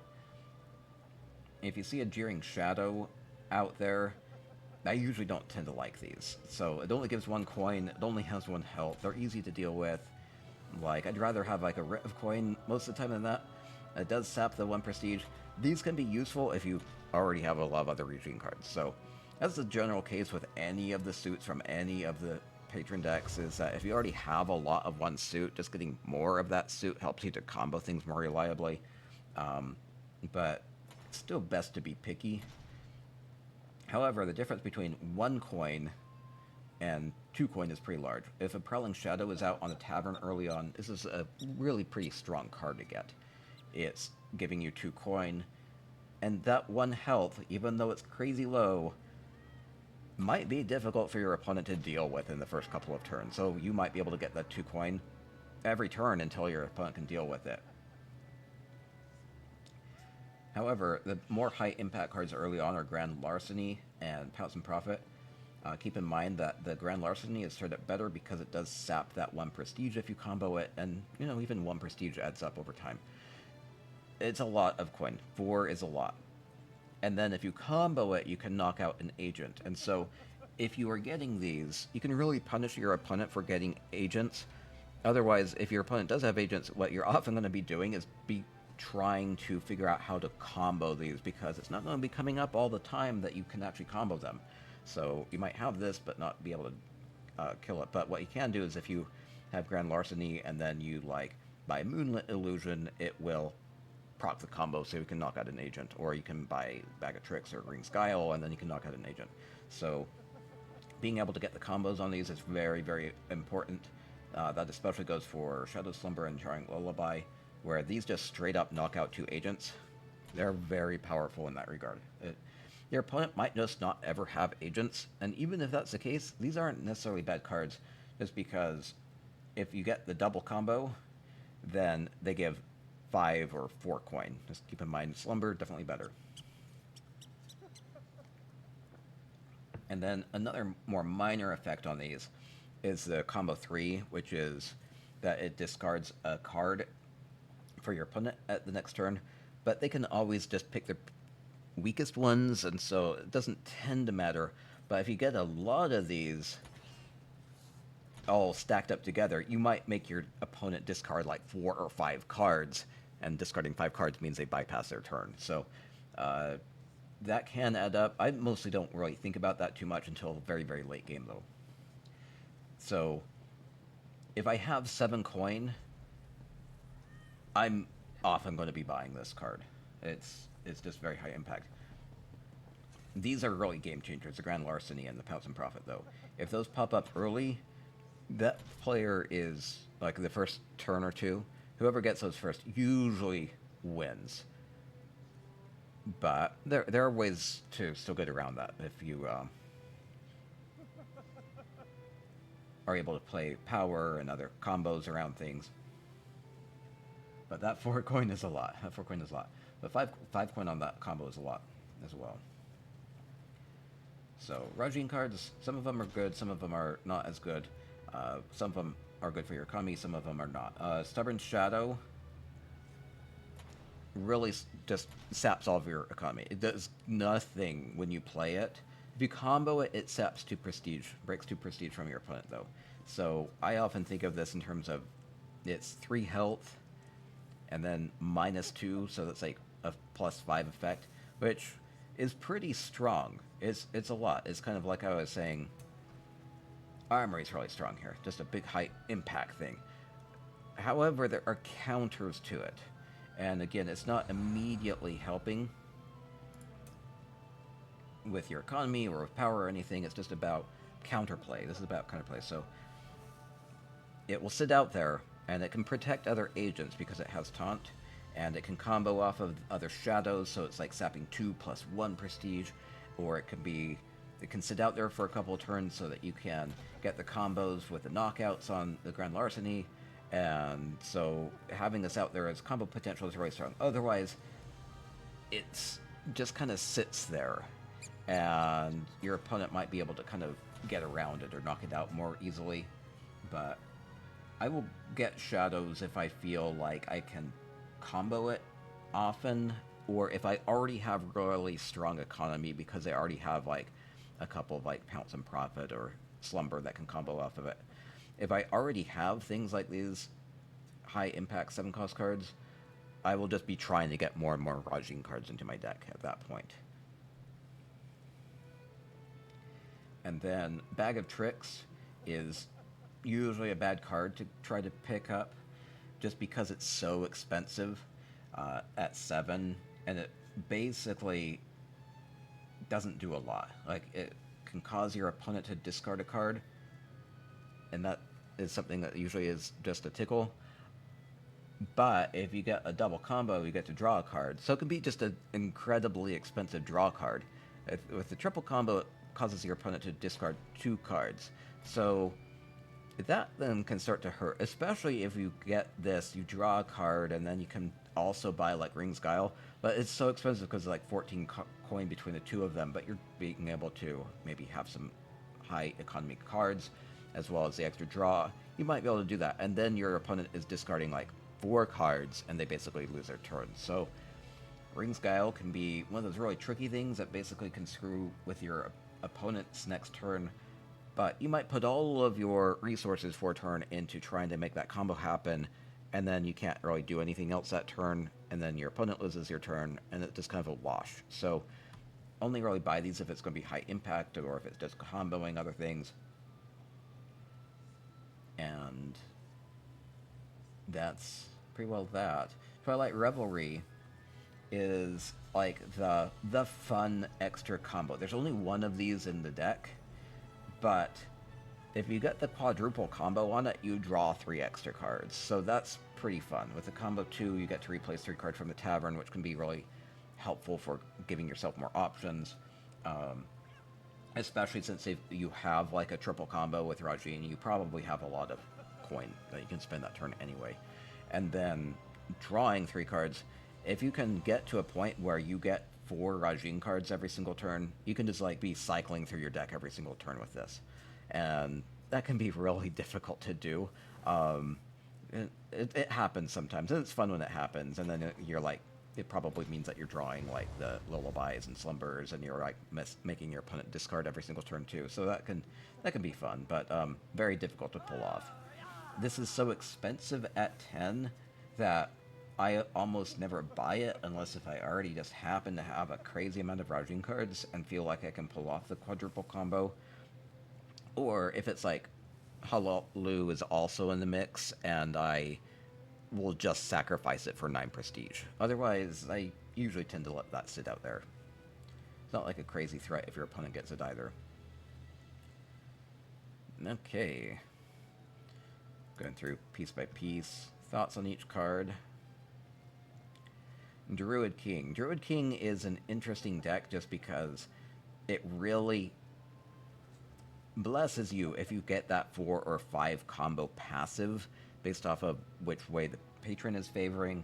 If you see a Jeering Shadow out there, I usually don't tend to like these. So it only gives 1 coin, it only has 1 health, they're easy to deal with. Like, I'd rather have like a Writ of Coin most of the time than that. It does sap the 1 prestige. These can be useful if you already have a lot of other Rajhin cards. So that's the general case with any of the suits from any of the patron decks, is that if you already have a lot of one suit, just getting more of that suit helps you to combo things more reliably. But it's still best to be picky. However, the difference between 1 coin and 2 coin is pretty large. If a Prowling Shadow is out on the tavern early on, this is a really pretty strong card to get. It's giving you 2 coin, and that 1 health, even though it's crazy low, might be difficult for your opponent to deal with in the first couple of turns. So you might be able to get that 2 coin every turn until your opponent can deal with it. However, the more high impact cards early on are Grand Larceny and Pounce and Profit. Keep in mind that the Grand Larceny is straight up better because it does sap that 1 prestige if you combo it, and, you know, even 1 prestige adds up over time. It's a lot of coin. 4 is a lot. And then if you combo it, you can knock out an agent. And so, if you are getting these, you can really punish your opponent for getting agents. Otherwise, if your opponent does have agents, what you're often going to be doing is trying to figure out how to combo these, because it's not going to be coming up all the time that you can actually combo them. So you might have this but not be able to kill it. But what you can do is, if you have Grand Larceny and then you like buy Moonlit Illusion, it will proc the combo so you can knock out an agent. Or you can buy Bag of Tricks or Ring's Guile and then you can knock out an agent. So being able to get the combos on these is very, very important. That especially goes for Shadow Slumber and Jarring Lullaby, where these just straight up knock out 2 agents. They're very powerful in that regard. Your opponent might just not ever have agents, and even if that's the case, these aren't necessarily bad cards, just because if you get the double combo, then they give 5 or 4 coin. Just keep in mind, Slumber, definitely better. And then another more minor effect on these is the combo 3, which is that it discards a card for your opponent at the next turn, but they can always just pick their weakest ones, and so it doesn't tend to matter. But if you get a lot of these all stacked up together, you might make your opponent discard like 4 or 5 cards, and discarding 5 cards means they bypass their turn. So that can add up. I mostly don't really think about that too much until very, very late game, though. So if I have 7 coin, I'm often going to be buying this card. It's just very high impact. These are really game changers, the Grand Larceny and the Pounce and Profit, though. If those pop up early, that player is, like, the first turn or 2, whoever gets those first usually wins. But there are ways to still get around that if you are able to play power and other combos around things. But that 4 coin is a lot. That 4 coin is a lot. But 5 coin on that combo is a lot as well. So, Rajhin cards, some of them are good, some of them are not as good. Some of them are good for your economy, some of them are not. Stubborn Shadow really just saps all of your economy. It does nothing when you play it. If you combo it, it saps 2 prestige, breaks 2 prestige from your opponent, though. So I often think of this in terms of it's 3 health, and then -2, so that's like a +5 effect, which is pretty strong. It's a lot. It's kind of like I was saying, Armory's really strong here. Just a big high impact thing. However, there are counters to it. And again, it's not immediately helping with your economy or with power or anything. It's just about counterplay. This is about counterplay. So it will sit out there, and it can protect other agents because it has taunt, and it can combo off of other shadows, so it's like sapping 2 + 1 prestige, or it can sit out there for a couple of turns so that you can get the combos with the knockouts on the Grand Larceny, and so having this out there as combo potential is really strong. Otherwise, it's just kind of sits there, and your opponent might be able to kind of get around it or knock it out more easily, but I will get shadows if I feel like I can combo it often, or if I already have really strong economy because I already have like a couple of like Pounce and Profit or Slumber that can combo off of it. If I already have things like these high impact 7-cost cards, I will just be trying to get more and more Rajhin cards into my deck at that point. And then Bag of Tricks is usually a bad card to try to pick up just because it's so expensive at 7, and it basically doesn't do a lot. Like, it can cause your opponent to discard a card, and that is something that usually is just a tickle. But if you get a double combo, you get to draw a card. So it can be just an incredibly expensive draw card. With the triple combo, it causes your opponent to discard 2 cards. So that then can start to hurt, especially if you get this, you draw a card, and then you can also buy, like, Ring's Guile, but it's so expensive because it's like 14 coin between the 2 of them, but you're being able to maybe have some high economy cards, as well as the extra draw. You might be able to do that, and then your opponent is discarding, like, 4 cards, and they basically lose their turn. So Ring's Guile can be one of those really tricky things that basically can screw with your opponent's next turn, but you might put all of your resources for a turn into trying to make that combo happen, and then you can't really do anything else that turn, and then your opponent loses your turn, and it's just kind of a wash. So only really buy these if it's going to be high impact, or if it's just comboing other things. And that's pretty well that. Twilight Revelry is like the fun extra combo. There's only one of these in the deck, but if you get the quadruple combo on it, you draw 3 extra cards. So that's pretty fun. With the combo 2, you get to replace 3 cards from the tavern, which can be really helpful for giving yourself more options. Especially since if you have like a triple combo with Rajhin, you probably have a lot of coin that you can spend that turn anyway. And then drawing 3 cards, if you can get to a point where you get 4 Rajhin cards every single turn, you can just like be cycling through your deck every single turn with this. And that can be really difficult to do. It happens sometimes, and it's fun when it happens, and then you're like, it probably means that you're drawing like the lullabies and slumbers, and you're like making your opponent discard every single turn too. So that can be fun, but very difficult to pull off. This is so expensive at 10 that I almost never buy it unless if I already just happen to have a crazy amount of Rajhin cards and feel like I can pull off the quadruple combo. Or if it's like Hlaalu is also in the mix, and I will just sacrifice it for 9 prestige. Otherwise, I usually tend to let that sit out there. It's not like a crazy threat if your opponent gets it either. Okay. Going through piece by piece. Thoughts on each card. Druid King. Druid King is an interesting deck just because it really blesses you if you get that 4 or 5 combo passive based off of which way the patron is favoring,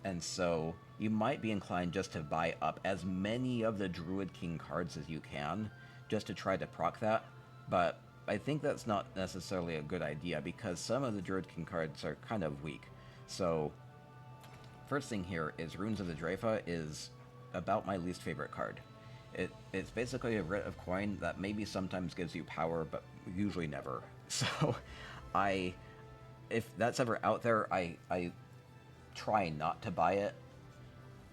and so you might be inclined just to buy up as many of the Druid King cards as you can, just to try to proc that, but I think that's not necessarily a good idea, because some of the Druid King cards are kind of weak. So, first thing here is Runes of the Dreyfa is about my least favorite card. It's basically a writ of coin that maybe sometimes gives you power, but usually never. So, if that's ever out there, I try not to buy it.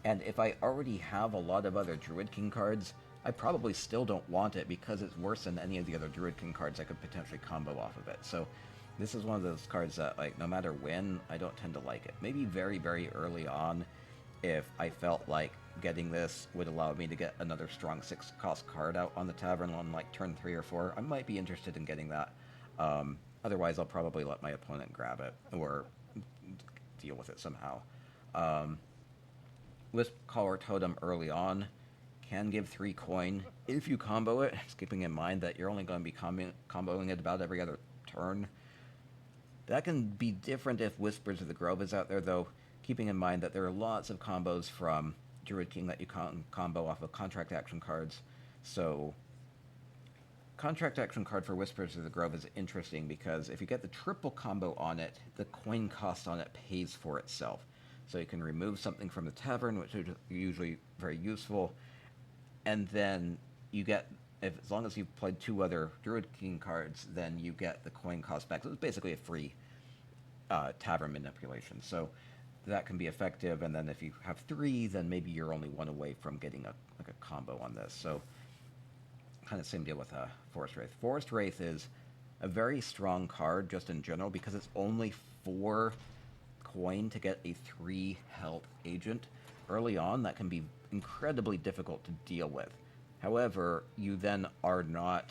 And if I already have a lot of other Druid King cards, I probably still don't want it because it's worse than any of the other Druid King cards I could potentially combo off of it. So this is one of those cards that, like, no matter when, I don't tend to like it. Maybe very, very early on, if I felt like getting this would allow me to get another strong 6-cost card out on the tavern on, like, turn 3 or 4, I might be interested in getting that. Otherwise, I'll probably let my opponent grab it, or deal with it somehow. Wisp Collar Totem early on can give 3 coin if you combo it, keeping in mind that you're only going to be comboing it about every other turn. That can be different if Whispers of the Grove is out there, though, keeping in mind that there are lots of combos from Druid King that you can combo off of contract action cards. So, contract action card for Whispers of the Grove is interesting because if you get the triple combo on it, the coin cost on it pays for itself. So you can remove something from the tavern, which is usually very useful, and then you get, as long as you've played 2 other Druid King cards, then you get the coin cost back. So it's basically a free tavern manipulation. So that can be effective, and then if you have 3, then maybe you're only 1 away from getting a combo on this. So kind of same deal with Forest Wraith. Forest Wraith is a very strong card just in general because it's only 4 coin to get a 3 health agent. Early on, that can be incredibly difficult to deal with. However, you then are not,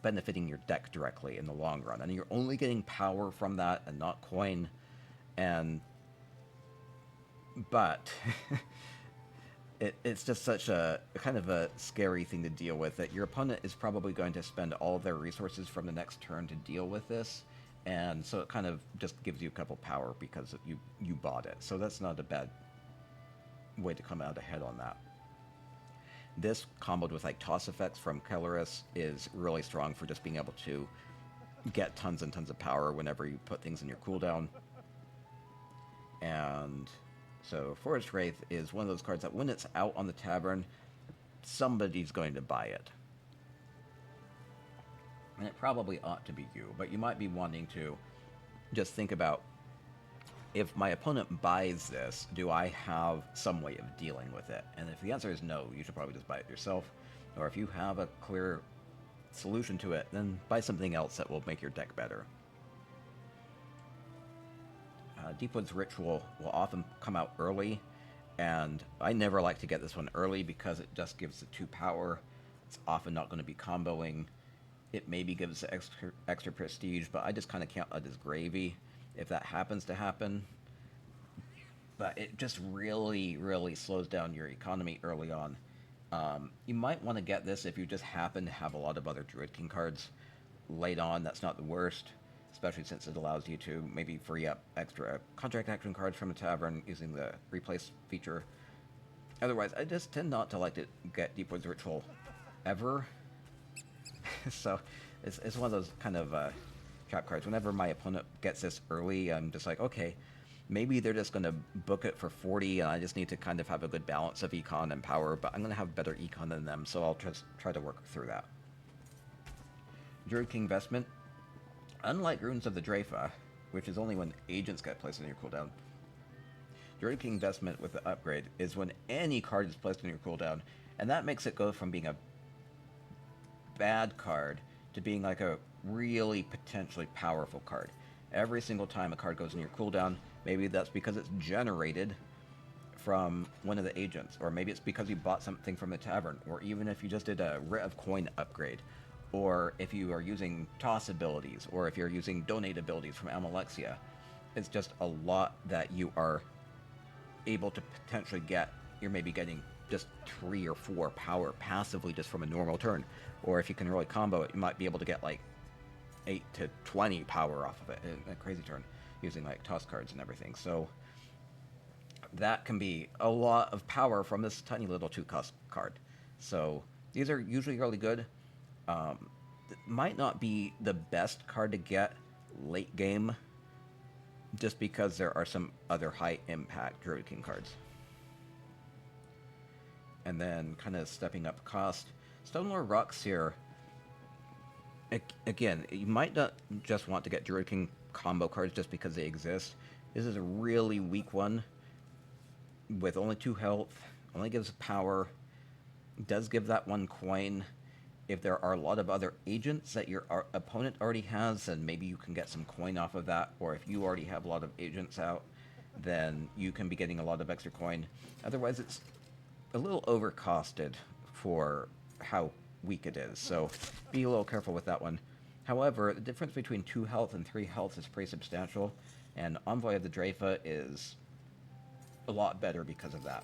benefiting your deck directly in the long run, and you're only getting power from that and not coin. But it's just such a kind of a scary thing to deal with that your opponent is probably going to spend all their resources from the next turn to deal with this. And so it kind of just gives you a couple power because you bought it. So that's not a bad way to come out ahead on that. This, comboed with like toss effects from Celarus, is really strong for just being able to get tons and tons of power whenever you put things in your cooldown. And so Forest Wraith is one of those cards that when it's out on the tavern, somebody's going to buy it. And it probably ought to be you, but you might be wanting to just think about, if my opponent buys this, do I have some way of dealing with it? And if the answer is no, you should probably just buy it yourself. Or if you have a clear solution to it, then buy something else that will make your deck better. Deepwood's Ritual will often come out early, and I never like to get this one early because it just gives the 2 power. It's often not going to be comboing. It maybe gives extra prestige, but I just kind of count that as gravy if that happens to happen. But it just really, really slows down your economy early on. You might want to get this if you just happen to have a lot of other Druid King cards. Late on, that's not the worst, especially since it allows you to maybe free up extra contract action cards from a tavern using the replace feature. Otherwise, I just tend not to like to get Deepwood's Ritual ever. So it's one of those kind of trap cards. Whenever my opponent gets this early, I'm just like, okay, maybe they're just going to book it for 40, and I just need to kind of have a good balance of econ and power, but I'm going to have better econ than them, so I'll just try to work through that. Druid King Vestment. Unlike Runes of the Dreyfa, which is only when agents get placed on your cooldown, Druid King Vestment with the upgrade is when any card is placed on your cooldown, and that makes it go from being a bad card to being like a really potentially powerful card. Every single time a card goes in your cooldown, maybe that's because it's generated from one of the agents, or maybe it's because you bought something from the tavern, or even if you just did a Writ of Coin upgrade, or if you are using toss abilities, or if you're using donate abilities from Almalexia. It's just a lot that you are able to potentially get. You're maybe getting just 3 or 4 power passively just from a normal turn. Or if you can really combo it, you might be able to get like 8 to 20 power off of it in a crazy turn. using like toss cards and everything. So that can be a lot of power from this tiny little 2-cost card. So these are usually really good. Might not be the best card to get late game, just because there are some other high impact Druid King cards. And then kind of stepping up cost, Stonelore Rux here. Again, you might not just want to get Druid King combo cards just because they exist. This is a really weak one with only 2 health, only gives power, does give that 1 coin. If there are a lot of other agents that your opponent already has, then maybe you can get some coin off of that, or if you already have a lot of agents out, then you can be getting a lot of extra coin. Otherwise, it's a little overcosted for how weak it is, so be a little careful with that one. However, the difference between 2 health and 3 health is pretty substantial, and Envoy of the Dreyfa is a lot better because of that.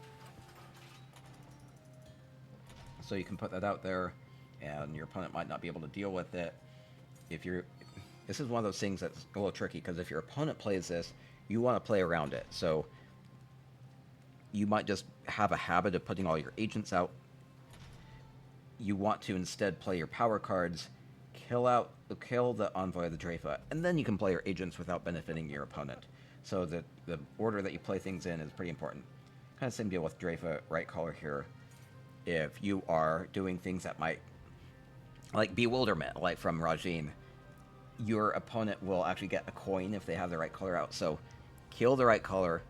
So you can put that out there, and your opponent might not be able to deal with it. This is one of those things that's a little tricky, because if your opponent plays this, you want to play around it. So you might just have a habit of putting all your agents out. You want to instead play your power cards, kill the Envoy of the Dreyfa, and then you can play your agents without benefiting your opponent. So the order that you play things in is pretty important. Kind of same deal with Dreyfa right color here. If you are doing things that might, like Bewilderment, like from Rajhin, your opponent will actually get a coin if they have the right color out. So kill the right color,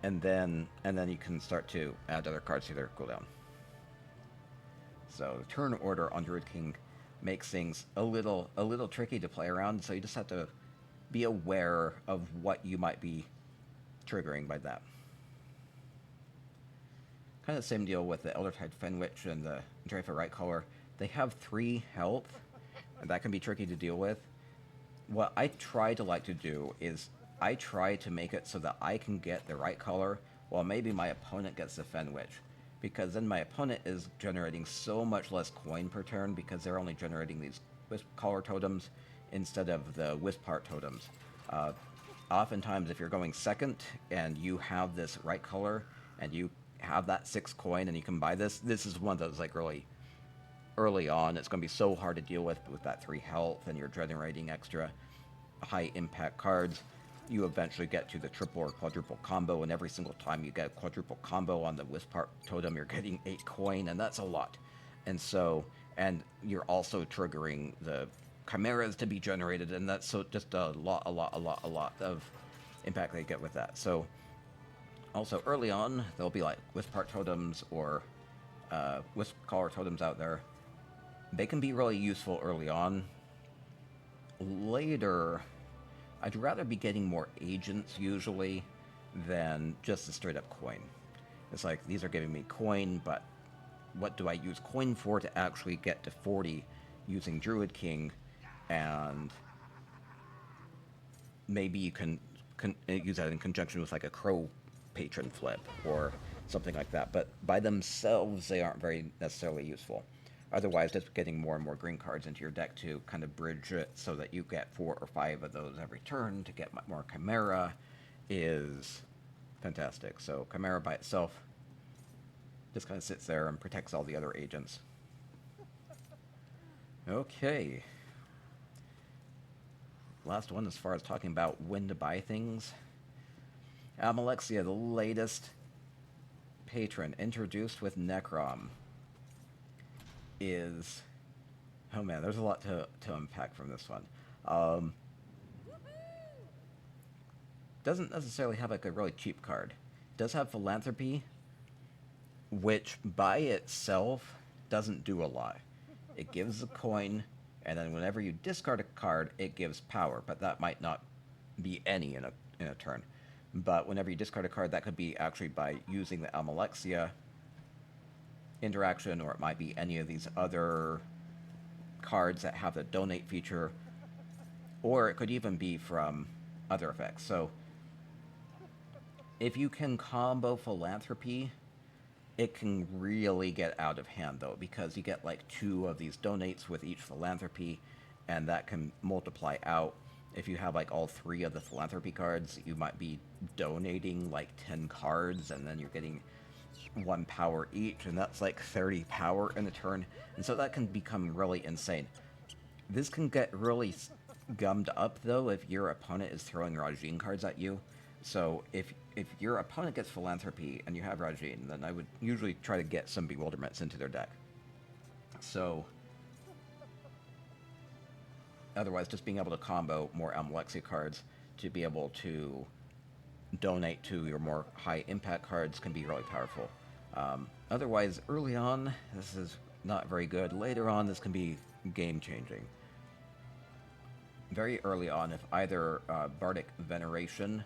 and then you can start to add other cards to their cooldown. So the turn order on Druid King makes things a little tricky to play around, so you just have to be aware of what you might be triggering by that. Kind of the same deal with the Eldertide Fenwitch and the Dreyfa right color. They have 3 health, and that can be tricky to deal with. What I try to like to do is I try to make it so that I can get the right color while maybe my opponent gets the Fenwitch, because then my opponent is generating so much less coin per turn because they're only generating these Wisp color totems instead of the Wisp heart totems. Oftentimes, if you're going second and you have this right color and you have that 6 coin and you can buy this is one of those like really early on. It's going to be so hard to deal with that 3 health, and you're generating extra high impact cards. You eventually get to the triple or quadruple combo, and every single time you get a quadruple combo on the Wisp Heart totem, you're getting 8 coin, and that's a lot. And you're also triggering the chimeras to be generated, and that's so just a lot of impact they get with that. So also early on, there'll be like Wisp Heart totems or Wisp Collar totems out there. They can be really useful early on. Later, I'd rather be getting more agents usually than just a straight up coin. It's like, these are giving me coin, but what do I use coin for to actually get to 40 using Druid King? And maybe you can use that in conjunction with like a Crow Patron flip or something like that. But by themselves, they aren't very necessarily useful. Otherwise, just getting more and more green cards into your deck to kind of bridge it so that you get 4 or 5 of those every turn to get more Chimera is fantastic. So Chimera by itself just kind of sits there and protects all the other agents. Okay. Last one as far as talking about when to buy things. Almalexia, the latest patron introduced with Necrom, is... Oh man, there's a lot to unpack from this one. Doesn't necessarily have like a really cheap card. Does have Philanthropy, which by itself doesn't do a lot. It gives a coin, and then whenever you discard a card, it gives power, but that might not be any in a turn. But whenever you discard a card, that could be actually by using the Almalexia interaction, or it might be any of these other cards that have the donate feature, or it could even be from other effects. So if you can combo Philanthropy, it can really get out of hand though, because you get like 2 of these donates with each Philanthropy, and that can multiply out. if you have like all 3 of the philanthropy cards, you might be donating like 10 cards, and then you're getting 1 power each, and that's like 30 power in a turn, and so that can become really insane. This can get really gummed up, though, if your opponent is throwing Rajhin cards at you. So if your opponent gets Philanthropy and you have Rajhin, then I would usually try to get some Bewilderments into their deck. So otherwise, just being able to combo more Almalexia cards to be able to donate to your more high impact cards can be really powerful. Otherwise, early on, this is not very good. Later on, this can be game changing. Very early on, if either Bardic Veneration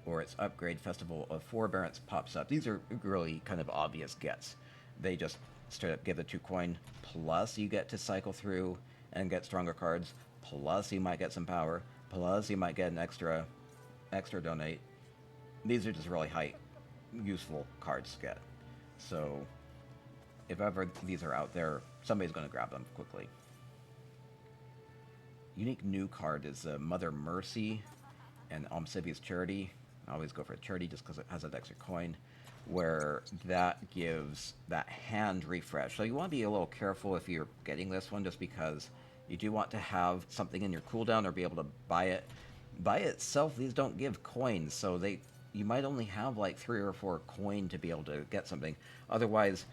or its upgrade Festival of Forbearance pops up, these are really kind of obvious gets. They just straight up give the 2 coin, plus you get to cycle through and get stronger cards, plus you might get some power, plus you might get an extra donate. These are just really high useful cards to get. So if ever these are out there, somebody's going to grab them quickly. Unique new card is Mother Mercy and Almsivia's Charity. I always go for Charity just because it has that extra coin, where that gives that hand refresh. So you want to be a little careful if you're getting this one, just because you do want to have something in your cooldown or be able to buy it. By itself, these don't give coins, so you might only have like 3 or 4 coin to be able to get something. Otherwise,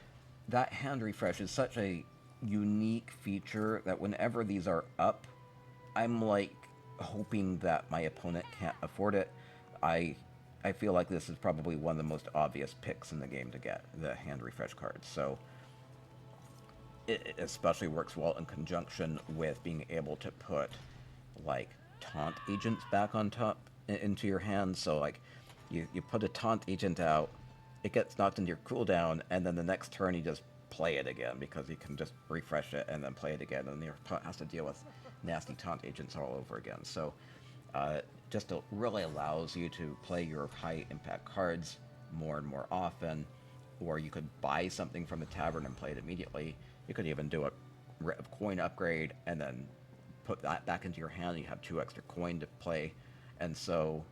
that hand refresh is such a unique feature that whenever these are up, I'm like hoping that my opponent can't afford it. I feel like this is probably one of the most obvious picks in the game to get, the hand refresh cards. So it especially works well in conjunction with being able to put like taunt agents back on top into your hand. So like you put a taunt agent out, it gets knocked into your cooldown, and then the next turn you just play it again, because you can just refresh it and then play it again, and your opponent has to deal with nasty taunt agents all over again. So just really allows you to play your high impact cards more and more often, or you could buy something from the tavern and play it immediately. You could even do a coin upgrade and then put that back into your hand, and you have 2 extra coin to play. And so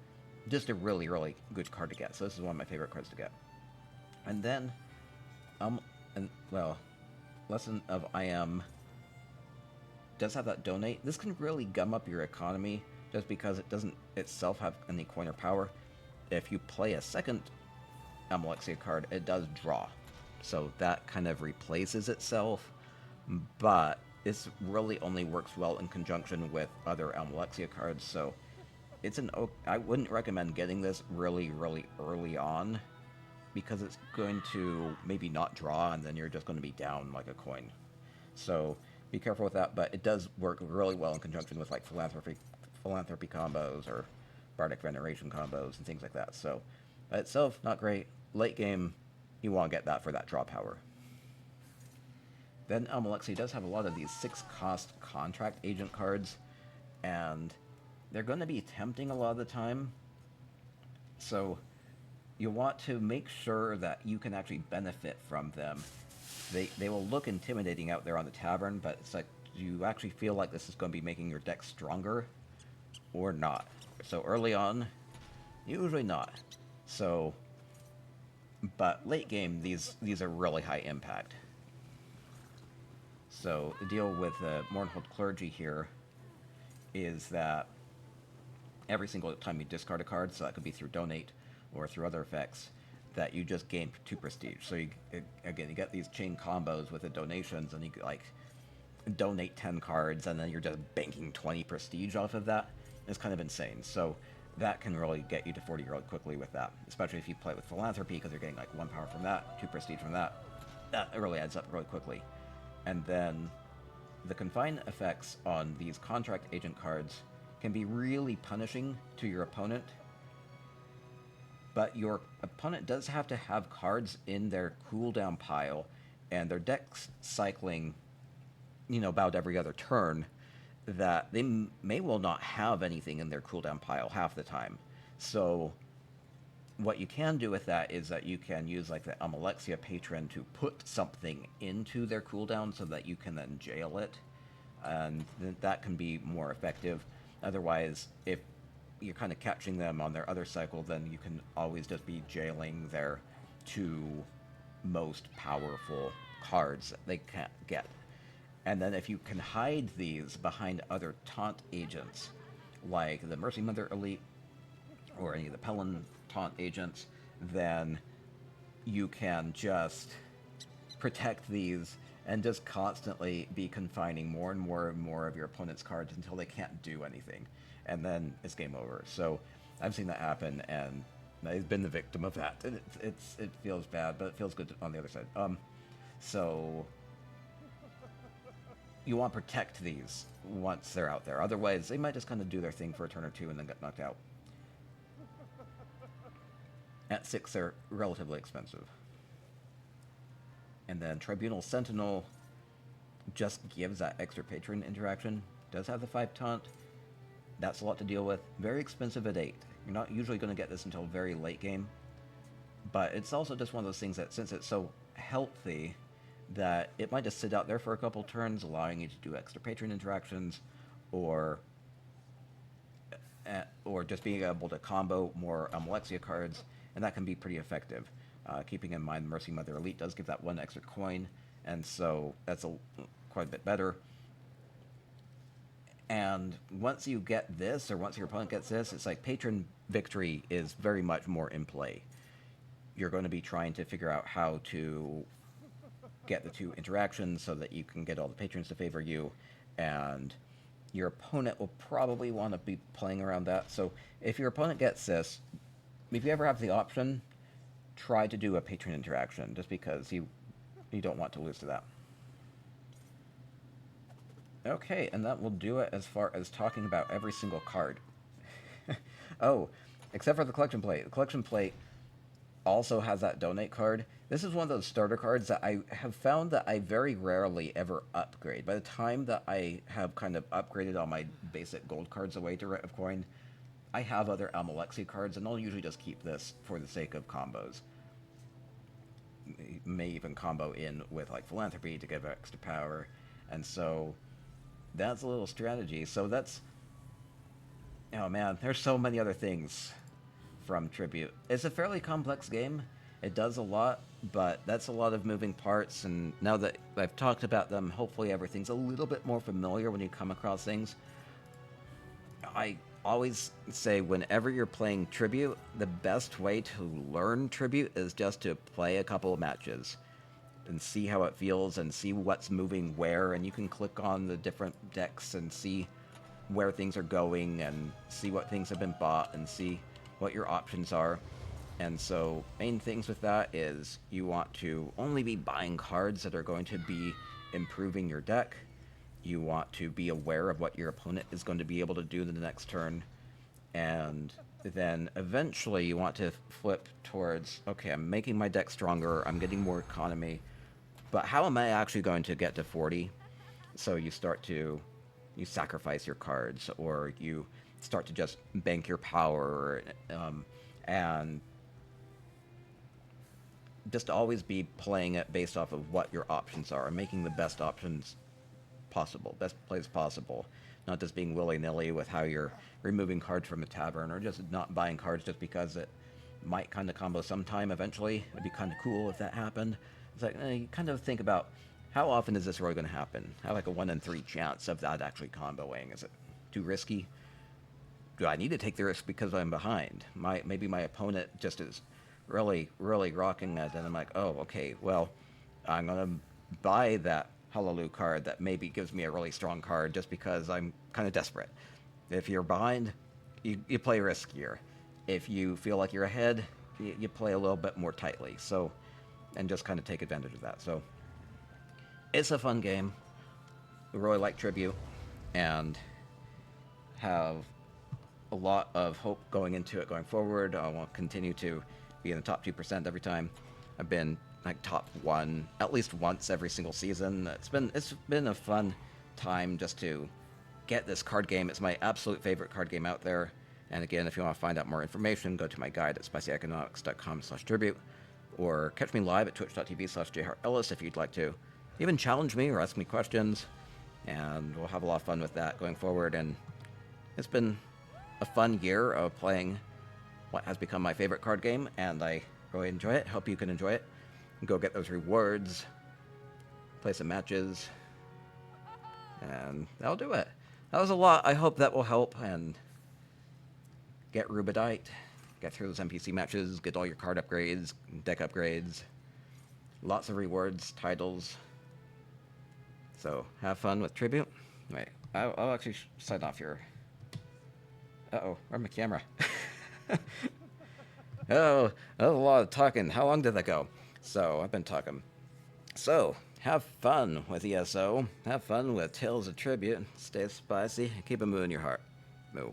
just a really, really good card to get. So this is one of my favorite cards to get. And then Lesson of I Am does have that donate. This can really gum up your economy just because it doesn't itself have any coin or power. If you play a second Almalexia card, it does draw. So that kind of replaces itself, but this really only works well in conjunction with other Almalexia cards. So I wouldn't recommend getting this really, really early on, because it's going to maybe not draw, and then you're just going to be down like a coin. So be careful with that, but it does work really well in conjunction with like philanthropy combos or Bardic Veneration combos and things like that. So by itself, not great. Late game, you want to get that for that draw power. Then Almalexia does have a lot of these 6-cost contract agent cards, and they're going to be tempting a lot of the time. So you want to make sure that you can actually benefit from them. They will look intimidating out there on the tavern, but it's like, do you actually feel like this is going to be making your deck stronger or not? So early on, usually not. So, but late game, these are really high impact. So the deal with the Mournhold Clergy here is that every single time you discard a card, so that could be through donate or through other effects, that you just gain 2 prestige. So you get these chain combos with the donations, and you like donate 10 cards, and then you're just banking 20 prestige off of that. It's kind of insane. So that can really get you to 40 really quickly with that, especially if you play with philanthropy, because you're getting like 1 power from that, 2 prestige from that. That really adds up really quickly. And then the confine effects on these contract agent cards can be really punishing to your opponent, but your opponent does have to have cards in their cooldown pile, and their deck's cycling, about every other turn, that they may well not have anything in their cooldown pile half the time. So what you can do with that is that you can use like the Almalexia patron to put something into their cooldown so that you can then jail it, and that can be more effective. Otherwise, if you're kind of catching them on their other cycle, then you can always just be jailing their two most powerful cards that they can't get. And then if you can hide these behind other taunt agents, like the Mercy Mother Elite or any of the Pelin taunt agents, then you can just protect these and just constantly be confining more and more and more of your opponent's cards until they can't do anything. And then it's game over. So I've seen that happen, and I've been the victim of that. And it feels bad, but it feels good on the other side. So you want to protect these once they're out there. Otherwise, they might just kind of do their thing for a turn or two and then get knocked out. At 6, they're relatively expensive. And then Tribunal Sentinel just gives that extra patron interaction. Does have the 5 taunt. That's a lot to deal with. Very expensive at 8. You're not usually going to get this until very late game. But it's also just one of those things that, since it's so healthy, that it might just sit out there for a couple turns, allowing you to do extra patron interactions, or just being able to combo more Almalexia cards, and that can be pretty effective. Keeping in mind Mercy Mother Elite does give that 1 extra coin, and so that's quite a bit better. And once you get this, or once your opponent gets this, it's like patron victory is very much more in play. You're going to be trying to figure out how to get the 2 interactions so that you can get all the patrons to favor you, and your opponent will probably want to be playing around that. So if your opponent gets this, if you ever have the option, try to do a patron interaction, just because you don't want to lose to that. Okay, and that will do it as far as talking about every single card. Oh, except for the collection plate. The collection plate also has that donate card. This is one of those starter cards that I have found that I very rarely ever upgrade. By the time that I have kind of upgraded all my basic gold cards away to Rite of Coin, I have other Almalexia cards, and I'll usually just keep this for the sake of combos. May even combo in with like Philanthropy to give extra power, and so that's a little strategy. So that's, oh man, there's so many other things from Tribute. It's a fairly complex game. It does a lot, but that's a lot of moving parts, and now that I've talked about them, hopefully everything's a little bit more familiar when you come across things. I always say whenever you're playing Tribute, the best way to learn Tribute is just to play a couple of matches and see how it feels and see what's moving where, and you can click on the different decks and see where things are going and see what things have been bought and see what your options are. And so main things with that is you want to only be buying cards that are going to be improving your deck. You want to be aware of what your opponent is going to be able to do in the next turn. And then eventually you want to flip towards, okay, I'm making my deck stronger, I'm getting more economy, but how am I actually going to get to 40? So you sacrifice your cards, or you start to just bank your power, and just always be playing it based off of what your options are, and making the best options possible, best plays possible, not just being willy-nilly with how you're removing cards from a tavern, or just not buying cards just because it might kind of combo sometime eventually. It'd be kind of cool if that happened. It's like, you kind of think about, how often is this really going to happen? I have like a 1 in 3 chance of that actually comboing. Is it too risky? Do I need to take the risk because I'm behind? Maybe my opponent just is really, really rocking it, and I'm like, oh, okay, well, I'm going to buy that Hlaalu card that maybe gives me a really strong card just because I'm kind of desperate. If you're behind, you play riskier. If you feel like you're ahead, you play a little bit more tightly. So, and just kind of take advantage of that. So, it's a fun game. I really like Tribute, and have a lot of hope going into it going forward. I want to continue to be in the top 2% every time. I've been like top 1 at least once every single season. It's been a fun time just to get this card game. It's my absolute favorite card game out there. And again, if you want to find out more information, go to my guide at spicyeconomics.com/tribute, or catch me live at twitch.tv/jhartellis if you'd like to even challenge me or ask me questions. And we'll have a lot of fun with that going forward. And It's been a fun year of playing what has become my favorite card game, and I really enjoy it. Hope you can enjoy it. Go get those rewards, play some matches, and that'll do it. That was a lot. I hope that will help and get Rubedite, get through those NPC matches, get all your card upgrades, deck upgrades, lots of rewards, titles. So have fun with Tribute. Wait, I'll actually sign off here. Uh-oh, where's my camera? Oh, that was a lot of talking. How long did that go? So, I've been talking. So, have fun with ESO. Have fun with Tales of Tribute. Stay spicy. Keep a moo in your heart. Moo.